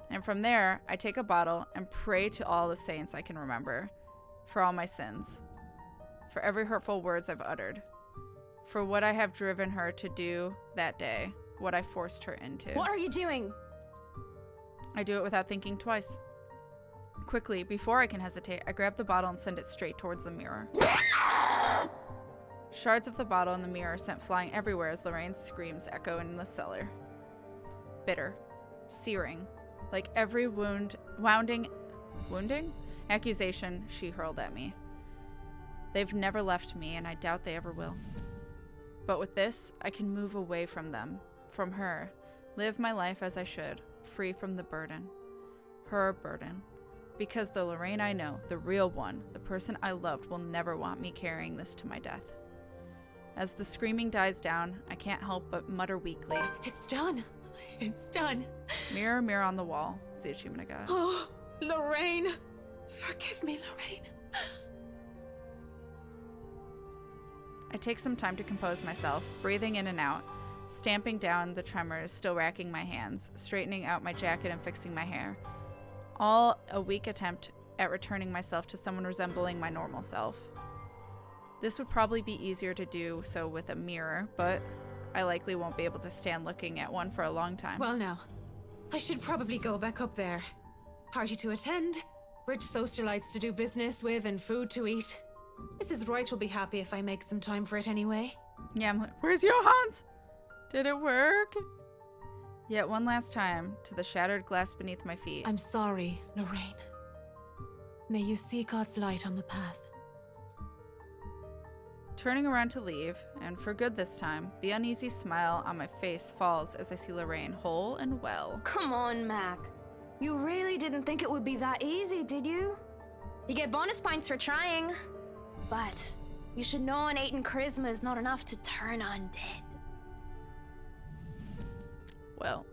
And from there, I take a bottle and pray to all the saints I can remember, for all my sins, for every hurtful words I've uttered, for what I have driven her to do that day, what I forced her into. What are you doing? I do it without thinking twice. Quickly, before I can hesitate, I grab the bottle and send it straight towards the mirror. Shards of the bottle and the mirror sent flying everywhere as Lorraine's screams echo in the cellar. Bitter, searing, like every wounding accusation she hurled at me. They've never left me, and I doubt they ever will. But with this, I can move away from them, from her, live my life as I should, free from the burden. Her burden. Because the Lorraine I know, the real one, the person I loved, will never want me carrying this to my death. As the screaming dies down, I can't help but mutter weakly. It's done. It's done. Mirror, mirror on the wall. Zachary. Oh, Lorraine. Forgive me, Lorraine. I take some time to compose myself, breathing in and out, stamping down the tremors still racking my hands, straightening out my jacket and fixing my hair. All a weak attempt at returning myself to someone resembling my normal self. This would probably be easier to do so with a mirror, but I likely won't be able to stand looking at one for a long time. Well, now, I should probably go back up there. Party to attend, rich socialites to do business with, and food to eat. Mrs. Wright will be happy if I make some time for it anyway. Yeah, I'm like, where's Johannes? Did it work? Yet one last time, to the shattered glass beneath my feet. I'm sorry, Lorraine. May you see God's light on the path. Turning around to leave, and for good this time, the uneasy smile on my face falls as I see Lorraine whole and well. Come on, Mac. You really didn't think it would be that easy, did you? You get bonus points for trying. But you should know an 8 in charisma is not enough to turn undead. Well.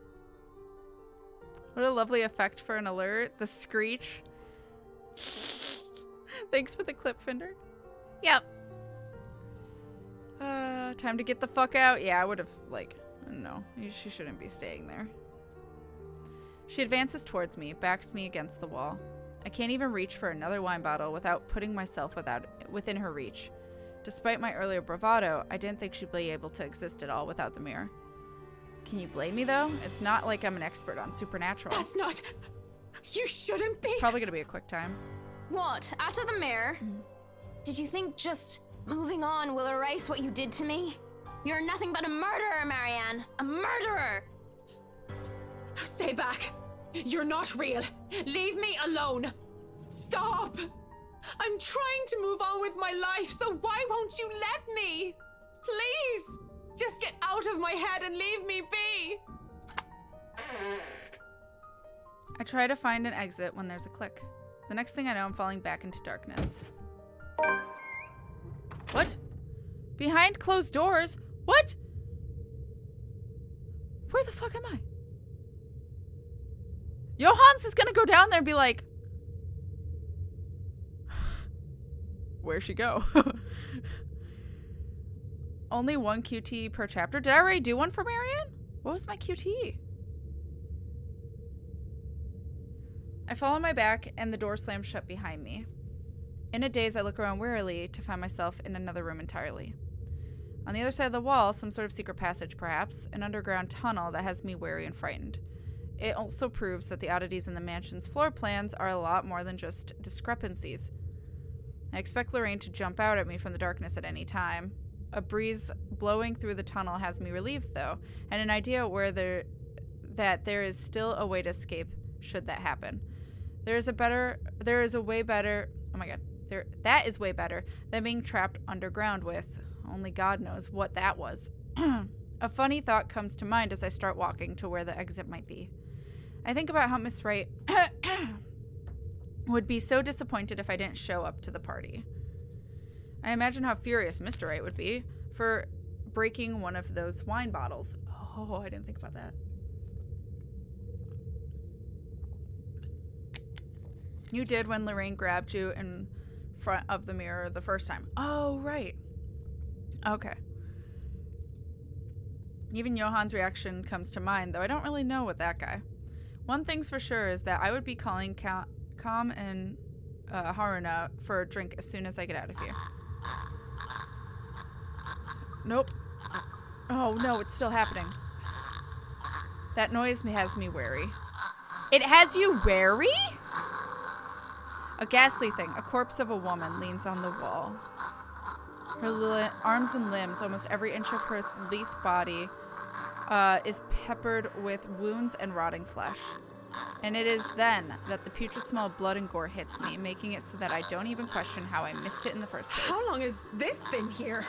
What a lovely effect for an alert. The screech. Thanks for the clip, Finder. Yep. Time to get the fuck out. Yeah, I would have, like, no. She shouldn't be staying there. She advances towards me, backs me against the wall. I can't even reach for another wine bottle without putting myself within her reach. Despite my earlier bravado, I didn't think she'd be able to exist at all without the mirror. Can you blame me, though? It's not like I'm an expert on supernatural. That's not... You shouldn't be... It's probably gonna be a quick time. What? After the mirror? Did you think just moving on will erase what you did to me? You're nothing but a murderer, Marianne. A murderer! Stay back. You're not real. Leave me alone. Stop. I'm trying to move on with my life, so why won't you let me? Please. Just get out of my head and leave me be. I try to find an exit when there's a click. The next thing I know, I'm falling back into darkness. What? Behind closed doors? What? Where the fuck am I? Johannes is gonna go down there and be like, where'd she go? Only one QT per chapter. Did I already do one for Marianne? What was my QT? I fall on my back and the door slams shut behind me. In a daze, I look around wearily to find myself in another room entirely. On the other side of the wall, some sort of secret passage, perhaps, an underground tunnel that has me wary and frightened. It also proves that the oddities in the mansion's floor plans are a lot more than just discrepancies. I expect Lorraine to jump out at me from the darkness at any time. A breeze blowing through the tunnel has me relieved, though, and an idea that there is still a way to escape should that happen. That is way better than being trapped underground with. Only God knows what that was. A funny thought comes to mind as I start walking to where the exit might be. I think about how Miss Wright would be so disappointed if I didn't show up to the party. I imagine how furious Mr. Wright would be for breaking one of those wine bottles. Oh, I didn't think about that. You did when Lorraine grabbed you in front of the mirror the first time. Oh, right. Okay. Even Johan's reaction comes to mind, though I don't really know what that guy. One thing's for sure is that I would be calling Calm and Haruna for a drink as soon as I get out of here. Nope. Oh, no, it's still happening. That noise has me wary. It has you wary? A ghastly thing, a corpse of a woman, leans on the wall. Her arms and limbs, almost every inch of her lithe body, is peppered with wounds and rotting flesh. And it is then that the putrid smell of blood and gore hits me, making it so that I don't even question how I missed it in the first place. How long has this been here?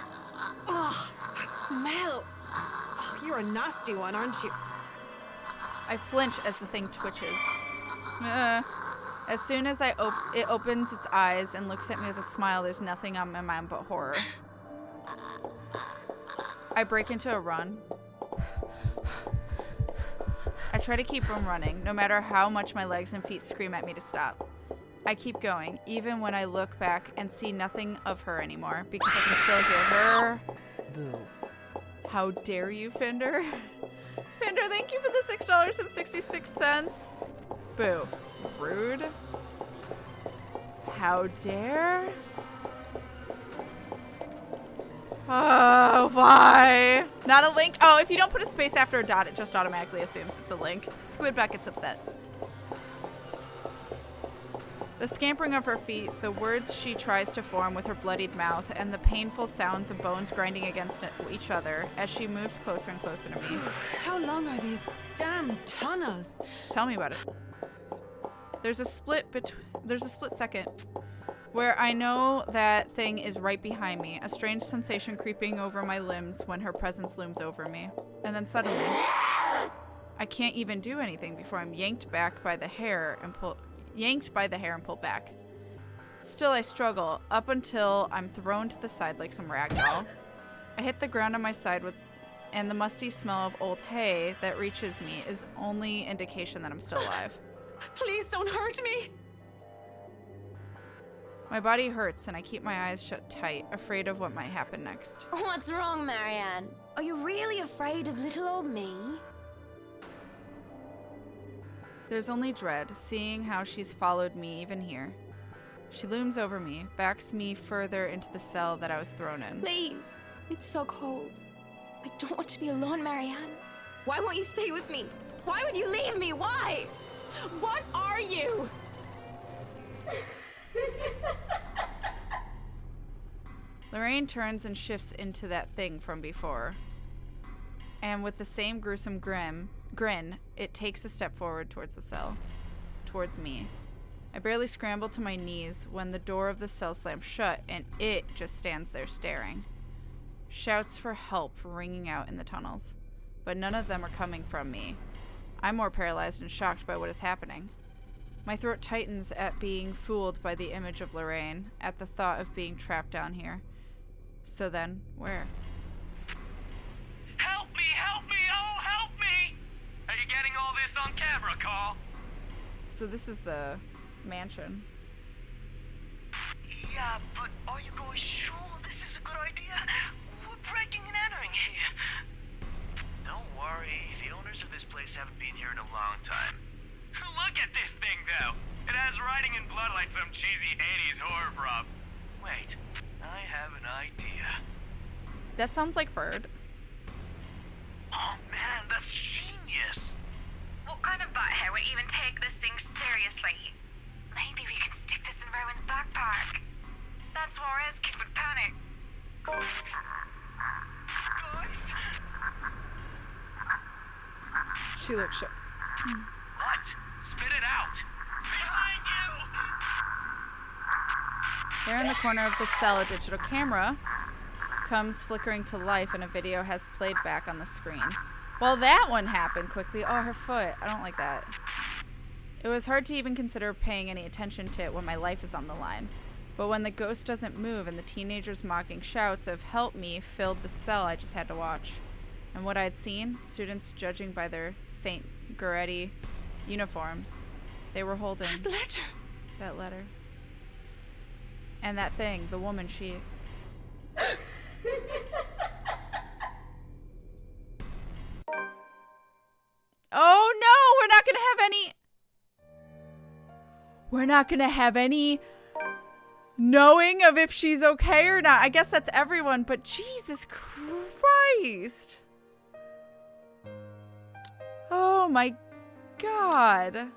Oh, that smell. Oh, you're a nasty one, aren't you? I flinch as the thing twitches. As soon as it opens its eyes and looks at me with a smile, there's nothing on my mind but horror. I break into a run. I try to keep from running, no matter how much my legs and feet scream at me to stop. I keep going, even when I look back and see nothing of her anymore, because I can still hear her. Boo. How dare you, Fender? Fender, thank you for the $6.66. Boo. Rude. How dare? Oh, why? Not a link? Oh, if you don't put a space after a dot, it just automatically assumes it's a link. Squidbuck gets upset. The scampering of her feet, the words she tries to form with her bloodied mouth, and the painful sounds of bones grinding against each other as she moves closer and closer to me. How long are these damn tunnels? Tell me about it. There's a split second where I know that thing is right behind me, a strange sensation creeping over my limbs when her presence looms over me. And then suddenly, I can't even do anything before I'm yanked by the hair and pulled back. Still, I struggle up until I'm thrown to the side like some ragdoll. I hit the ground on my side and the musty smell of old hay that reaches me is only indication that I'm still alive. Please don't hurt me. My body hurts and I keep my eyes shut tight, afraid of what might happen next. What's wrong, Marianne? Are you really afraid of little old me? There's only dread, seeing how she's followed me even here. She looms over me, backs me further into the cell that I was thrown in. Please. It's so cold. I don't want to be alone, Marianne. Why won't you stay with me? Why would you leave me? Why? What are you? Lorraine turns and shifts into that thing from before. And with the same gruesome grin, it takes a step forward towards the cell. Towards me. I barely scramble to my knees when the door of the cell slams shut and it just stands there staring. Shouts for help ringing out in the tunnels. But none of them are coming from me. I'm more paralyzed and shocked by what is happening. My throat tightens at being fooled by the image of Lorraine, at the thought of being trapped down here. So then, where? Help me! Help me! Oh, help me! Are you getting all this on camera, Carl? So this is the mansion. Yeah, but are you going sure this is a good idea? We're breaking and entering here. Don't worry, the owners of this place haven't been here in a long time. Look at this thing, though. It has writing in blood like some cheesy 80s horror prop. Wait, I have an idea. That sounds like Ferd. Oh man, that's genius. What kind of butthead would even take this thing seriously? Maybe we can stick this in Rowan's backpack. That's Juarez kid would panic. She looks shook. What? Spit it out. Behind you! There in the corner of the cell, a digital camera comes flickering to life and a video has played back on the screen. Well, that one happened quickly. Oh, her foot. I don't like that. It was hard to even consider paying any attention to it when my life is on the line. But when the ghost doesn't move and the teenagers' mocking shouts of "help me" filled the cell, I just had to watch. And what I'd seen, students judging by their St. Goretti uniforms, they were holding... That letter! That letter. And that thing, the woman she... Oh no, we're not gonna have any... We're not gonna have any knowing of if she's okay or not. I guess that's everyone, but Jesus Christ. Oh my God.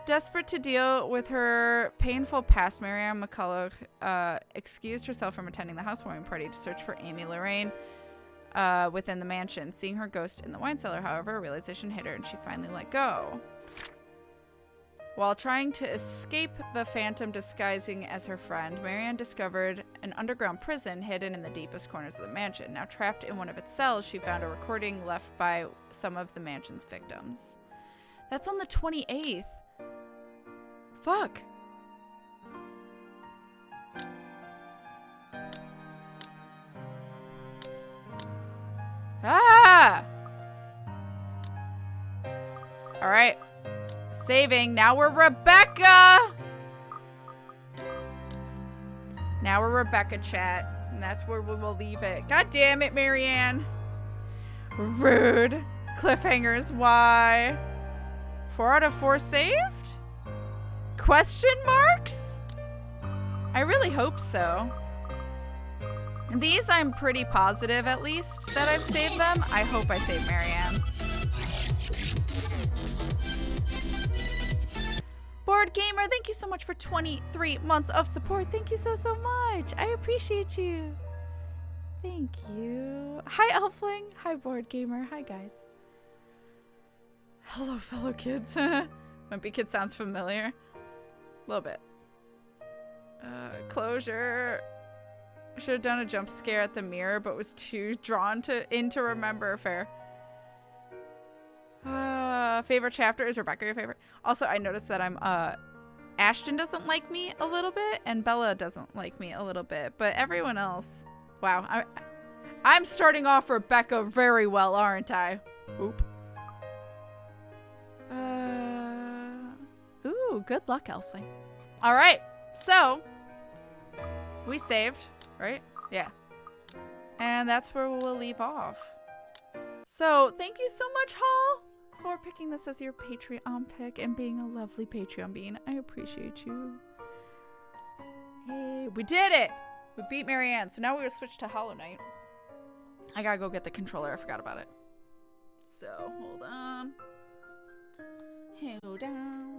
Desperate to deal with her painful past, Marianne McCollough excused herself from attending the housewarming party to search for Amy Lorraine within the mansion. Seeing her ghost in the wine cellar, however, a realization hit her and she finally let go. While trying to escape the phantom disguising as her friend, Marianne discovered an underground prison hidden in the deepest corners of the mansion. Now trapped in one of its cells, she found a recording left by some of the mansion's victims. That's on the 28th. Fuck. Ah! All right. Saving. Now we're Rebecca. Now we're Rebecca, chat. And that's where we will leave it. God damn it, Marianne. Rude. Cliffhangers. Why? 4 out of 4 saved? Question marks? I really hope so. These I'm pretty positive, at least, that I've saved them. I hope I saved Marianne. Board Gamer, thank you so much for 23 months of support. Thank you so much. I appreciate you. Thank you. Hi, Elfling. Hi, Board Gamer. Hi, guys. Hello, fellow kids. Wimpy Kid sounds familiar. A little bit. Closure. Should have done a jump scare at the mirror, but was too drawn in to remember. Fair. Favorite chapter? Is Rebecca your favorite? Also, I noticed that Ashton doesn't like me a little bit, and Bella doesn't like me a little bit, but everyone else. Wow, I'm starting off Rebecca very well, aren't I? Oop. Ooh, good luck, Elfling. All right, so we saved, right? Yeah. And that's where we'll leave off. So thank you so much, Hall, for picking this as your Patreon pick and being a lovely Patreon bean. I appreciate you. Hey, we did it! We beat Marianne. So now we're gonna switch to Hollow Knight. I gotta go get the controller. I forgot about it. So hold on. Hold on.